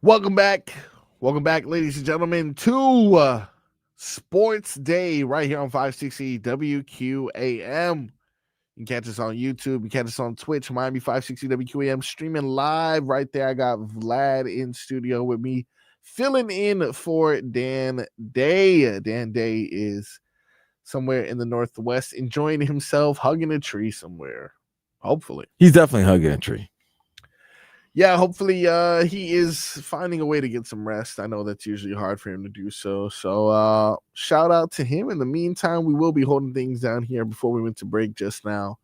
Welcome back, ladies and gentlemen, to Sports Day right here on 560 WQAM. You can catch us on YouTube. You can catch us on Twitch, Miami 560 WQAM, streaming live right there. I got Vlad in studio with me, filling in for Dan Day. Dan Day is somewhere in the Northwest, enjoying himself, hugging a tree somewhere. Hopefully. He's definitely hugging a tree. Yeah, hopefully he is finding a way to get some rest. I know that's usually hard for him to do so. So shout out to him. In the meantime, we will be holding things down here before we went to break just now.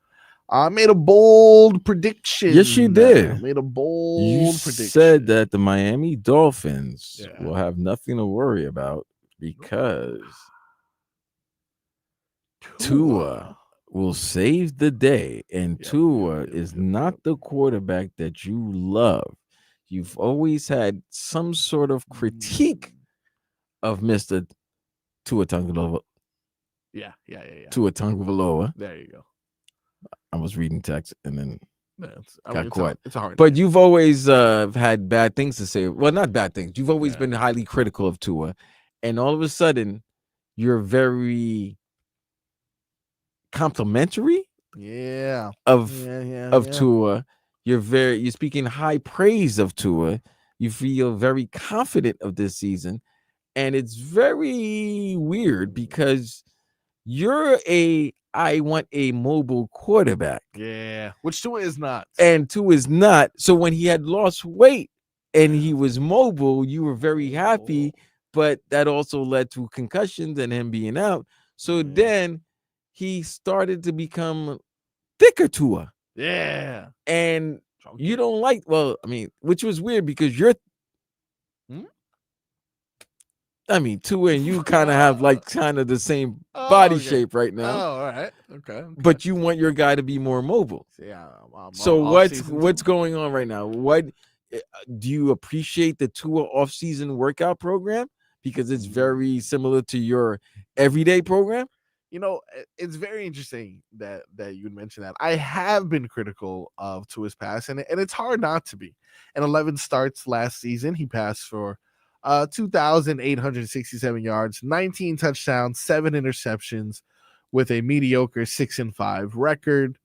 I made a bold prediction. Yes, you did. Made a bold prediction. Said that the Miami Dolphins will have nothing to worry about because Tua will save the day, and Tua is not the quarterback that you love. You've always had some sort of critique of Mr. Tua Tagovailoa. Yeah. Tua Tagovailoa. There you go. I was reading text and then got it's caught. It's a hard. But you've always had bad things to say. Well, not bad things. You've always been highly critical of Tua, and all of a sudden, you're very complimentary of Tua. You're speaking high praise of Tua. You feel very confident of this season, and it's very weird because you're I want a mobile quarterback. Yeah, which Tua is not. And Tua is not. So when he had lost weight and he was mobile, you were very happy, but that also led to concussions and him being out. So then he started to become thicker Tua. Yeah. And you don't like, which was weird because you're Tua and you kind of have the same body shape right now. Oh, all right. Okay. But you want your guy to be more mobile. Yeah. So what's going on right now? What do you appreciate the Tua off-season workout program? Because it's very similar to your everyday program. You know, it's very interesting that you mentioned that. I have been critical of Tua's pass, and it's hard not to be. In 11 starts last season, he passed for 2,867 yards, 19 touchdowns, 7 interceptions, with a mediocre 6-5 record.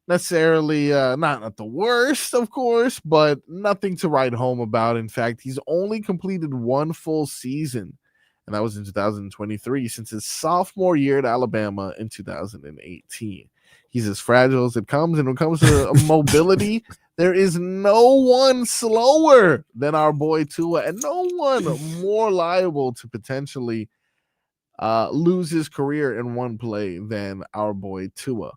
Necessarily not the worst, of course, but nothing to write home about. In fact, he's only completed one full season, and that was in 2023, since his sophomore year at Alabama in 2018. He's as fragile as it comes, and when it comes to mobility, there is no one slower than our boy Tua, and no one more liable to potentially lose his career in one play than our boy Tua.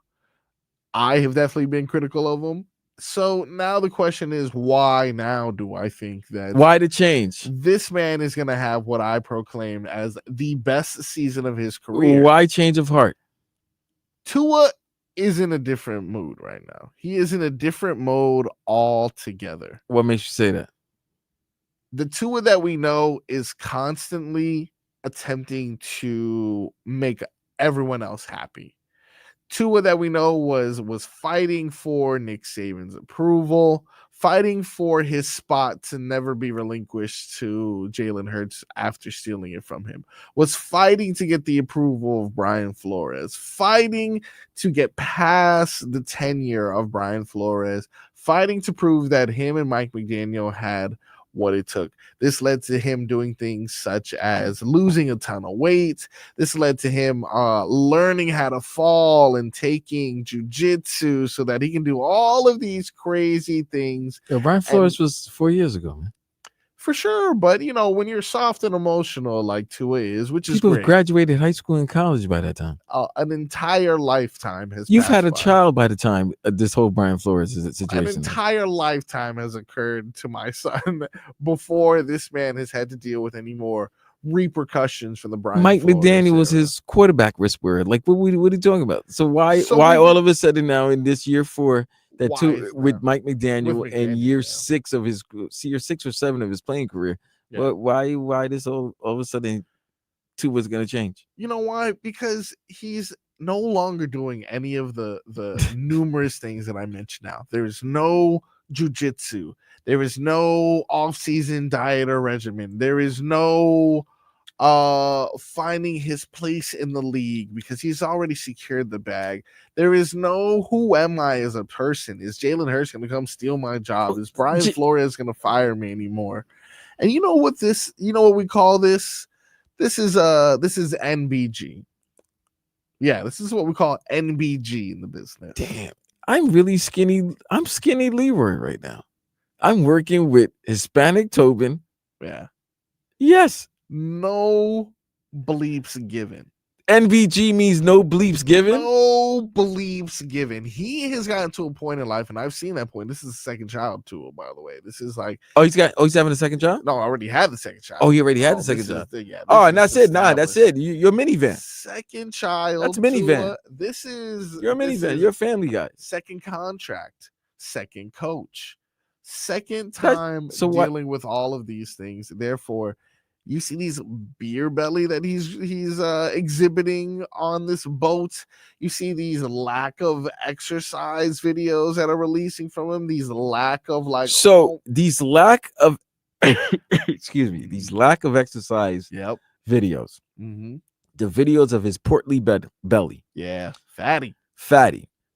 I have definitely been critical of him. So now the question is, why now do I think that? Why the change? This man is going to have what I proclaim as the best season of his career. Why change of heart? Tua is in a different mood right now. He is in a different mode altogether. What makes you say that? The Tua that we know is constantly attempting to make everyone else happy. Tua that we know was fighting for Nick Saban's approval, fighting for his spot to never be relinquished to Jalen Hurts after stealing it from him, was fighting to get the approval of Brian Flores, fighting to get past the tenure of Brian Flores, fighting to prove that him and Mike McDaniel had what it took. This led to him doing things such as losing a ton of weight. This led to him learning how to fall and taking jiu-jitsu so that he can do all of these crazy things. Yo, Brian Flores was 4 years ago, man. For sure, but you know, when you're soft and emotional like Tua is, which is people great. have graduated high school and college by that time. An entire lifetime has. You've had a by. child by the time this whole Brian Flores situation. An entire lifetime has occurred to my son before this man has had to deal with any more repercussions from the Brian. Mike Flores McDaniel era. was his quarterback whisperer. Like, what are you talking about? So why all of a sudden now in this year 4? That too with Mike McDaniel and year 6 of his year 6 or 7 of his playing career. Yeah. But why this all of a sudden Tua was going to change? You know why? Because he's no longer doing any of the numerous things that I mentioned now. There's no jujitsu. There is no off-season diet or regimen. There is no finding his place in the league because he's already secured the bag. There is no who am I as a person? Is Jalen Hurts going to come steal my job? Is Brian Flores going to fire me anymore? And you know what we call this? This is NBG. Yeah, this is what we call NBG in the business. Damn, I'm really skinny. I'm skinny Leroy right now. I'm working with Hispanic Tobin. Yeah. Yes. No bleeps given. NBG means no bleeps given. No bleeps given. He has gotten to a point in life, and I've seen that point. This is the second child too, by the way. This is like he's having a second child. No, I already had the second child. Oh, he already had the second child. And that's it. Nah, that's it. You're a minivan. Second child. That's a minivan. You're a minivan. You're a family guy. Second contract. Second coach. Second time dealing with all of these things. Therefore, you see these beer belly that he's exhibiting on this boat. You see these lack of exercise videos that are releasing from him. These lack of these lack of excuse me, these lack of exercise videos. Mm-hmm. The videos of his portly belly. Yeah, fatty.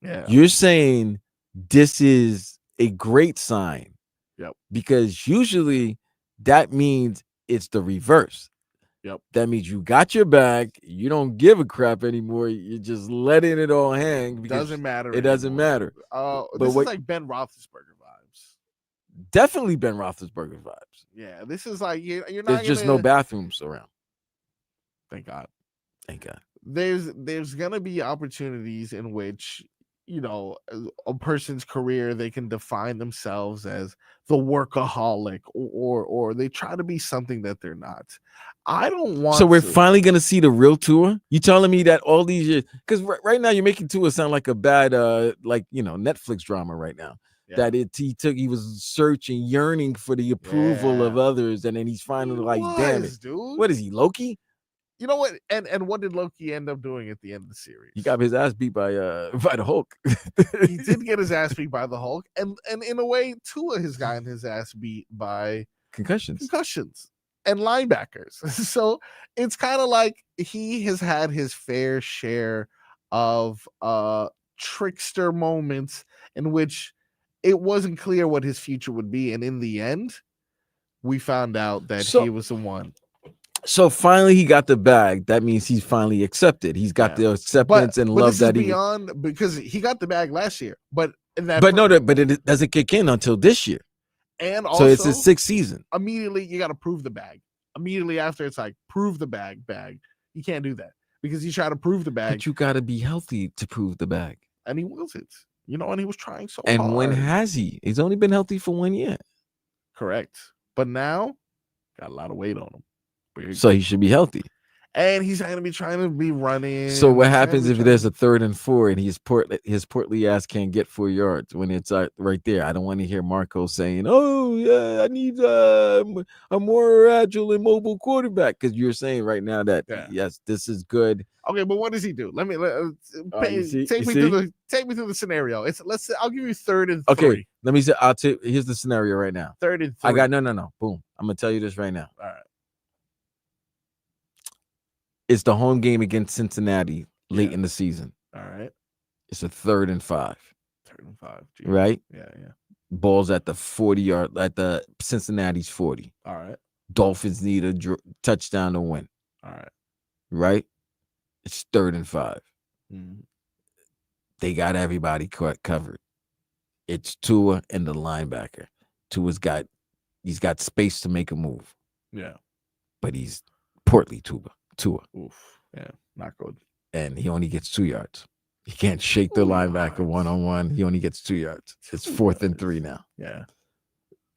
Yeah, you're saying this is a great sign. Yep. Because usually that means it's the reverse. Yep. That means you got your bag. You don't give a crap anymore. You're just letting it all hang. Doesn't matter. It doesn't matter. This is like Ben Roethlisberger vibes. Definitely Ben Roethlisberger vibes. Yeah, this is like you're not. There's just no bathrooms around. Thank God. Thank God. There's gonna be opportunities in which a person's career, they can define themselves as the workaholic or they try to be something that they're not. I don't want So we're finally gonna see the real Tua? You telling me that all these years, because right now you're making Tua sound like a bad Netflix drama right now. Yeah. That he was searching, yearning for the approval of others, and then he's finally damn it, dude. What is he, Loki? You know what? And what did Loki end up doing at the end of the series? He got his ass beat by the Hulk. He did get his ass beat by the Hulk, and in a way, Tua has gotten his ass beat by concussions and linebackers. So it's kind of like he has had his fair share of trickster moments in which it wasn't clear what his future would be, and in the end, we found out that he was the one. So finally, he got the bag. That means he's finally accepted. He's got the acceptance and love that he beyond, because he got the bag last year, but it doesn't kick in until this year. And also, so it's his sixth season. Immediately, you got to prove the bag. Immediately after, it's like prove the bag. You can't do that because you try to prove the bag. But you got to be healthy to prove the bag. And he wasn't. And he was trying so hard. And when has he? He's only been healthy for 1 year. Correct. But now, got a lot of weight on him. So he should be healthy. And he's not going to be trying to be running. So what happens if there's a 3rd and 4 and his portly ass can't get 4 yards when it's right there? I don't want to hear Marco saying, "Oh yeah, I need a more agile and mobile quarterback," because you're saying right now that yes, this is good. Okay, but what does he do? Let me take me through the scenario. I'll give you 3rd and 3. Okay, let me say. Here's the scenario right now. 3rd and 3. I got no. Boom. I'm gonna tell you this right now. All right. It's the home game against Cincinnati late in the season. All right. It's a 3rd and 5. 3rd and 5. Geez. Right? Yeah. Ball's at the 40-yard, at the Cincinnati's 40. All right. Dolphins need a touchdown to win. All right. Right? It's 3rd and 5. Mm-hmm. They got everybody covered. It's Tua and the linebacker. Tua's got space to make a move. Yeah. But he's portly Tua. Oof. Yeah, not good. And he only gets 2 yards. He can't shake the linebacker one-on-one. He only gets 2 yards. It's 4th and 3 now. Yeah.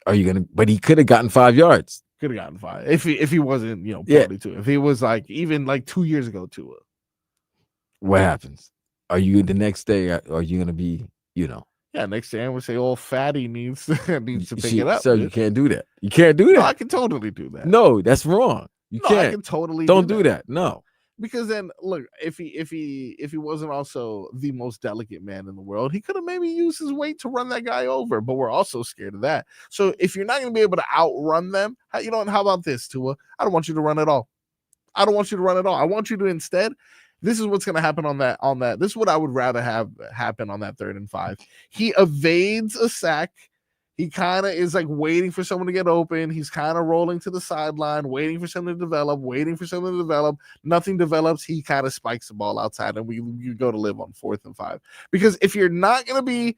Are you gonna? But he could have gotten 5 yards. Could have gotten 5 if he wasn't portly Tua. If he was even 2 years ago Tua. What happens? Are you the next day? Are you gonna be Yeah, next day I would say, fatty needs to pick it up. So you can't do that. You can't do that. No, I can totally do that. No, that's wrong. You can't. I can totally don't do that. No. Because then look, if he wasn't also the most delicate man in the world, he could have maybe used his weight to run that guy over. But we're also scared of that. So if you're not going to be able to outrun them, how about this, Tua? I don't want you to run at all. I don't want you to run at all. I want you to instead. This is what's going to happen on that. This is what I would rather have happen on that 3rd and 5. He evades a sack. He kind of is like waiting for someone to get open. He's kind of rolling to the sideline, waiting for something to develop, Nothing develops. He kind of spikes the ball outside, and you go to live on 4th and 5. Because if you're not going to be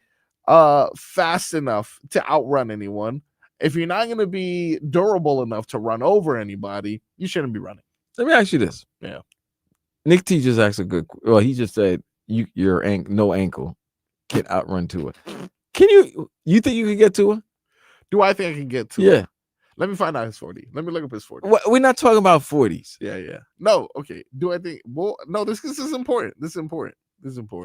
fast enough to outrun anyone, if you're not going to be durable enough to run over anybody, you shouldn't be running. Let me ask you this. Yeah. Nick T just asked a good. Well, he just said your no ankle can outrun Tua. Can you think you can get Tua? Do I think I can get Tua? Yeah. Let me find out his 40. Let me look up his 40. We're not talking about 40s. Yeah. No, okay. Do I think? Well, no. This is important. This is important.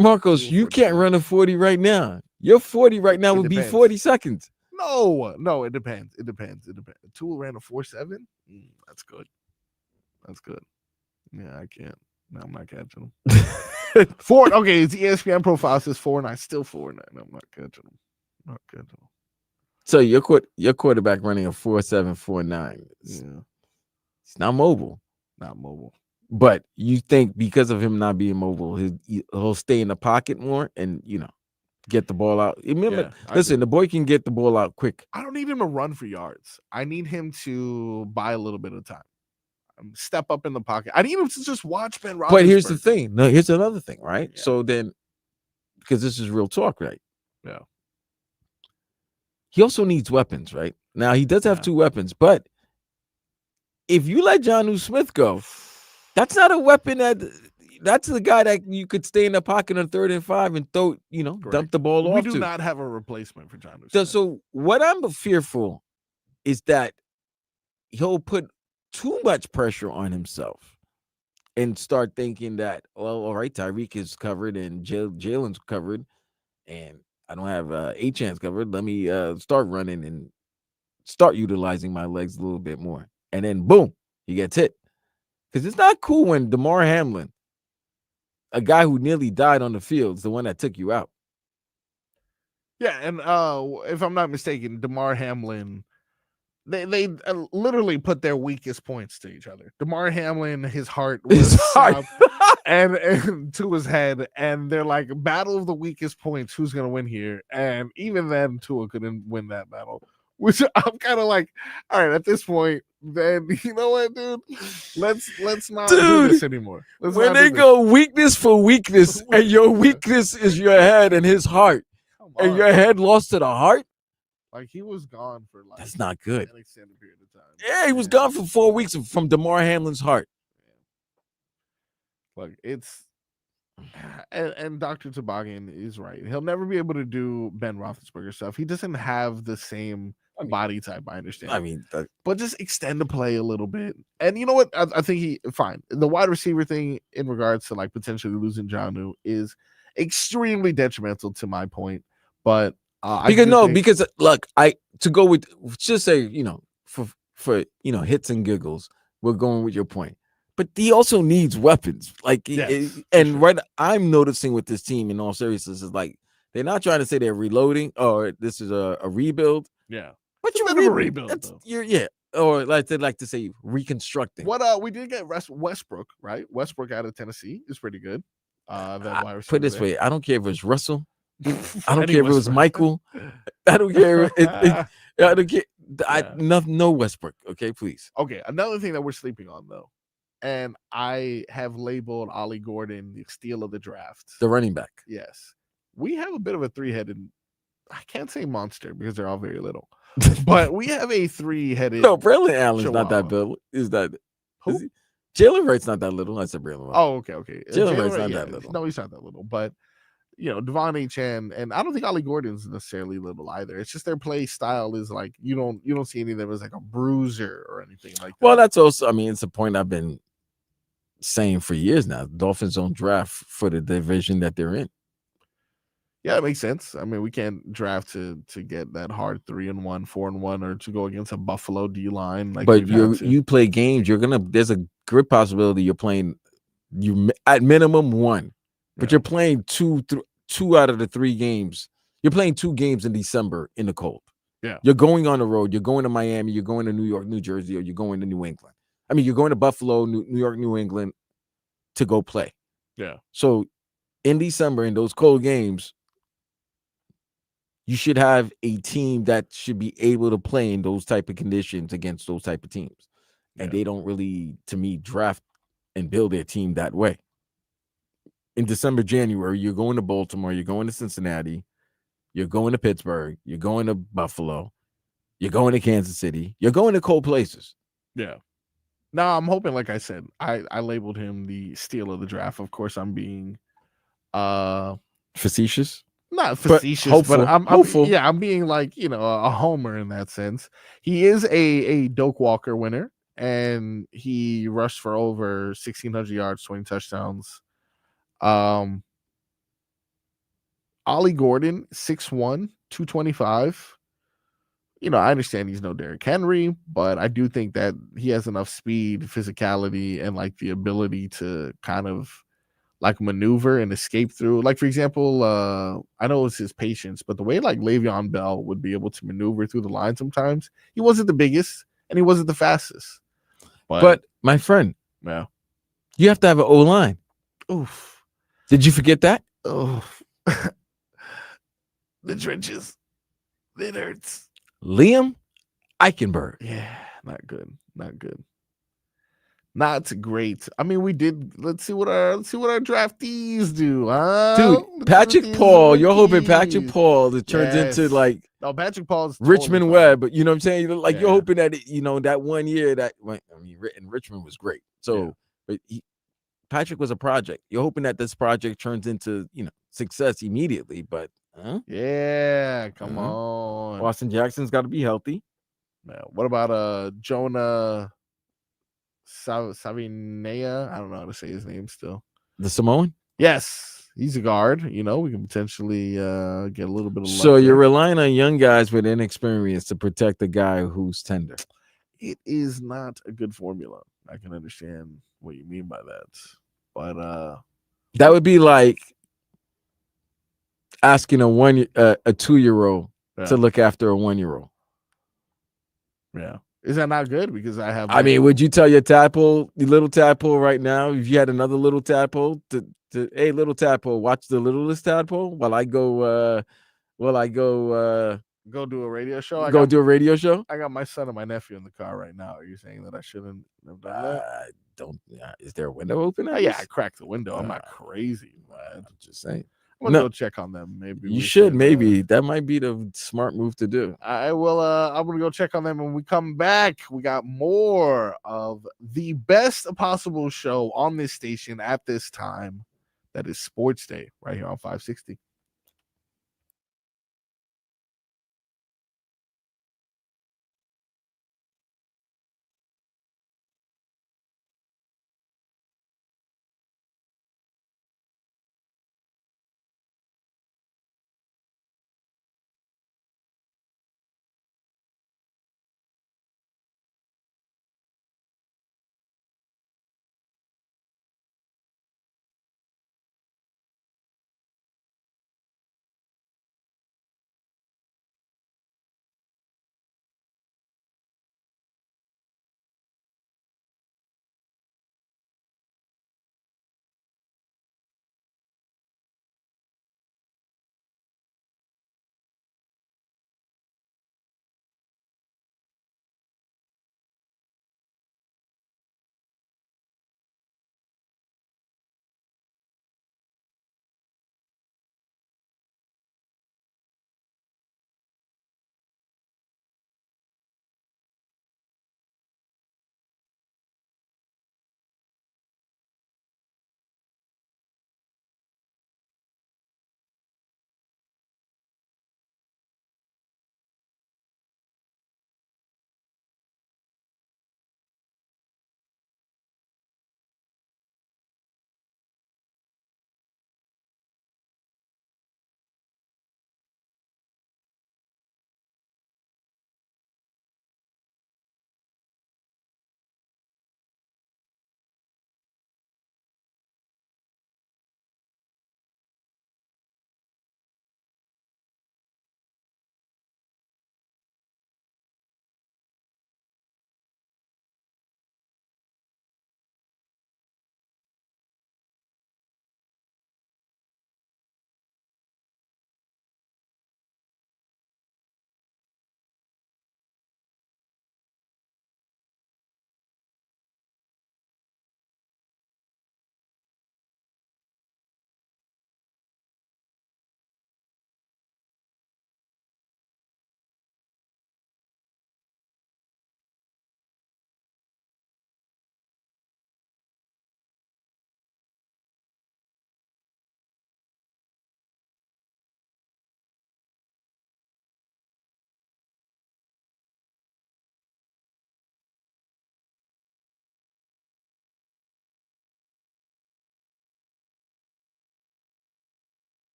Marcos, you can't run a 40 right now. Your 40 right now would be 40 seconds. No. It depends. Tua ran a 4.7. That's good. Yeah, I can't. No, I'm not catching him. 4. Okay, his ESPN profile says 4.9. Still 4.9. I'm not catching him. So your quarterback running a 4.7, 4.9. It's not mobile. But you think because of him not being mobile, he'll stay in the pocket more and get the ball out. Remember, listen, the boy can get the ball out quick. I don't need him to run for yards. I need him to buy a little bit of time. Step up in the pocket. I need him to just watch Ben Roethlisberger. But here's the thing. No, here's another thing, right? Yeah. So then, because this is real talk, right? Yeah. He also needs weapons, right? Now, he does have 2 weapons, but if you let Jonnu Smith go, that's not a weapon that's the guy that you could stay in the pocket on 3rd and 5 and throw, dump the ball off to. We do not have a replacement for Jonnu Smith. So what I'm fearful is that he'll put too much pressure on himself and start thinking that, well, all right, Tyreek is covered and Jalen's covered, and I don't have A-Chance covered. Let me start running and start utilizing my legs a little bit more. And then, boom, he gets hit. Because it's not cool when DeMar Hamlin, a guy who nearly died on the field, is the one that took you out. Yeah, and if I'm not mistaken, DeMar Hamlin, they literally put their weakest points to each other. DeMar Hamlin, his heart was and to his head, and they're like, battle of the weakest points. Who's gonna win here? And even then, Tua couldn't win that battle. Which I'm kind of like, all right, at this point, then you know what, dude? Let's not do this anymore. When they go weakness for weakness, and your weakness is your head and his heart, and your head lost to the heart, like he was gone for like that's not good. An extended period of time. Yeah, he was gone for 4 weeks from DeMar Hamlin's heart. Like it's and Dr. Toboggan is right. He'll never be able to do Ben Roethlisberger stuff. He doesn't have the same body type. I understand. But just extend the play a little bit. And you know what? I think fine. The wide receiver thing in regards to like potentially losing Jonnu is extremely detrimental to my point. But because look, to go with just say for hits and giggles, we're going with your point. But he also needs weapons. Like, what I'm noticing with this team in all seriousness is like they're not trying to say they're reloading or this is a rebuild. Yeah, but you're a rebuild. Or like they like to say reconstructing. What we did get Westbrook, right? Westbrook out of Tennessee is pretty good. Put it this way, I don't care if it's Russell. I don't care if it was Michael. I don't care. I don't care. No Westbrook. Okay, please. Okay, another thing that we're sleeping on though. And I have labeled Ollie Gordon the steal of the draft. The running back. Yes. We have a bit of a 3-headed, I can't say monster because they're all very little. But we have a 3-headed. No, Braylon Allen's not that little. Is that who? Jalen Wright's not that little. I said Braylon. Oh, okay. Jalen Wright's not that little. No, he's not that little. But Devon Achane, and I don't think Ollie Gordon's necessarily little either. It's just their play style is like you don't see any of them as like a bruiser or anything like that. Well, that's also, it's a point I've been saying for years now. Dolphins don't draft for the division that they're in. Yeah, it makes sense. We can't draft to get that hard 3-1, 4-1, or to go against a Buffalo D line. Like, but you play games. There's a good possibility you're playing At minimum one, but Yeah. you're playing two out of the 3 games. You're playing 2 games in December in the cold. Yeah. You're going on the road. You're going to Miami. You're going to New York, New Jersey, or you're going to New England. I mean, you're going to Buffalo, New York, New England to go play. Yeah. So in December, in those cold games, you should have a team that should be able to play in those type of conditions against those type of teams. And they don't really, to me, draft and build their team that way. In December, January, you're going to Baltimore, you're going to Cincinnati, you're going to Pittsburgh, you're going to Buffalo, you're going to Kansas City, you're going to cold places. Yeah. Now I'm hoping, like I said, I labeled him the steal of the draft. Of course, I'm being Facetious? not facetious, but I'm hopeful. Yeah, I'm being like, a homer in that sense. He is a Doak Walker winner, and he rushed for over 1,600 yards, 20 touchdowns. Ollie Gordon, 6'1", 225. I understand he's no Derrick Henry, but I do think that he has enough speed, physicality, and like the ability to kind of like maneuver and escape through. Like, for example, I know it's his patience, but the way like Le'Veon Bell would be able to maneuver through the line sometimes, he wasn't the biggest and he wasn't the fastest. But my friend, yeah, you have to have an O-line. Oof. Did you forget that? Oh, the trenches. It hurts. Liam Eichenberg. Yeah, not good. Not good. Not great. I mean, we did. Let's see what our draftees do, huh? Dude, Patrick Paul. You're hoping Patrick Paul it turns into like Patrick Paul's Richmond totally Webb, but you know what I'm saying? Like you're Yeah. hoping that that 1 year that and Richmond was great. So, but Patrick was a project. You're hoping that this project turns into success immediately, but Yeah, come on. Austin Jackson's got to be healthy. Yeah. What about Jonah Savinea? I don't know how to say his name still. The Samoan? Yes, he's a guard. We can potentially get a little bit of luck. So you're relying on young guys with inexperience to protect the guy who's tender. It is not a good formula. I can understand what you mean by that, but that would be like asking a 2-year-old to look after a 1-year-old. Yeah. Is that not good? Because I have. I mean, would you tell your little tadpole right now, if you had another little tadpole, to hey, little tadpole, watch the littlest tadpole while I go go do a radio show? Do a radio show? I got my son and my nephew in the car right now. Are you saying that I shouldn't have done that? Don't. Is there a window open? Yeah, I cracked the window. I'm not crazy, man. I'm just saying. I'm gonna go check on them. Maybe you should. Maybe that might be the smart move to do. I will. I'm gonna go check on them. When we come back, we got more of the best possible show on this station at this time. That is Sports Day right here on 560.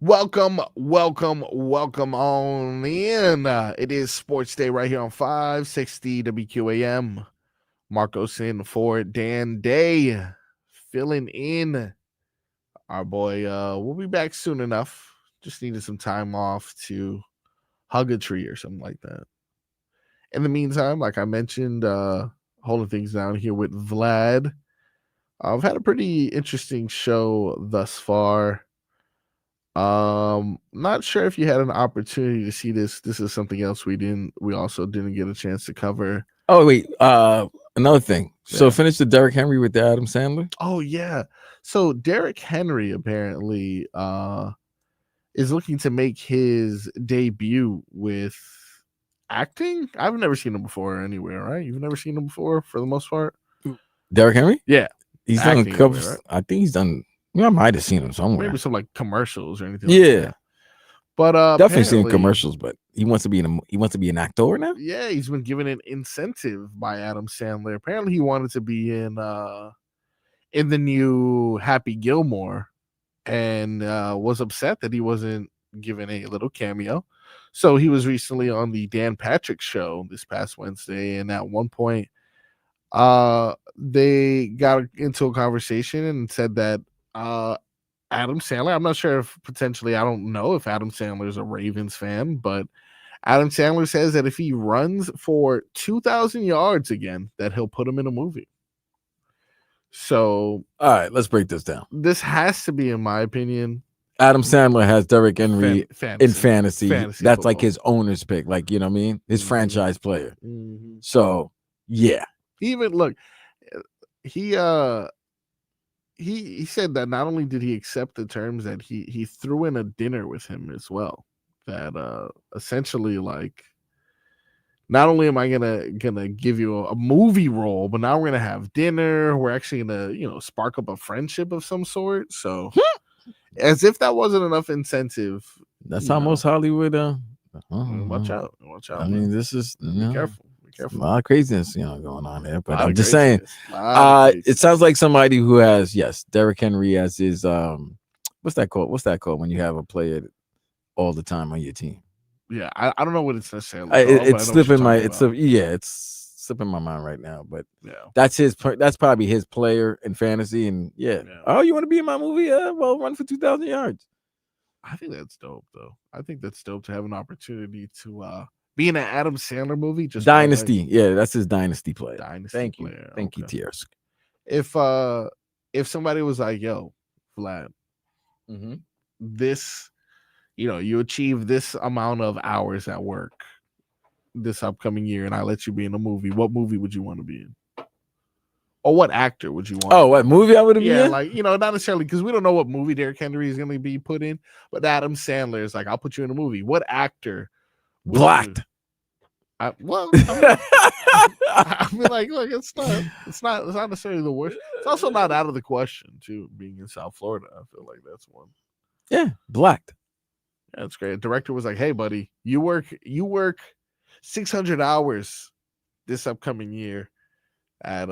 Welcome on in. It is Sports Day right here on 560 WQAM. Marcos in for Dan Day, filling in. Our boy, we'll be back soon enough. Just needed some time off to hug a tree or something like that. In the meantime, like I mentioned, holding things down here with Vlad. I've had a pretty interesting show thus far. Not sure if you had an opportunity to see this. This is something else we also didn't get a chance to cover. Oh wait, another thing. So Yeah. finish the Derrick Henry with the Adam Sandler. Oh yeah. So Derrick Henry apparently is looking to make his debut with acting. I've never seen him before anywhere, right? You've never seen him before for the most part? Derrick Henry? Yeah. He's done a Acting couple. anyway, right? I think he's done. I might have seen him somewhere. Maybe some like commercials or anything. Yeah. Like that. But definitely seen apparently- commercials. But he wants to be an actor now. Yeah, he's been given an incentive by Adam Sandler. Apparently, he wanted to be in the new Happy Gilmore, and was upset that he wasn't given a little cameo. So he was recently on the Dan Patrick Show this past Wednesday, and at one point, they got into a conversation and said that Adam Sandler, I'm not sure if potentially, I don't know if Adam Sandler is a Ravens fan, but Adam Sandler says that if he runs for 2,000 yards again, that he'll put him in a movie. So, all right, let's break this down. This has to be, in my opinion, Adam Sandler has Derrick Henry in fantasy. That's football. like his owner's pick, like, you know what I mean? His franchise player. Mm-hmm. So, yeah. Even look, he said that not only did he accept the terms, that he threw in a dinner with him as well. That essentially, like, not only am I gonna give you a movie role, but now we're gonna have dinner. We're actually gonna spark up a friendship of some sort. So, as if that wasn't enough incentive. That's how most Hollywood. Watch out! I mean, this is be careful. A lot of craziness, going on there. But I'm just craziness. saying, it sounds like somebody who has Derrick Henry as his what's that called? What's that called when you have a player all the time on your team? Yeah, I don't know what it's necessarily. It's slipping my mind right now. But that's probably his player in fantasy. And oh, you want to be in my movie? Well, run for 2,000 yards. I think that's dope, though. I think that's dope to have an opportunity to be in an Adam Sandler movie. Just Dynasty, that's his dynasty player. Thank you, Tiersk. If somebody was like, "Yo, Vlad, this." You achieve this amount of hours at work this upcoming year, and I let you be in a movie. What movie would you want to be in? Or what actor would you want? Oh, what movie I would have been in? Like, not necessarily, because we don't know what movie Derrick Henry is going to be put in, but Adam Sandler is like, I'll put you in a movie. What actor? Blacked. I mean, look, it's not necessarily the worst. It's also not out of the question, too, being in South Florida. I feel like that's one. Yeah, blacked. Yeah, that's great. The director was like, "Hey, buddy, you work 600 hours this upcoming year at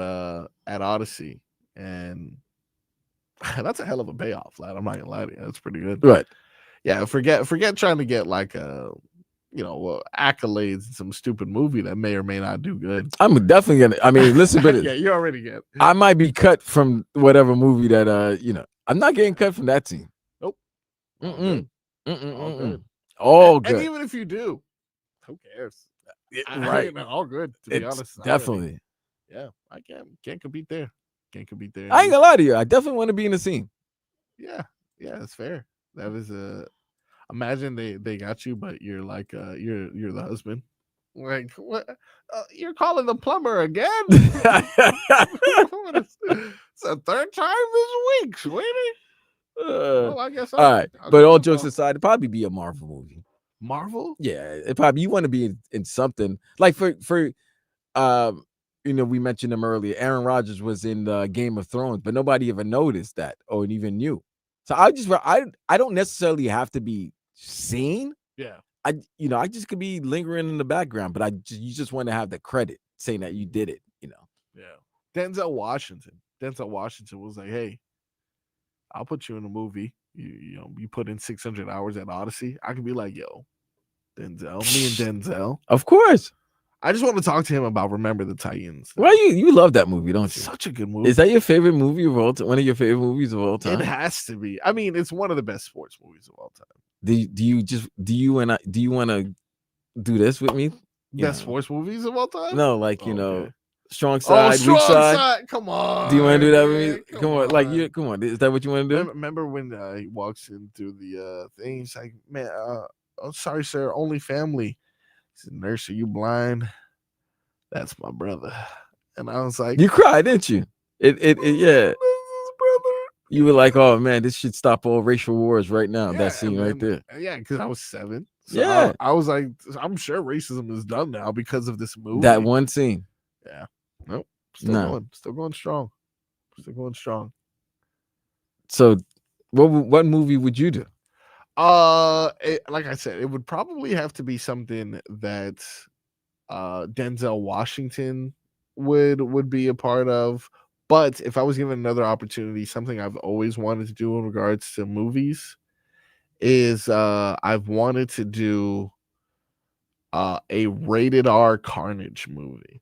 Odyssey, and that's a hell of a payoff, lad. I'm not gonna lie to you. That's pretty good." Right. Yeah. Forget trying to get like accolades in some stupid movie that may or may not do good. I'm definitely gonna. I mean, listen, but yeah, you already get. I might be cut from whatever movie that I'm not getting cut from that team. Nope. All good. And even if you do, who cares? Right. All good. To be honest, definitely. I can't compete there. Can't compete there. I ain't gonna lie to you. I definitely want to be in the scene. Yeah, that's fair. That was imagine they got you, but you're like you're the husband. Like, what? You're calling the plumber again? It's the third time this week, sweetie. Well, I guess. All right, but all jokes aside, it'd probably be a Marvel movie. Marvel? Yeah, it probably. You want to be in something like for we mentioned him earlier. Aaron Rodgers was in Game of Thrones, but nobody ever noticed that or even knew. So I don't necessarily have to be seen. Yeah. I just could be lingering in the background, but you just want to have the credit saying that you did it. Yeah. Denzel Washington was like, "Hey, I'll put you in a movie. you put in 600 hours at Odyssey, I could be like, yo, Denzel, me and Denzel. Of course. I just want to talk to him about Remember the Titans. Why you love that movie, don't you? Such a good movie. Is that your favorite movie of all time? One of your favorite movies of all time? It has to be. I mean, it's one of the best sports movies of all time. Do you want to do this with me? Best sports movies of all time? No, like Okay. strong side, weak side. Come on. Do you want to do that with me? man, Come on, come on. Is that what you want to do? Remember when he walks in through the thing? He's like, man, oh, sorry, sir, only family. He said, nurse, are you blind? That's my brother. And I was like, you cried, didn't you? Yeah. You were like, oh man, this should stop all racial wars right now. Yeah, that scene right there. Yeah, because I was 7. So Yeah. I was like, I'm sure racism is done now because of this movie. That one scene. Yeah. Nope. Still going strong. So what movie would you do? Like I said, it would probably have to be something that Denzel Washington would be a part of. But if I was given another opportunity, something I've always wanted to do in regards to movies is I've wanted to do a rated R Carnage movie.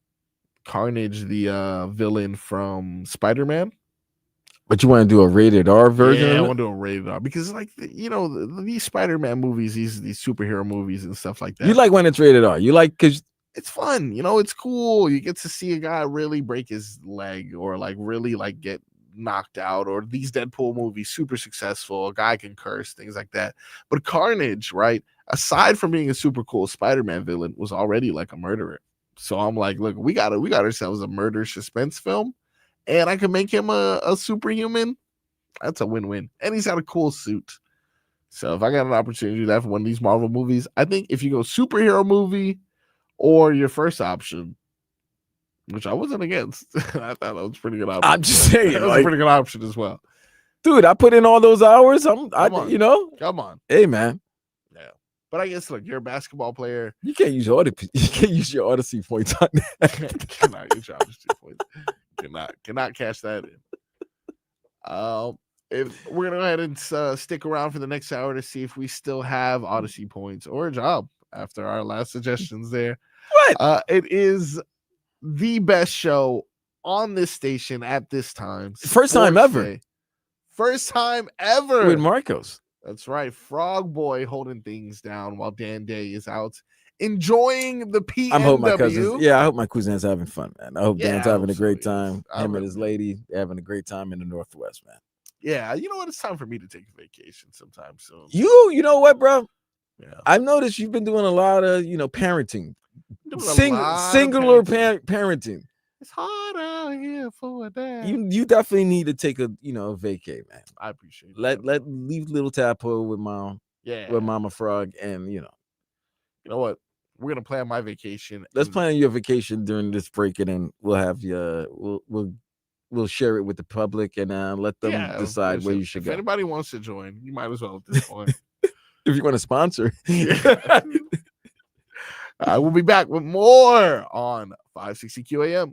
Carnage, the villain from Spider-Man. But you want to do a rated R version? Yeah, I of want to do a rated R because, like, these Spider-Man movies, these superhero movies and stuff like that. You like when it's rated R? You like because it's fun, it's cool. You get to see a guy really break his leg or like really like get knocked out, or these Deadpool movies, super successful. A guy can curse, things like that. But Carnage, right? Aside from being a super cool Spider-Man villain, was already like a murderer. So I'm like, look, we got ourselves a murder suspense film, and I can make him a superhuman. That's a win-win. And he's got a cool suit. So if I got an opportunity to do that for one of these Marvel movies, I think if you go superhero movie, or your first option, which I wasn't against. I thought that was a pretty good option. I'm just saying, that was a pretty good option as well. Dude, I put in all those hours. Come on. Hey, man. Yeah. But I guess, look, you're a basketball player. You can't use your Odyssey points on that. Cannot use your Odyssey points. Cannot cash that in. If we're gonna go ahead and stick around for the next hour to see if we still have Odyssey points or a job after our last suggestions there. What? It is the best show on this station at this time. First time ever. First time ever. With Marcos. That's right. Frog Boy holding things down while Dan Day is out enjoying the PNW. I hope my cousin's having fun, man. I hope Dan's having a great time. Him and his lady, they're having a great time in the Northwest, man. Yeah, you know what? It's time for me to take a vacation sometime soon. You know what, bro? Yeah. I've noticed you've been doing a lot of, parenting. Singular parenting. It's hard out here for a dad. You definitely need to take a vacay, man. I appreciate it. Leave little Tadpole with mom. Yeah. With Mama Frog, and you know what? We're gonna plan my vacation. Let's plan your vacation during this break, and then we'll have we'll share it with the public and let them decide where you should go. If anybody wants to join, you might as well at this point. If you want to sponsor. I will be back with more on 560 QAM.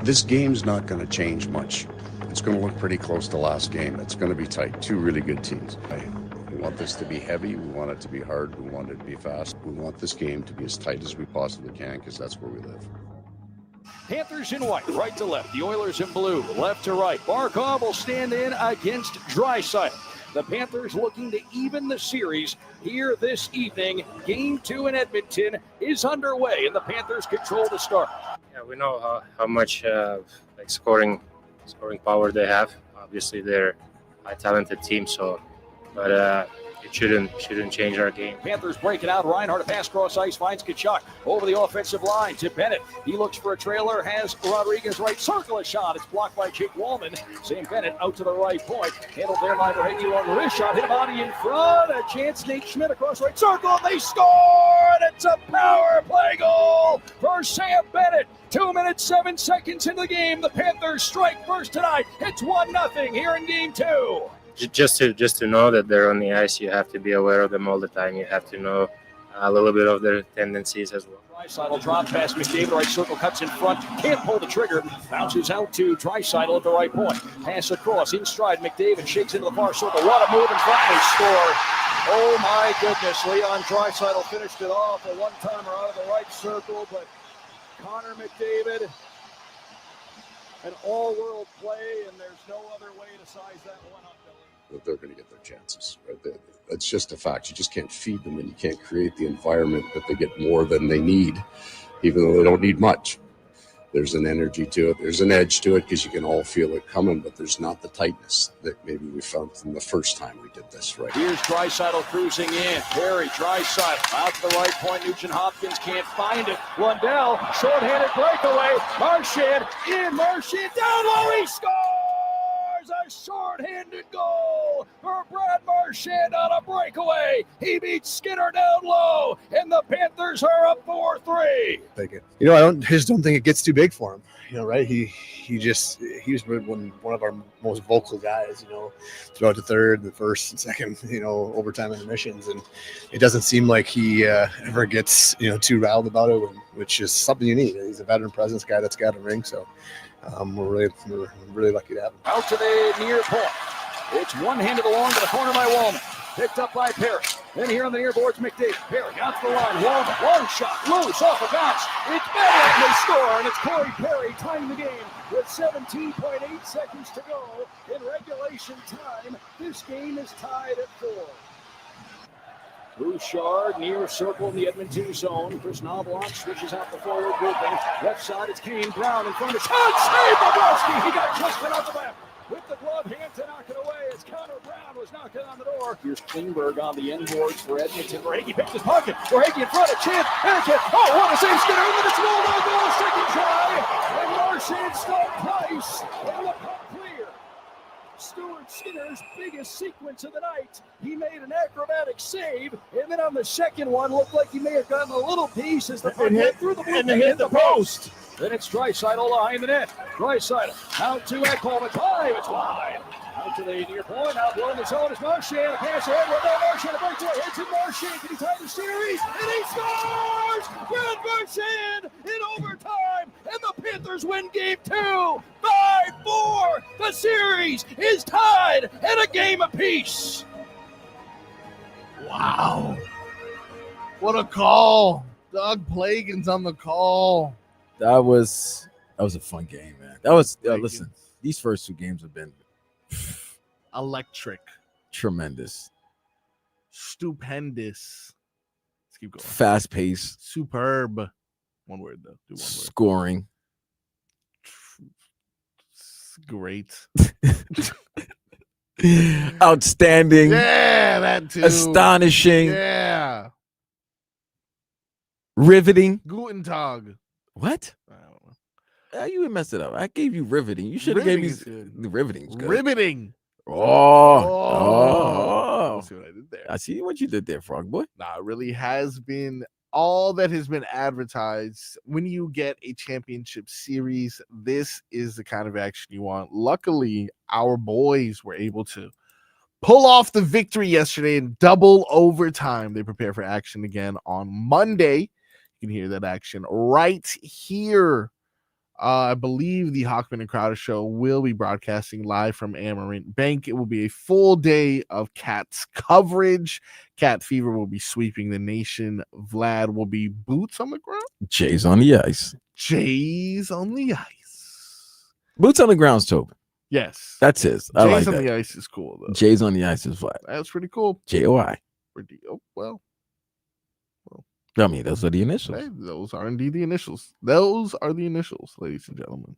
This game's not going to change much. It's going to look pretty close to last game. It's going to be tight. Two really good teams. We want this to be heavy. We want it to be hard. We want it to be fast. We want this game to be as tight as we possibly can because that's where we live. Panthers in white, right to left. The Oilers in blue, left to right. Barkov will stand in against Draisaitl. The Panthers looking to even the series here this evening. Game 2 in Edmonton is underway, and the Panthers control the start. Yeah, we know how much scoring power they have. Obviously, they're a talented team, but it shouldn't change our game. Panthers break it out. Reinhardt, a pass cross ice, finds Tkachuk over the offensive line to Bennett. He looks for a trailer, has Rodriguez right circle a shot. It's blocked by Jake Wallman. Sam Bennett out to the right point. Handled there by Verhaeghe on the wrist shot. Hit a body in front. A chance. Nate Schmidt across right circle. They score! And it's a power play goal for Sam Bennett. 2 minutes, 7 seconds into the game. The Panthers strike first tonight. It's 1-0 here in game 2. Just to know that they're on the ice, you have to be aware of them all the time. You have to know a little bit of their tendencies as well. Draisaitl drop past McDavid, right circle, cuts in front, can't pull the trigger, bounces out to Draisaitl at the right point. Pass across, in stride, McDavid shakes into the far circle, what a move in front, they score. Oh my goodness, Leon Draisaitl finished it off, a one-timer out of the right circle, but Connor McDavid, an all-world play, and there's no other way to size that one up, Billy. That they're going to get their chances. Right? That's just a fact. You just can't feed them, and you can't create the environment that they get more than they need, even though they don't need much. There's an energy to it. There's an edge to it because you can all feel it coming, but there's not the tightness that maybe we found from the first time we did this. Right. Here's Draisaitl cruising in. Perry, Draisaitl out to the right point. Nugent Hopkins can't find it. Lundell, short-handed breakaway. Marchand in. Marchand down low. He scores! A short-handed goal for Brad Marchand on a breakaway. He beats Skinner down low, and the Panthers are up 4-3. You know, I just don't think it gets too big for him. You know, right? He was one of our most vocal guys. You know, throughout the third, the first, and second. You know, overtime intermissions, and it doesn't seem like he ever gets too riled about it, which is something you need. He's a veteran presence guy that's got a ring, so. We're really lucky to have him. Out to the near point. It's one-handed along to the corner by Wallman. Picked up by Perry. Then here on the near boards, McDavid. Perry out to the line. Wallman, long shot, loose, off a bounce. It's better, and they score, and it's Corey Perry tying the game with 17.8 seconds to go in regulation time. This game is tied at 4. Bouchard near circle in the Edmonton zone. Chris Knobloch switches out the forward grouping. Left side, it's Kane Brown in front of shot. Save Bobrovsky. He got just enough of that. With the glove hand to knock it away as Connor Brown was knocking on the door. Here's Klingberg on the end boards for Edmonton. Verhaeghe picks his pocket. Verhaeghe in front of chance. And a chance. Oh, what a save, Skinner. And then it's rolled on goal. Second try. And Marchand stopped twice. And the puck clear. Stuart Skinner's biggest sequence of the night. He made an acrobatic save, and then on the second one, looked like he may have gotten a little piece as the puck hit through the blue and hit the post. Then it's Draisaitl behind the net. Draisaitl out to Ekholm. It's wide. It's wide. Out to the near point. Out blowing the zone is Marchand. A pass ahead. Well, Marchand. A breakaway. Hits in Marchand. Can he tie the series? And he scores! Brad Marchand in overtime. And the Panthers win game 2. 5-4. The series is tied at a game apiece. Wow. What a call. Doug Plagens on the call. That was a fun game, man. That was listen, these first 2 games have been electric, tremendous, stupendous. Let's keep going. Fast pace, superb. One word though. Do one word. Scoring. Great. Outstanding. Yeah, that too. Astonishing. Yeah. Riveting. Guten Tag. What? I don't know. You messed it up. I gave you riveting. You should have gave me the riveting. Riveting. Oh. See what I did there. I see what you did there, Frog Boy. Nah, it really has been all that has been advertised. When you get a championship series, this is the kind of action you want. Luckily, our boys were able to pull off the victory yesterday in double overtime. They prepare for action again on Monday. You can hear that action right here I believe the Hockman and Crowder show will be broadcasting live from Amarant Bank. It will be a full day of Cats coverage. Cat Fever will be sweeping the nation. Vlad will be boots on the ground. Jays on the ice. Jays on the ice. Boots on the ground's Tobin. Yes. That's his. I Jays like on that. the ice is cool, though. Jays on the ice is Vlad. That's pretty cool. JOI. Oh, well. I mean, those are the initials. Hey, those are indeed the initials. Those are the initials, ladies and gentlemen.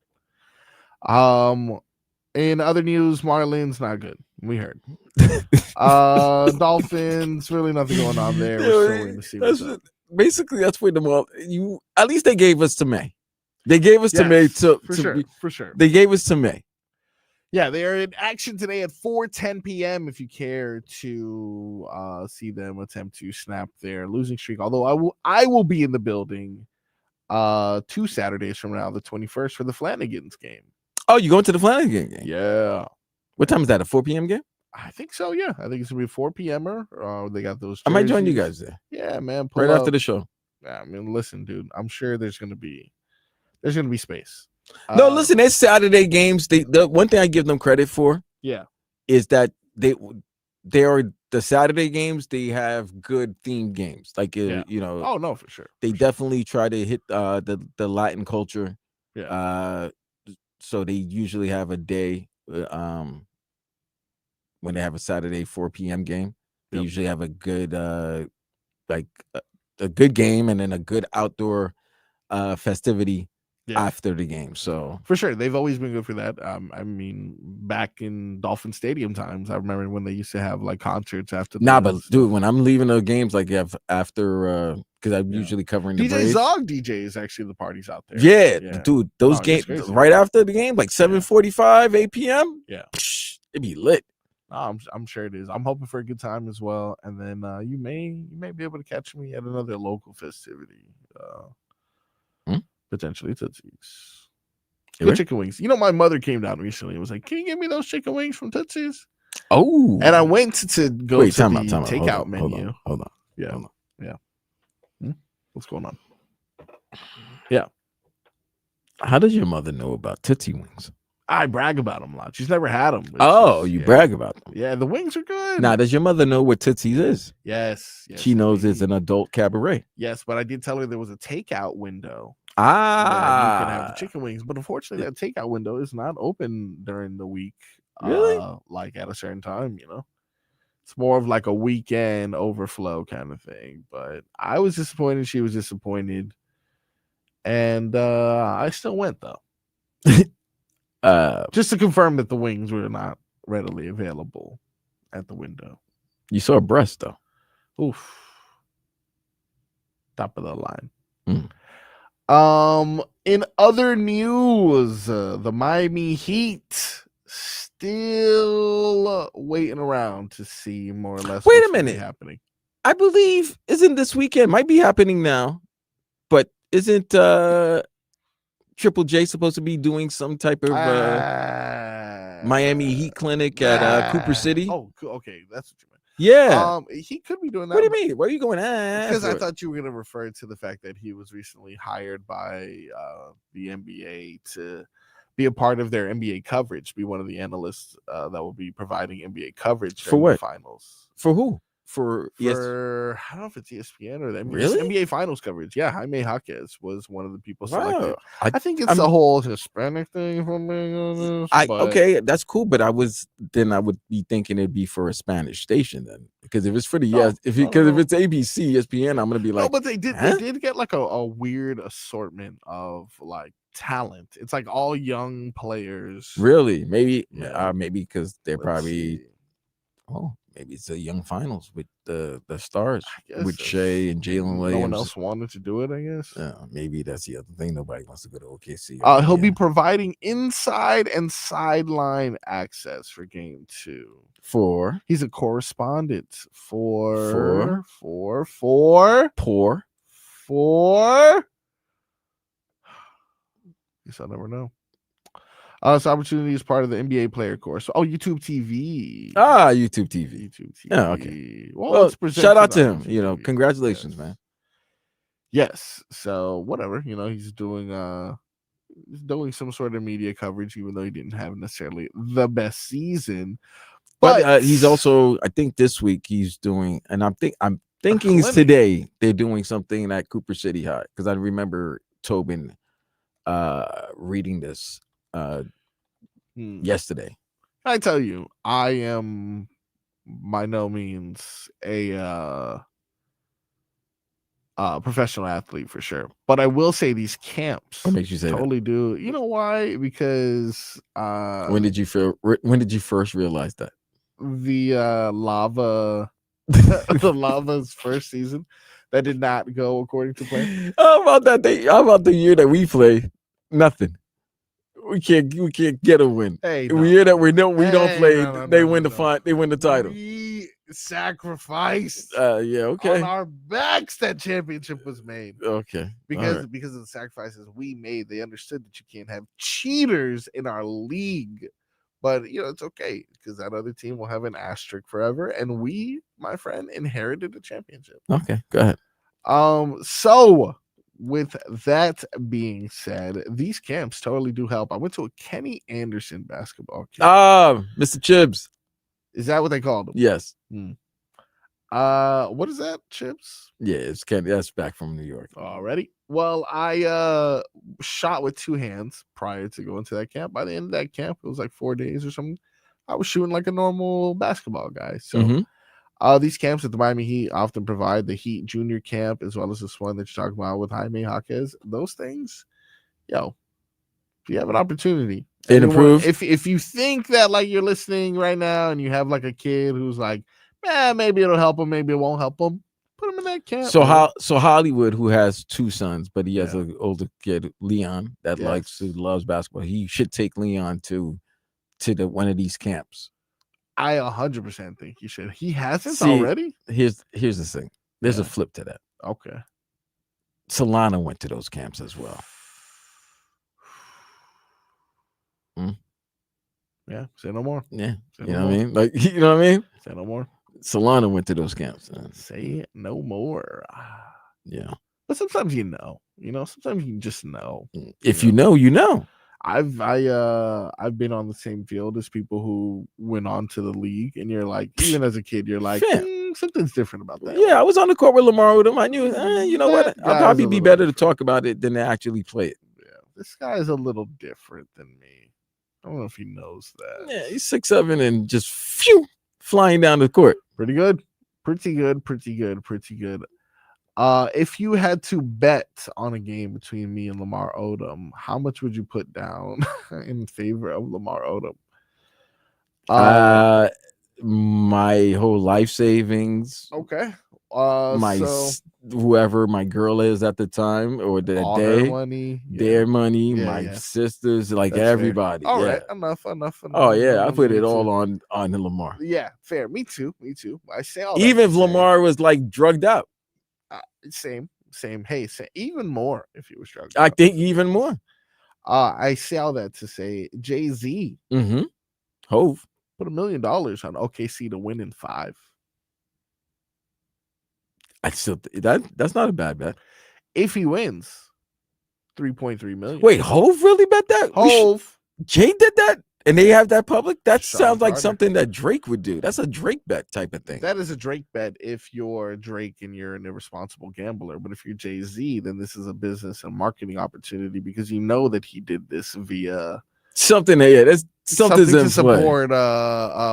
In other news, Marlins not good. We heard. Dolphins, really nothing going on there. We're still waiting to see what's up. Basically, that's where you at least they gave us to May. They gave us to May for sure. They gave us to May. Yeah, they are in action today at 4:10 p.m. If you care to see them attempt to snap their losing streak. Although I will be in the building 2 Saturdays from now, the 21st, for the Flanagans game. Oh, you going to the Flanagan game? Yeah. What time is that? A 4 p.m. game? I think so. Yeah, I think it's gonna be 4 p.m.er. They got those. I might join you jerseys. guys there. Yeah, man. Right after the show. Yeah, I mean, listen, dude. I'm sure there's gonna be space. No, listen, it's Saturday games. The one thing I give them credit for, is that they are the Saturday games. They have good themed games, like you know. Oh no, for sure. They definitely try to hit the Latin culture. Yeah. So they usually have a day when they have a Saturday 4 p.m. game. They usually have a good a good game and then a good outdoor festivity after the game. So for sure, they've always been good for that. I mean, back in Dolphin Stadium times, I remember when they used to have like concerts after. But dude, when I'm leaving the games, like after because I'm usually covering the DJ Braves. Zog DJs actually the parties out there. Yeah, dude, those games right after the game, like 7:45, 8 p.m. Yeah, it'd be lit. I'm sure it is. I'm hoping for a good time as well, and then you may be able to catch me at another local festivity. Potentially Tootsie's. Good chicken wings. You know, my mother came down recently and was like, "Can you give me those chicken wings from Tootsie's?" Oh, and I went to go to the takeout menu. Hold on. Yeah. What's going on? Yeah. How does your mother know about Tootsie Wings? I brag about them a lot. She's never had them. You brag about them. Yeah, the wings are good. Now, does your mother know what Tootsie's is? Yes. She knows it's an adult cabaret. Yes, but I did tell her there was a takeout window. You can have the chicken wings, but unfortunately, that takeout window is not open during the week. Really? Like at a certain time, you know. It's more of like a weekend overflow kind of thing. But I was disappointed. She was disappointed. And I still went, though. Just to confirm that the wings were not readily available at the window. You saw a breast, though. Oof. Top of the line. In other news, the Miami Heat still waiting around to see more or less. Wait a minute. Happening. I believe isn't this weekend? Might be happening now, but isn't Triple J supposed to be doing some type of Miami Heat clinic at Cooper City? Oh, okay, that's what you meant. Yeah. He could be doing that. What do you mean? Where are you going? Because I thought you were going to refer to the fact that he was recently hired by the NBA to be a part of their NBA coverage, be one of the analysts that will be providing NBA coverage for what? The finals. For who? For I don't know if it's ESPN or the NBA, really? NBA finals coverage. Yeah, Jaime Jaquez was one of the people Wow. selected. I think it's the whole Hispanic thing, if I'm being honest. Okay, that's cool, but I would be thinking it'd be for a Spanish station then, because if it's for the if it's ABC, ESPN, I'm gonna be like, no, but they did get like a weird assortment of like talent. It's like all young players. Really? Maybe because they're probably maybe it's a young finals with the stars with Shea and Jalen Williams. No one else wanted to do it, I guess. Yeah, maybe that's the other thing. Nobody wants to go to OKC. He'll be providing inside and sideline access for game 2. He's a correspondent for guess I'll never know. This opportunity is part of the NBA player course. YouTube TV. YouTube TV. Yeah, okay. Well, shout out to him. You know, congratulations, man. Yes. So whatever. You know, he's doing doing some sort of media coverage, even though he didn't have necessarily the best season. But he's also, I think this week he's doing, and I'm thinking clinic. today they're doing something at Cooper City High, because I remember Tobin reading this yesterday. I tell you, I am by no means a professional athlete for sure, but I will say these camps What makes you say totally do. You know why? Because when did you first realize that? The lava the lava's first season that did not go according to plan. How about the year that we play? Nothing. We can't get a win. Hey, The year that we don't play, they win the title. We sacrificed Yeah, okay. on our backs that championship was made. Okay. Because All right. because of the sacrifices we made, they understood that you can't have cheaters in our league. But it's okay, because that other team will have an asterisk forever, and we, my friend, inherited the championship. Okay, go ahead. So with that being said, these camps totally do help. I went to a Kenny Anderson basketball camp. Mr. Chibbs. Is that what they called him? Yes. What is that, Chips? Yeah, it's Kenny. That's back from New York. Already. Well, I shot with two hands prior to going to that camp. By the end of that camp, it was like 4 days or something, I was shooting like a normal basketball guy. So these camps at the Miami Heat often provide the Heat Junior Camp, as well as this one that you're talking about with Jaime Jaquez. Those things, if you have an opportunity, improve. If you think that like you're listening right now and you have like a kid who's like, maybe it'll help him, maybe it won't help him, put him in that camp. So Hollywood, who has two sons, but he has an older kid, Leon, that loves basketball. He should take Leon to one of these camps. I 100% think he should. He hasn't already. Here's the thing. There's a flip to that. Okay. Solana went to those camps as well. Yeah, say no more. Yeah, you know what I mean? Like, you know what I mean? Say no more. Solana went to those camps. Say no more. Yeah. But sometimes sometimes you just know. If you know, you know. I've been on the same field as people who went on to the league, and you're like, even as a kid, you're like, something's different about that. Yeah, I was on the court with Lamar Odom. I knew, you know what? I'll probably be better to talk about it than to actually play it. Yeah, this guy is a little different than me. I don't know if he knows that. Yeah, he's 6'7" and just flying down the court. Pretty good. If you had to bet on a game between me and Lamar Odom, how much would you put down in favor of Lamar Odom? My whole life savings. Okay. Whoever my girl is at the time or that day, their money, my sisters, like that's everybody. All right, enough. Oh yeah, I put it all on Lamar. Yeah, fair. Me too. I say all even if Lamar was like drugged out. Same. Hey, even more if he was drugged. I think even more. I say all that to say Jay-Z. Hove put $1 million on OKC to win in 5. I still that's not a bad bet. If he wins, 3.3 million. Wait, Hove really bet that? Hove. Jay did that? And they have that public? That sounds like something that Drake would do. That's a Drake bet type of thing. That is a Drake bet if you're Drake and you're an irresponsible gambler. But if you're Jay-Z, then this is a business and marketing opportunity because you know that he did this via something. Yeah, that's something to support.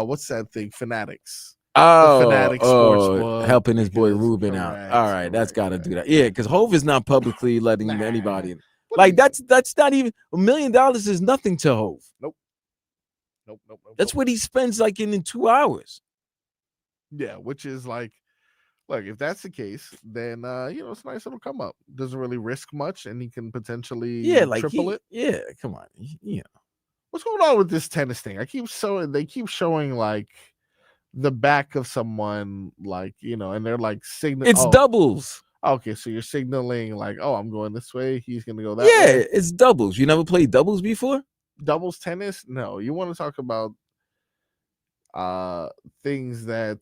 What's that thing? Fanatics. Sportsbook, helping his boy Ruben out. All right, that's got to do that. Yeah, because Hove is not publicly letting anybody. Like that's not even $1 million is nothing to Hove. Nope. That's what he spends like in 2 hours. Yeah, which is like, look, if that's the case, then it's a nice little come up. Doesn't really risk much, and he can potentially triple it. Yeah, come on. Yeah. What's going on with this tennis thing? They keep showing like the back of someone, like, and they're like signaling. It's doubles. Okay, so you're signaling like, oh, I'm going this way. He's gonna go that way. Yeah, it's doubles. You never played doubles before? Doubles tennis? No. You want to talk about things that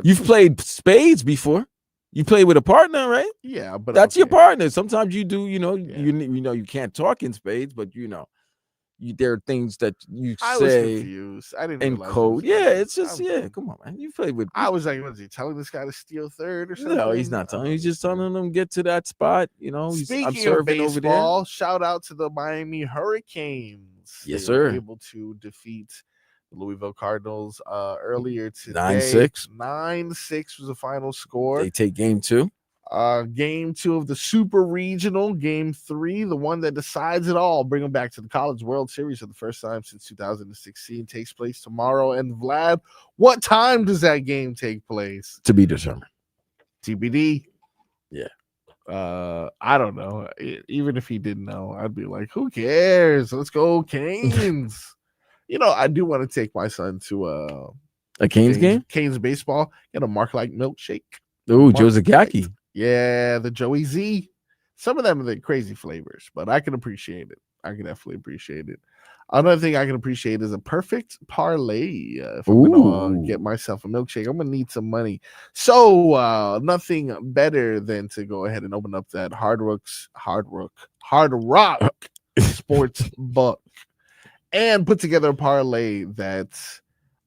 you've played spades before? You play with a partner, right? Yeah, but That's your okay. partner. Sometimes you do, you know, Yeah. you know, you can't talk in spades, but you know, there are things that you I was say confused. I didn't in realize it code. was Yeah, confused. it's just come on, man. You play with. I was like, was he telling this guy to steal third or something? No, he's not telling. He's just telling them get to that spot. You know, I'm Speaking of serving over there. baseball, shout out to the Miami Hurricanes. Yes, They were sir. able to defeat the Louisville Cardinals earlier today. 9-6. 9-6 was the final score. They take game 2. Game 2 of the Super Regional. Game 3, the one that decides it all. Bring them back to the College World Series for the first time since 2016. Takes place tomorrow. And Vlad, what time does that game take place? To be determined. TBD. Yeah. I don't know. Even if he didn't know, I'd be like, who cares? Let's go Canes. You know, I do want to take my son to a Canes game. Canes baseball. Get a Mark like milkshake. Oh, Joe Zagacki. Yeah, the Joey Z. Some of them are the crazy flavors, but I can appreciate it. I can definitely appreciate it. Another thing I can appreciate is a perfect parlay. If I'm going to get myself a milkshake, I'm going to need some money. So nothing better than to go ahead and open up that Hard Rock sports book and put together a parlay that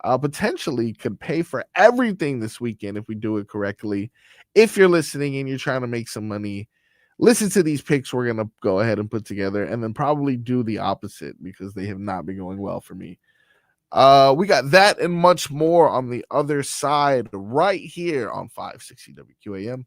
potentially could pay for everything this weekend if we do it correctly. If you're listening and you're trying to make some money, listen to these picks we're going to go ahead and put together and then probably do the opposite because they have not been going well for me. We got that and much more on the other side right here on 560 WQAM.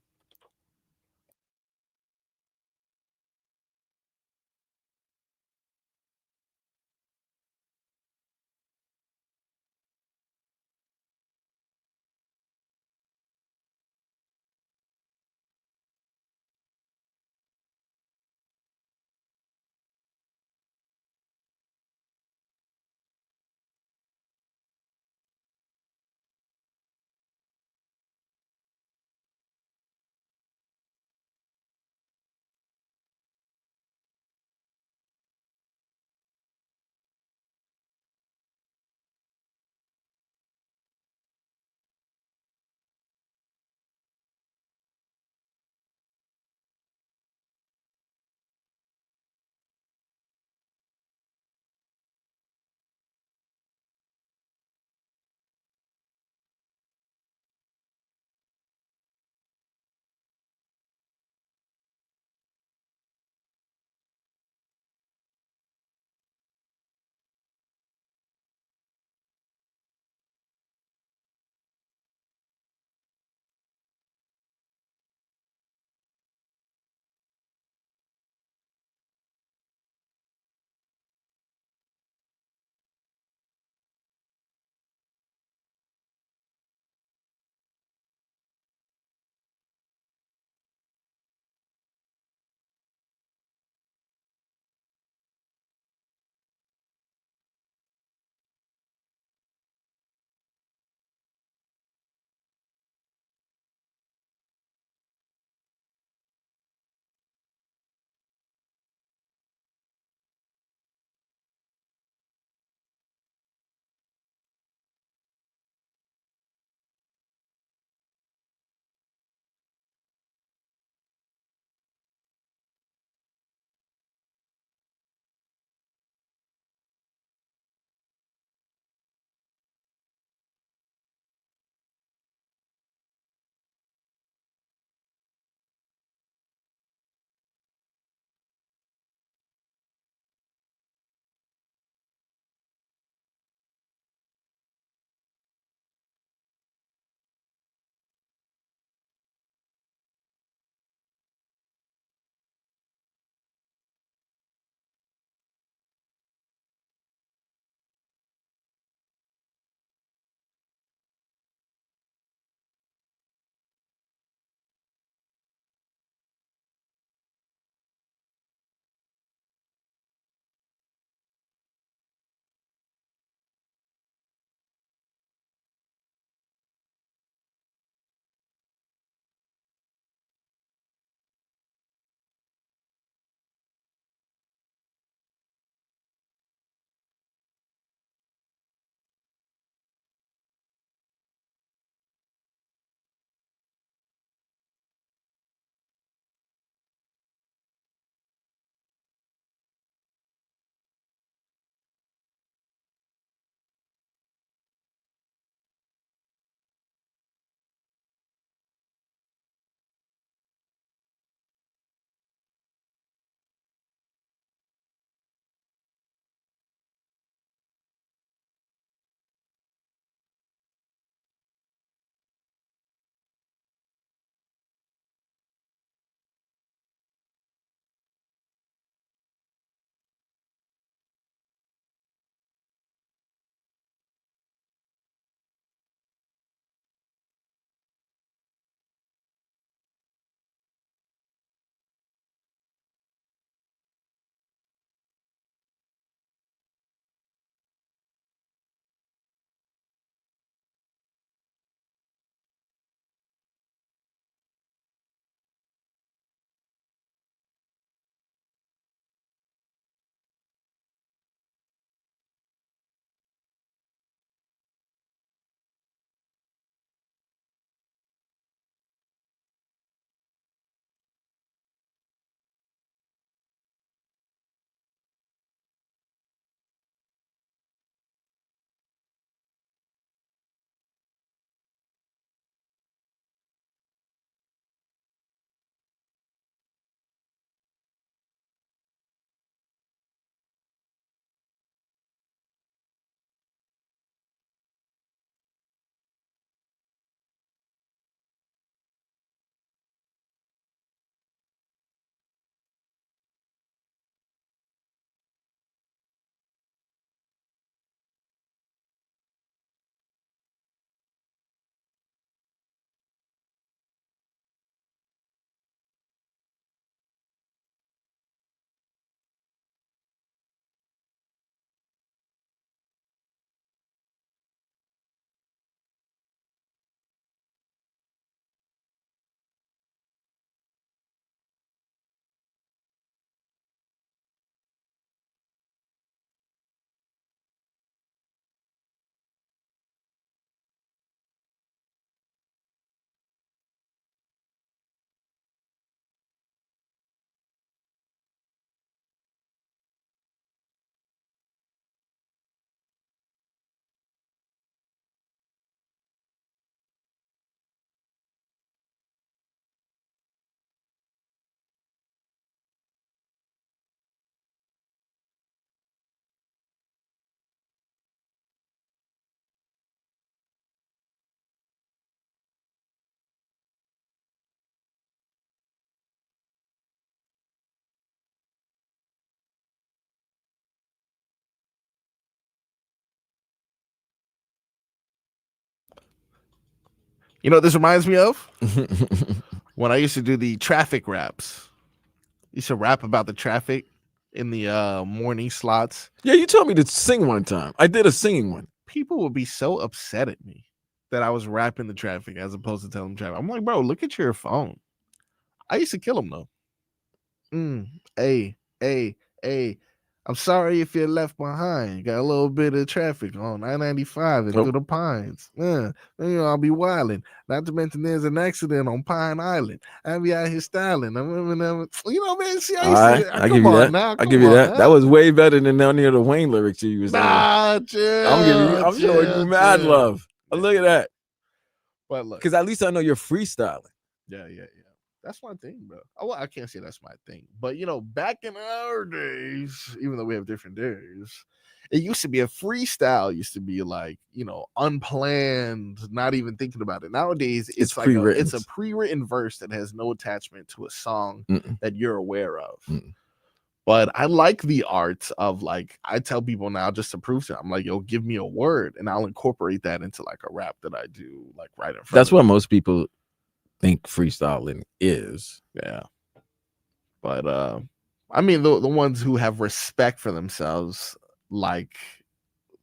You know what this reminds me of? When I used to do the traffic raps. I used to rap about the traffic in the morning slots. Yeah, you told me to sing one time. I did a singing one. People would be so upset at me that I was rapping the traffic as opposed to telling traffic. I'm like, bro, look at your phone. I used to kill them though. Hey, I'm sorry if you're left behind. Got a little bit of traffic on I-95 and through the Pines. I'll be wilding. Not to mention there's an accident on Pine Island. I'll be out here styling. Man. See, I give you that. I give you that. That was way better than down near the Wayne lyrics you was saying. I'm showing you mad love. Look at that. But look, because at least I know you're freestyling. Yeah. That's my thing, bro. Well, I can't say that's my thing, but back in our days, even though we have different days, it used to be a freestyle. Used to be like unplanned, not even thinking about it. Nowadays, it's like it's a pre-written verse that has no attachment to a song that you're aware of. But I like the art of like I tell people now just to prove it. I'm like, yo, give me a word, and I'll incorporate that into like a rap that I do, like right in front. That's what most people think freestyling is. Yeah. But I mean the ones who have respect for themselves, like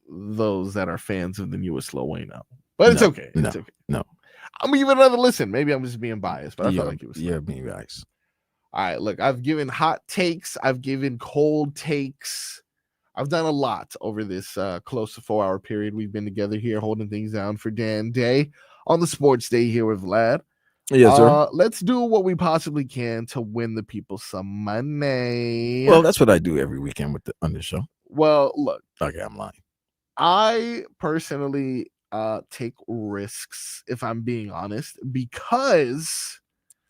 those that are fans of the newest Lil Wayne album. But it's okay. It's okay. No. I'm gonna give it another listen. Maybe I'm just being biased, but I felt like it was being biased. All right, look, I've given hot takes, I've given cold takes. I've done a lot over this close to 4-hour period we've been together here, holding things down for Dan Day on the Sports Day here with Vlad. Yes, sir. Let's do what we possibly can to win the people some money. Well, that's what I do every weekend on the show. Well, look. Okay, I'm lying. I personally take risks, if I'm being honest, because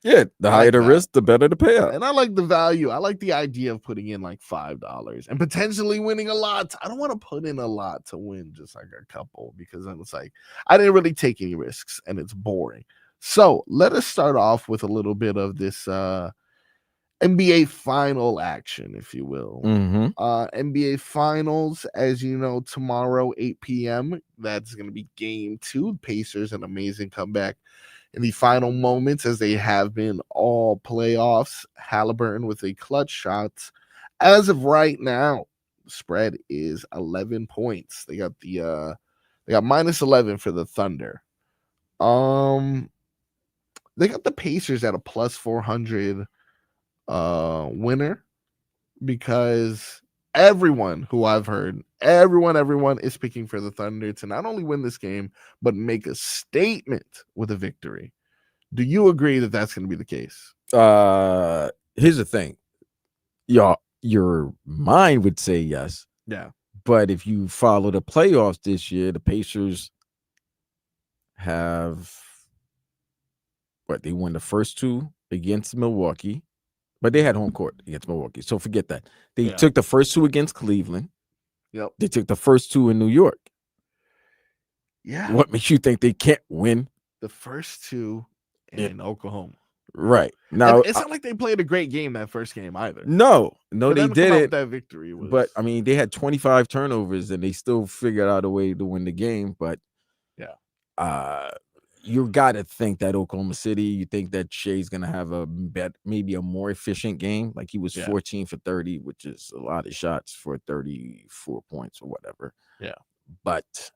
the higher the risk, the better the payout. And I like the value. I like the idea of putting in like $5 and potentially winning a lot. I don't want to put in a lot to win just like a couple, because then it's like I didn't really take any risks and it's boring. So let us start off with a little bit of this NBA final action, if you will. NBA finals, as you know, tomorrow, 8 p.m. That's going to be game 2. Pacers, an amazing comeback in the final moments, as they have been all playoffs. Halliburton with a clutch shot. As of right now, the spread is 11 points. They got minus 11 for the Thunder. They got the Pacers at a plus 400 winner, because everyone who I've heard, everyone is picking for the Thunder to not only win this game, but make a statement with a victory. Do you agree that that's going to be the case? Here's the thing. Your mind would say yes. Yeah. But if you follow the playoffs this year, the Pacers have they won the first 2 against Milwaukee, but they had home court against Milwaukee. So forget that. They took the first 2 against Cleveland. Yep. They took the first 2 in New York. Yeah. What makes you think they can't win the first 2 in Oklahoma? Right. Now, it's not like they played a great game that first game either. No, they didn't. That victory was... But I mean, they had 25 turnovers and they still figured out a way to win the game. But you got to think that Oklahoma City, you think that Shea's going to have maybe a more efficient game. Like he was 14 for 30, which is a lot of shots for 34 points or whatever. Yeah. But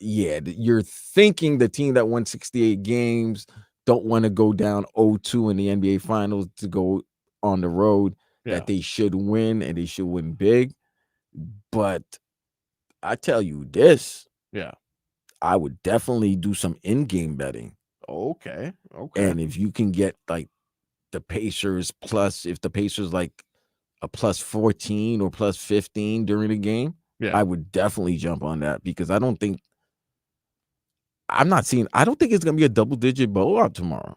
you're thinking the team that won 68 games don't want to go down 0-2 in the NBA Finals to go on the road, that they should win and they should win big. But I tell you this. Yeah. I would definitely do some in-game betting. Okay. And if you can get like the Pacers plus, if the Pacers like a plus 14 or plus 15 during the game, I would definitely jump on that, because I don't think it's going to be a double-digit blowout tomorrow.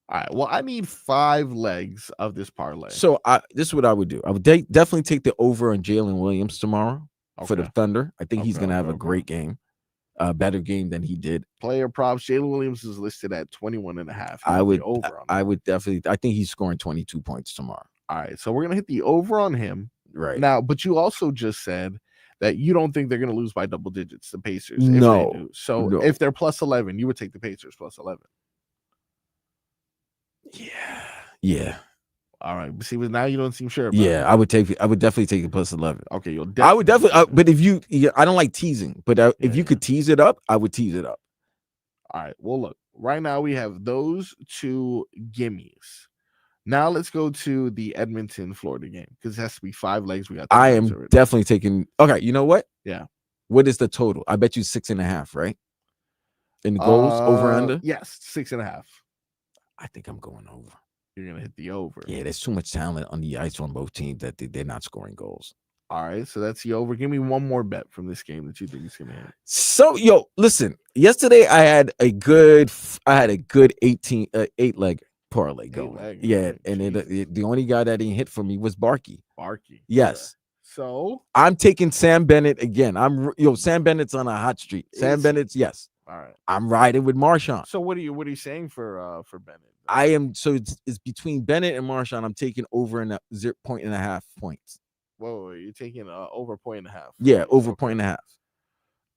All right. Well, I need 5 legs of this parlay. So this is what I would do. I would definitely take the over on Jaylen Williams tomorrow for the Thunder. I think he's going to have a great game. A better game than he did. Player props. Jaylen Williams is listed at 21.5. I would definitely. I think he's scoring 22 points tomorrow. All right, so we're gonna hit the over on him right now. But you also just said that you don't think they're gonna lose by double digits. The Pacers. No. If they do. So if they're plus 11, you would take the Pacers plus 11. Yeah. All right. But see, but now you don't seem sure about Yeah, it. I would definitely take a plus 11. Okay, you'll I would definitely, take it. but if you, I don't like teasing, but if you Yeah. could tease it up, I would tease it up. All right. Well, look, right now we have those two gimmies. Now let's go to the Edmonton, Florida game because it has to be 5 legs. We got. I am definitely taking. Okay, you know what? Yeah. What is the total? I bet you 6.5, right? In the goals, over under? Yes, 6.5. I think I'm going over. You're gonna hit the over. Yeah, there's too much talent on the ice on both teams that they're not scoring goals. All right, so that's the over. Give me one more bet from this game that you think is gonna hit. So, yo, listen. Yesterday I had a good 8-leg parlay going. Leg, Yeah, right, and the only guy that didn't hit for me was Barkey. Yes. So I'm taking Sam Bennett again. Sam Bennett's on a hot streak. Sam Bennett's, yes. All right. I'm riding with Marchand. So what are you saying for Bennett? I am it's between Bennett and Marchand. I'm taking over in 0.5 points. Whoa, you're taking over 1.5. Yeah, over 1.5.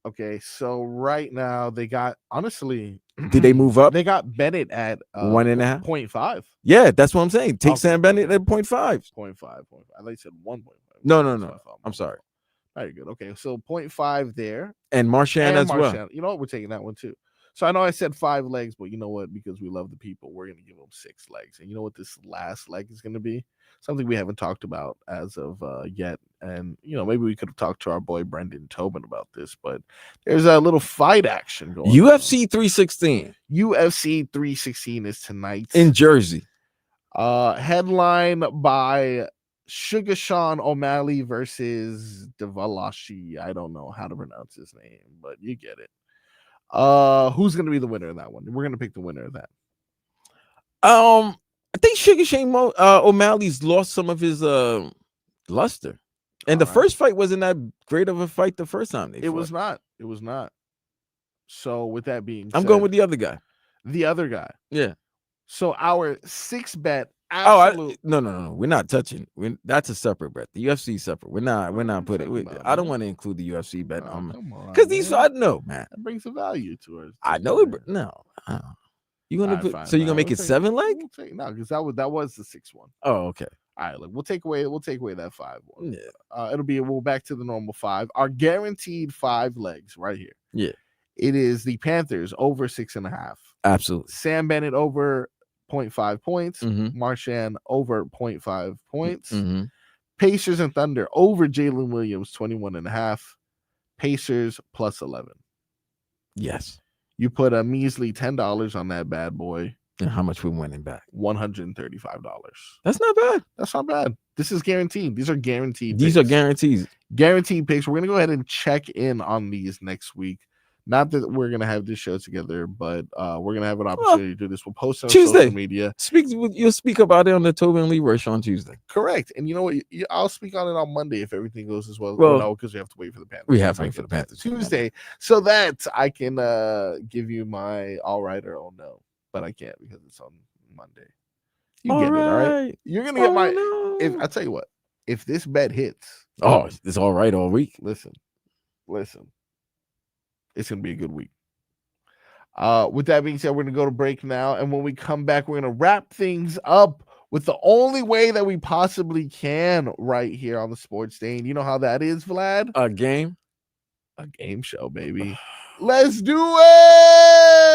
Okay, so right now they got honestly. Did they move up? They got Bennett at 1.5. 0.5. Yeah, that's what I'm saying. Take Sam Bennett at 0.5. 0.5. I thought you said 1.5. No. I'm sorry. Very good. Okay, so 0.5 there. And Marchand as well. You know what? We're taking that one too. So I know I said 5 legs, but you know what? Because we love the people, we're going to give them 6 legs. And you know what this last leg is going to be? Something we haven't talked about as of yet. And, maybe we could have talked to our boy Brendan Tobin about this, but there's a little fight action going UFC 316. UFC 316 is tonight. In Jersey. Headline by Sugar Sean O'Malley versus Devalashi. I don't know how to pronounce his name, but you get it. Who's going to be the winner of that one? We're going to pick the winner of that. I think Sugar Shane O'Malley's lost some of his luster. And the first fight wasn't that great of a fight the first time it was not. It was not. So with that being said, I'm going with the other guy. The other guy. Yeah. So our 6 bet. No. We're not touching. That's a separate bet. The UFC is separate. We're not putting. I don't want to include the UFC bet because I know, man. That brings a value to it. I know it. No. You gonna put? So you're gonna make it 7 leg? No, because that was the 6 one. Oh, okay. All right, look, we'll take away that 5 one. Yeah. We'll back to the normal 5. Our guaranteed 5 legs right here. Yeah. It is the Panthers over 6.5. Absolutely. Sam Bennett over 0.5 points. Mm-hmm. Marchand over 0.5 points. Mm-hmm. Pacers and Thunder over Jaylen Williams 21.5. Pacers plus 11. Yes. You put a measly $10 on that bad boy. And how much we winning back? $135. That's not bad. That's not bad. This is guaranteed. These are guaranteed. These are guarantees. Guaranteed picks. We're gonna go ahead and check in on these next week. Not that we're gonna have this show together, but we're gonna have an opportunity to do this. We'll post it on Tuesday. social media. You'll speak about it on the Tobin Lee Rush on Tuesday. Correct. And you know what? I'll speak on it on Monday if everything goes as well. Well, no, because we have to wait for the Panthers. We have to wait for the Panthers Tuesday, so that I can give you my all right or oh no, but I can't because it's on Monday. You get it, all right? You're gonna get my. No. If I tell you what, if this bet hits, it's all right all week. Listen, it's gonna be a good week. With that being said, we're gonna go to break now, and when we come back, we're gonna wrap things up with the only way that we possibly can right here on the Sports Stain. You know how that is, Vlad? A game Show, baby. Let's do it.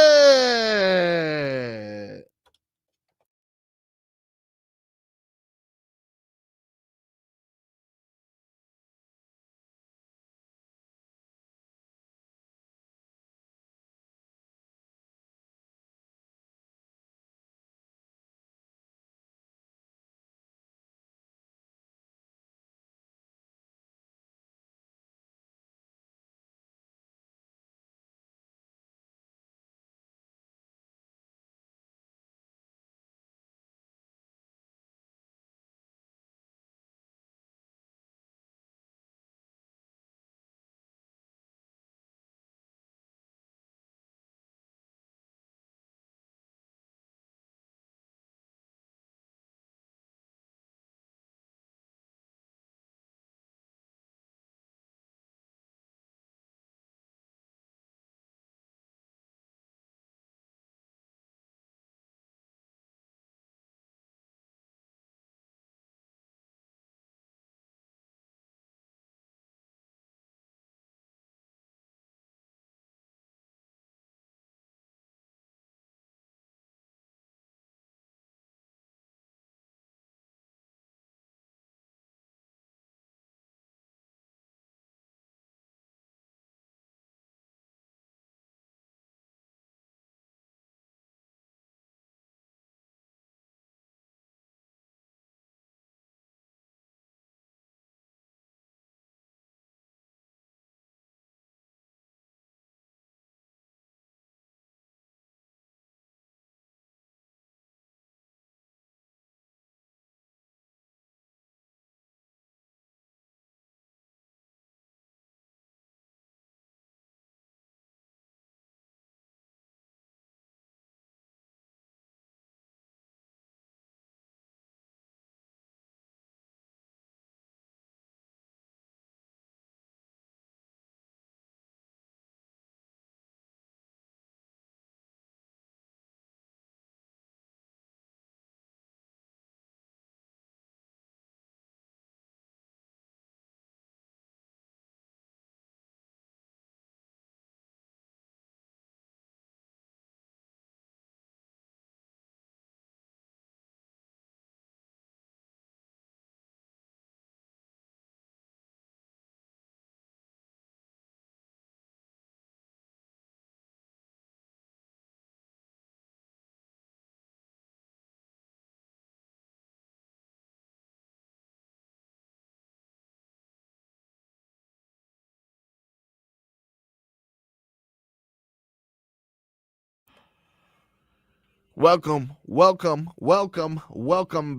Welcome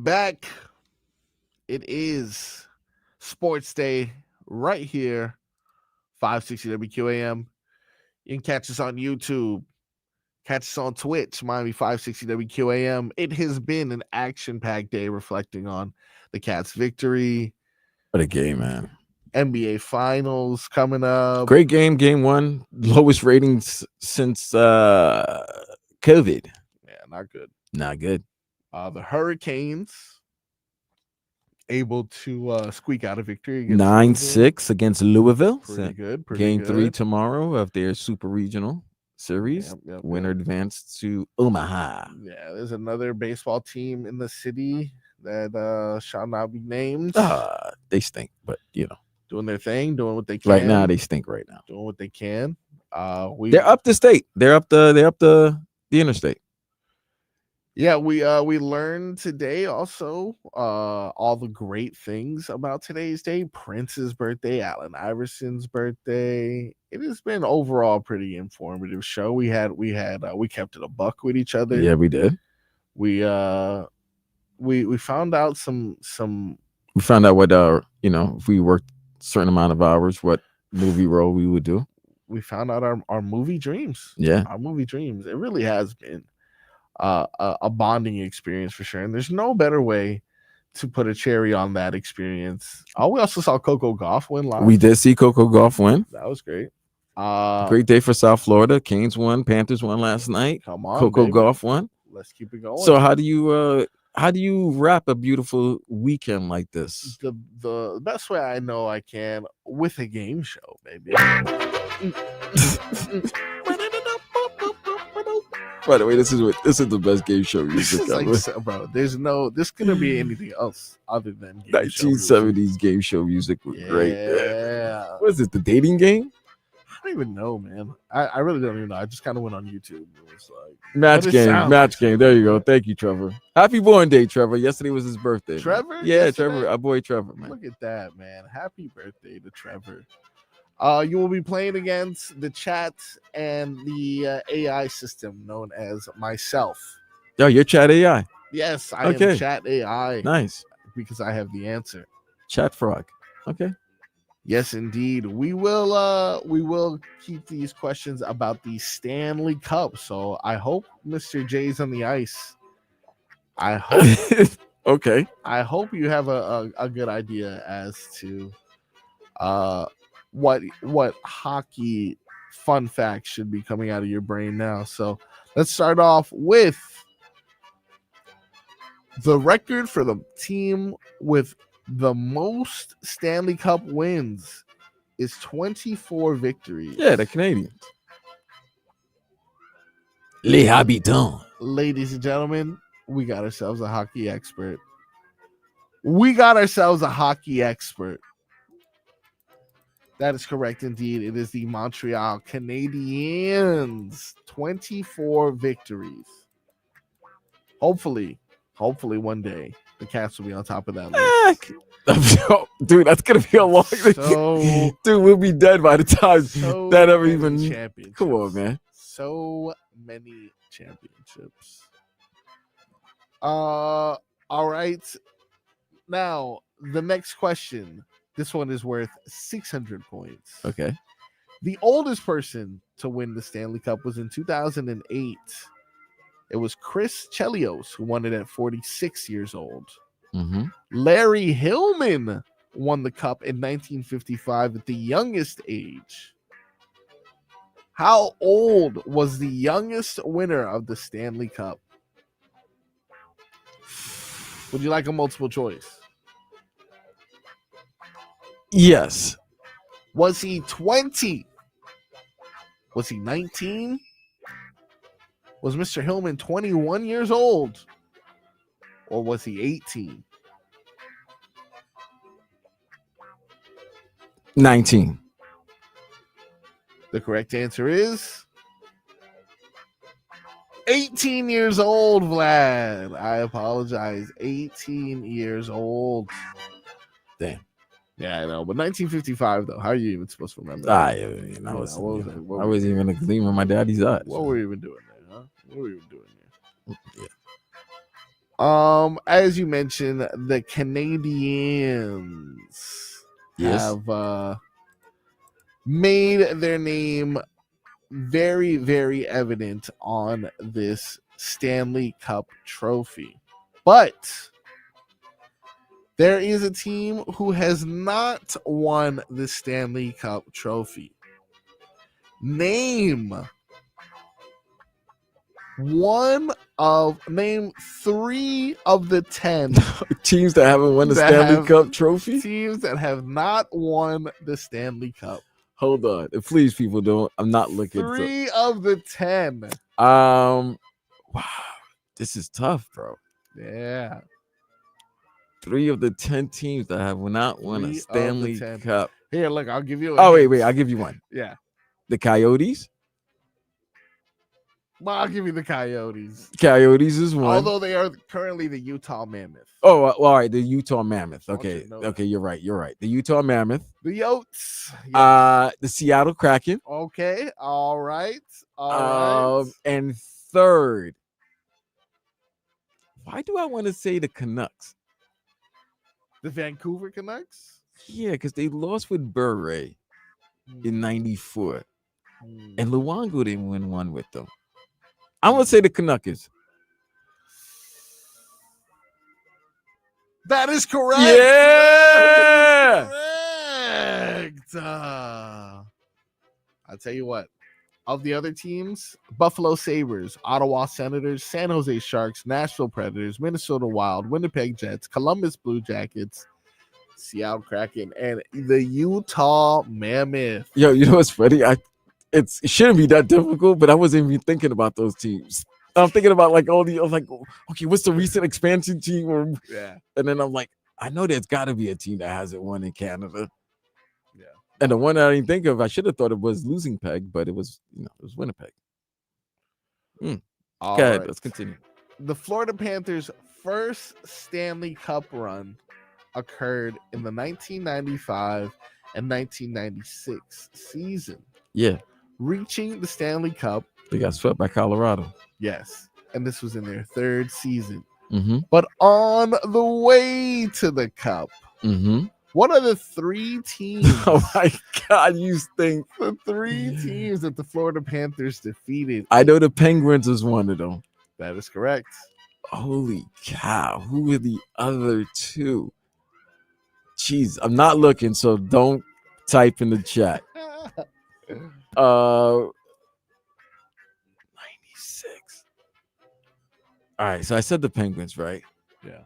back. It is Sports Day right here, 560 WQAM. You can catch us on YouTube, catch us on Twitch, Miami 560 WQAM. It has been an action-packed day reflecting on the Cats' victory. What a game, man. NBA Finals coming up. Great game, game one. Lowest ratings since COVID. Yeah, not good. Not good. The Hurricanes able to squeak out a victory against 9-6 against Louisville. Pretty good. Game 3 tomorrow of their super regional series. Winner advanced to Omaha. Yeah, there's another baseball team in the city that shall not be named. They stink, but doing their thing, doing what they can. Right now, they stink right now. Doing what they can. They're up the state. They're up the interstate. Yeah, we learned today also all the great things about today's day. Prince's birthday, Allen Iverson's birthday. It has been overall a pretty informative show. We kept it a buck with each other. Yeah, we did. We found out some. We found out what if we worked a certain amount of hours, what movie role we would do. We found out our movie dreams. Yeah, our movie dreams. It really has been a bonding experience for sure, and there's no better way to put a cherry on that experience. We also saw Coco Gauff win live. We did see Coco Gauff win. That was great. Great day for South Florida. Canes won, Panthers won last night. Come on, Coco baby. Gauff won. Let's keep it going. So how do you wrap a beautiful weekend like this? The best way I know I can, with a game show, baby. By the way, this is the best game show music ever. Bro, this couldn't be anything else other than 1970s game show music was great. Yeah. What is it? The dating game? I don't even know, man. I really don't even know. I just kind of went on YouTube. It was like match game. There you go. Thank you, Trevor. Happy born day, Trevor. Yesterday was his birthday. Trevor? Man. Yeah, yesterday? Trevor. Our boy Trevor, man. Look at that, man. Happy birthday to Trevor. You will be playing against the chat and the AI system known as myself. Yo, you're chat AI. Yes, I am chat AI. Nice. Because I have the answer. Chat frog. Okay. Yes, indeed. We will keep these questions about the Stanley Cup. So I hope Mr. J's on the ice. I hope okay. I hope you have a good idea as to what hockey fun facts should be coming out of your brain now. So let's start off with the record for the team with the most Stanley Cup wins is 24 victories. Yeah, the Canadians. Les Habitants. Ladies and gentlemen, we got ourselves a hockey expert. That is correct indeed. It is the Montreal Canadiens. 24 victories. Hopefully one day the Cats will be on top of that list. Dude, that's gonna be a long dude, we'll be dead by the time that ever even championships. Come on, man. So many championships. All right. Now, the next question. This one is worth 600 points. Okay. The oldest person to win the Stanley Cup was in 2008. It was Chris Chelios who won it at 46 years old. Mm-hmm. Larry Hillman won the cup in 1955 at the youngest age. How old was the youngest winner of the Stanley Cup? Would you like a multiple choice? Yes. Was he 20? Was he 19? Was Mr. Hillman 21 years old? Or was he 18? 19. The correct answer is 18 years old, Vlad. I apologize. 18 years old. Damn. Yeah, I know. But 1955, though. How are you even supposed to remember? I wasn't even a gleam in my daddy's eyes. What were you even doing there, huh? What were you even doing there? As you mentioned, the Canadians have made their name very, very evident on this Stanley Cup trophy. But there is a team who has not won the Stanley Cup trophy. Name three of the 10 teams that haven't won the Stanley Cup trophy. Teams that have not won the Stanley Cup. Hold on, please, people don't. I'm not looking. Three of the 10. Wow, this is tough, bro. Yeah. 3 of the 10 teams that have not won a Stanley Cup. Here, look, I'll give you. Wait, I'll give you one. Yeah. The Coyotes. Well, I'll give you the Coyotes. Coyotes is one. Although they are currently the Utah Mammoth. Oh, well, all right. The Utah Mammoth. Okay. Okay, you're right. The Utah Mammoth. The Yotes. Yes. The Seattle Kraken. Okay. All right. All right. And third. Why do I want to say the Canucks? The Vancouver Canucks? Yeah, because they lost with Bure in 94. And Luongo didn't win one with them. I'm going to say the Canucks. That is correct. Yeah. Correct. I'll tell you what. Of the other teams, Buffalo Sabres, Ottawa Senators, San Jose Sharks, Nashville Predators, Minnesota Wild, Winnipeg Jets, Columbus Blue Jackets, Seattle Kraken, and the Utah Mammoth. Yo, you know what's funny? It shouldn't be that difficult, but I wasn't even thinking about those teams. I'm thinking about like all the, okay, what's the recent expansion team? Yeah. And then I'm like, I know there's got to be a team that hasn't won in Canada. Yeah. And the one that I didn't think of, I should have thought it was Losing Peg, but it was, it was Winnipeg. All okay, right. let's continue. The Florida Panthers' first Stanley Cup run occurred in the 1995 and 1996 season. Yeah. Reaching the Stanley Cup. They got swept by Colorado. Yes. And this was in their third season. Mm-hmm. But on the way to the Cup, what are the 3 teams? Oh my God, you think the 3 teams that the Florida Panthers defeated? I know the Penguins is one of them. That is correct. Holy cow. Who are the other 2? Jeez, I'm not looking, so don't type in the chat. 96. All right, so I said the Penguins, right? Yeah.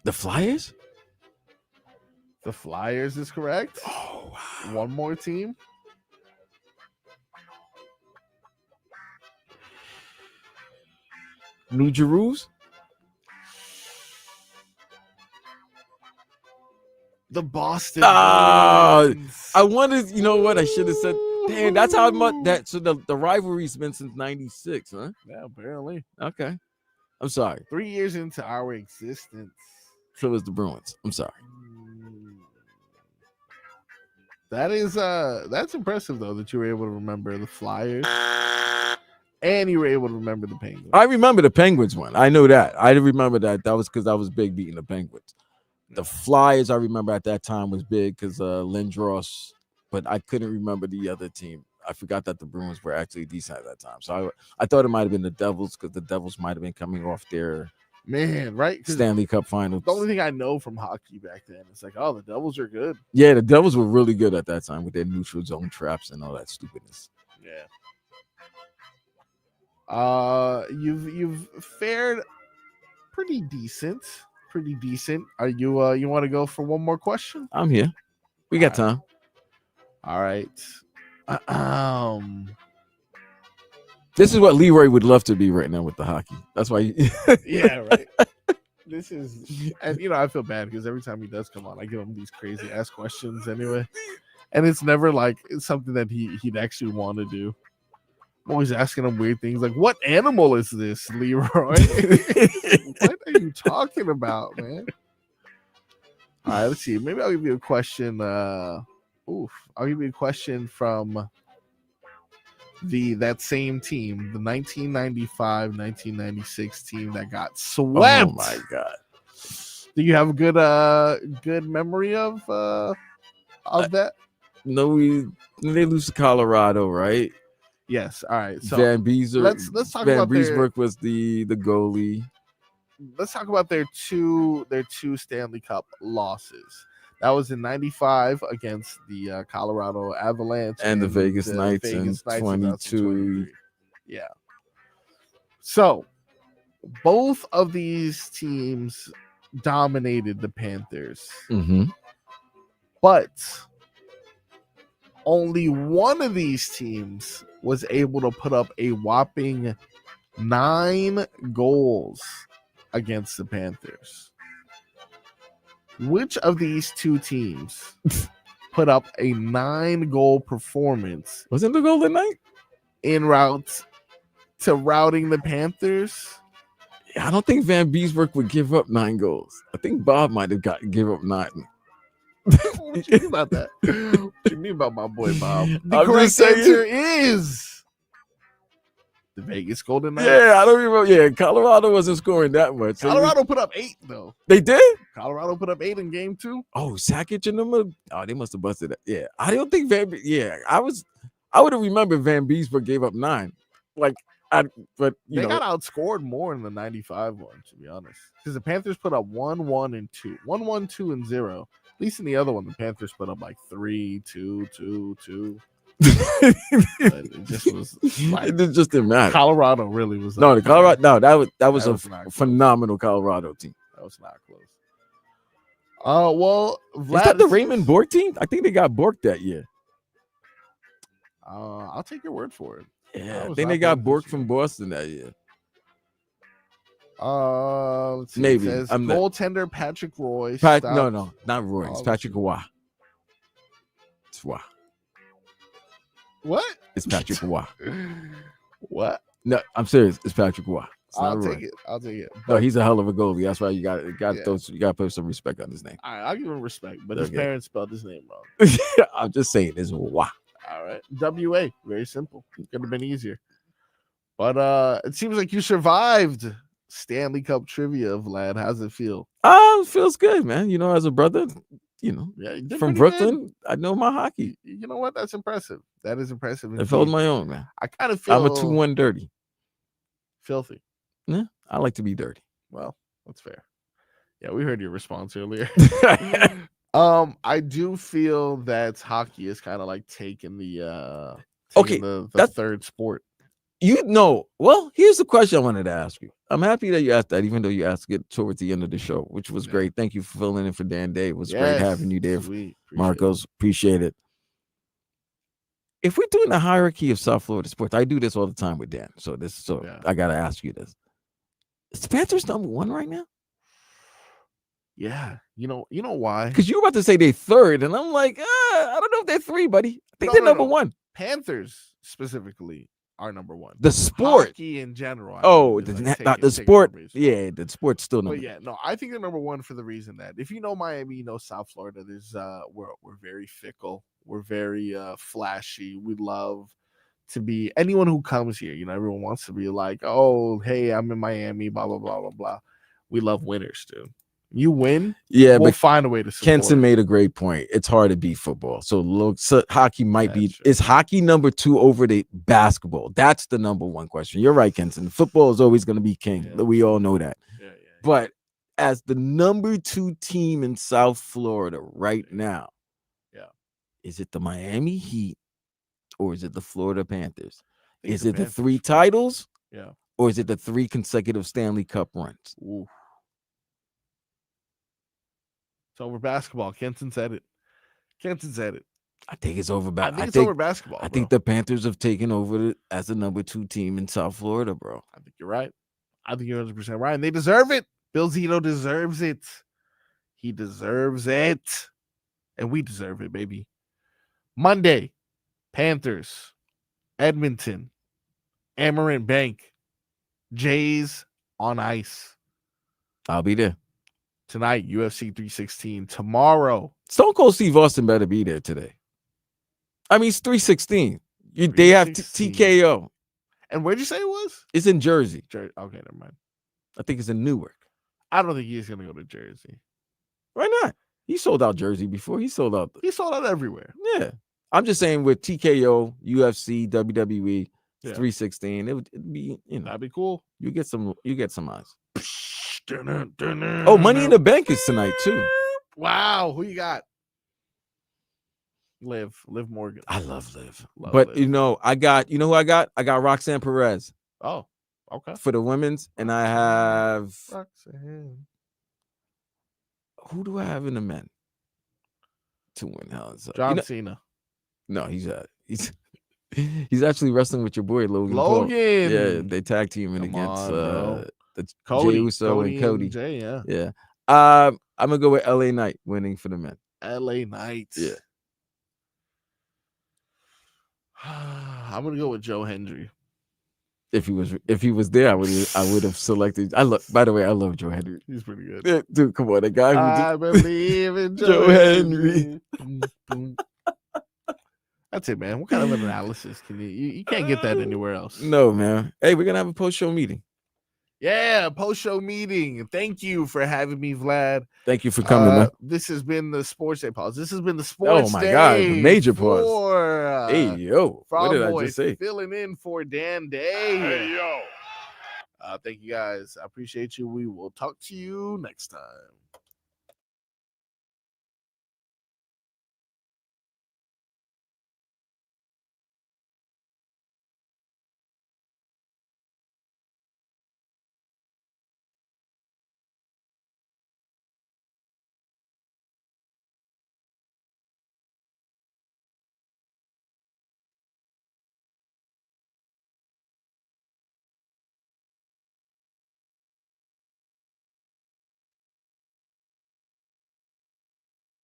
The Flyers? The Flyers is correct. Oh, wow. One more team. New Jerusalem? The Boston. I wanted, you know what? I should have said, damn, that's how much that. So the rivalry's been since 96, huh? Yeah, apparently. Okay. I'm sorry. 3 years into our existence. So is the Bruins. I'm sorry. That's impressive though that you were able to remember the Flyers and you were able to remember the Penguins. I remember the Penguins one. I know that. I remember that. That was because I was big beating the Penguins. The Flyers, I remember at that time was big because Lindros, but I couldn't remember the other team. I forgot that the Bruins were actually decent at that time. So I thought it might have been the Devils because the Devils might have been coming off their Stanley Cup finals. The only thing I know from hockey back then is like, oh, the Devils are good. Yeah, the Devils were really good at that time with their neutral zone traps and all that stupidness. Yeah. You've fared pretty decent. Are you you want to go for one more question? I'm here. We got time. All right. This is what Leroy would love to be right now with the hockey. That's why. Yeah, right. This is, and I feel bad because every time he does come on, I give him these crazy ass questions anyway, and it's never like it's something that he'd actually want to do. I'm always asking him weird things like, "What animal is this, Leroy? What are you talking about, man?" All right, let's see. Maybe I'll give you a question. I'll give you a question from that same team, the 1995-1996 team that got swept. Oh my god. Do you have a good memory of that? No, they lose to Colorado, right? Yes. All right. So Van Beezer. let's talk Van about Beesbrook was the goalie. let's talk about their two Stanley Cup losses. That was in '95 against the Colorado Avalanche And the Vegas Knights in 22. 2023. Yeah. So both of these teams dominated the Panthers, Mm-hmm. but only one of these teams was able to put up a whopping 9 goals against the Panthers. Which of these two teams put up a 9-goal performance Wasn't the Golden Knight? en route to routing the Panthers? I don't think Van Beesbrook would give up 9 goals. I think Bob might have give up 9. What you mean about that? What you mean about my boy Bob? The I'm correct just saying. answer is the Vegas Golden Knights. Yeah, I don't remember. Yeah, Colorado wasn't scoring that much. So Colorado put up 8 though. they did? Colorado put up 8 in game 2. Oh, Sakic and them. Oh, they must have busted it. Yeah, I don't think I would have remembered Van Beesbrook gave up 9. But They got outscored more in the 95 one, to be honest. Because the Panthers put up 1-1 and 2. 1-1, 2 and 0. At least in the other one, the Panthers put up like 3, 2, 2, 2. It just was like, it just didn't matter. Colorado really was. No, the Colorado. No, that was was a not close. phenomenal Colorado team. That was not close. Well, Is that the Raymond Bork team? I think they got Bork that year. I'll take your word for it. Yeah, I was think not they got Bork Bork this from year. Boston that year. Let's see. Maybe. It says I'm not- goaltender Patrick Roy. No, not Roy. It's Oh, Patrick Roy. It's Roy. What? It's Patrick Roy. What? No, I'm serious. It's Patrick Roy. It's I'll not Roy. take it. I'll take it. No, he's a hell of a goalie. That's why you got Yeah. you got to put some respect on his name. All right, I'll give him respect, but his Okay. parents spelled his name wrong. I'm just saying, it's Roy. All right. WA. Very simple. Could have been easier. But it seems like you survived Stanley Cup trivia, Vlad. How's it feel? It feels good, man. You know, as a brother, you know, Yeah, you did from pretty Brooklyn, I know my hockey. good. You know what? That's impressive. That is impressive. I held indeed. my own, man. I kind of feel I'm a 2-1 dirty. filthy. Yeah, I like to be dirty. Well, that's fair. Yeah, we heard your response earlier. I do feel that hockey is kind of like taking the Okay, the that's- third sport. You know, well, here's the question I wanted to ask you. I'm happy that you asked that, even though you asked it towards the end of the show, which was Yeah. great. Thank you for filling in for Dan Day. It was great Yes, having you there, sweet. Appreciate it. Marcos. Appreciate it. If we're doing the hierarchy of South Florida sports, I do this all the time with Dan. Yeah. I gotta ask you this. Is the Panthers number 1 right now? Yeah, you know why? Because you were about to say they third, and I'm like, I don't know if they're 3, buddy. I think No, they're no, number no. 1. Panthers specifically are number 1. The sport. Hockey in general. I Oh, think, is, the, like, not taking the sport. over, so. Yeah, the sport's still number But yeah, no, I think they're number 1 for the reason that if you know Miami, you know South Florida. There's we're very fickle. We're very flashy. We love to be anyone who comes here. You know, everyone wants to be like, oh, hey, I'm in Miami. Blah blah blah blah blah. We love winners, dude. You win, Yeah, we'll but find a way to support. Kenson made a great point. It's hard to beat football. So look, hockey might be. That's true. Is hockey number 2 over the basketball? That's the number 1 question. You're right, Kenson. Football is always going to be king. Yeah. We all know that. Yeah. But as the number 2 team in South Florida right now, Yeah. is it the Miami Heat or is it the Florida Panthers? I think Is the it the Panthers. 3 titles Yeah. or is it the 3 consecutive Stanley Cup runs? Ooh. It's over basketball. Kenton said it. I think it's over. I think it's over basketball. I think the Panthers have taken over as the number 2 team in South Florida, bro. I think you're right. I think you're 100% right. And they deserve it. Bill Zito deserves it. He deserves it. And we deserve it, baby. Monday, Panthers, Edmonton, Amarant Bank, Jays on ice. I'll be there. Tonight, UFC 316. Tomorrow, Stone Cold Steve Austin better be there today. I mean, it's 316. They have 316. TKO. And where'd you say it was? It's in Jersey. Okay, never mind. I think it's in Newark. I don't think he's gonna go to Jersey. Why not? He sold out Jersey before. He sold out. He sold out everywhere. Yeah. I'm just saying with TKO, UFC, WWE, Yeah. 316, it'd be, That'd be cool. you get some eyes. Oh, Money in the Bank is tonight too. Wow, who you got? Liv Morgan. I love Liv. Love But Liv. you know who I got? I got Roxanne Perez Oh, okay. for the women's, and I have Roxanne. who do I have in the men to win? John Cena. No, he's actually wrestling with your boy Logan. Paul. Logan. Yeah, they tag teaming Come against on, bro. the Cody. Jey Uso and Cody. Jay, yeah. Yeah. I'm gonna go with LA Knight winning for the men. LA Knights. Yeah. I'm gonna go with Joe Hendry. If he was there, I would have selected. By the way, I love Joe Hendry. He's pretty good. Yeah, dude, come on, the guy who I believe in Joe Henry. Boom, boom. That's it, man. What kind of analysis can you can't get that anywhere else? No, man. Hey, we're gonna have a post-show meeting. Yeah, post-show meeting. Thank you for having me, Vlad. Thank you for coming, man. This has been the Sports Day pause. This has been the Sports Oh my Day God, the major pause. for, Hey, yo, what Frog did I Boy just say? filling in for Dan Day. Hey, yo. Thank you guys. I appreciate you. We will talk to you next time.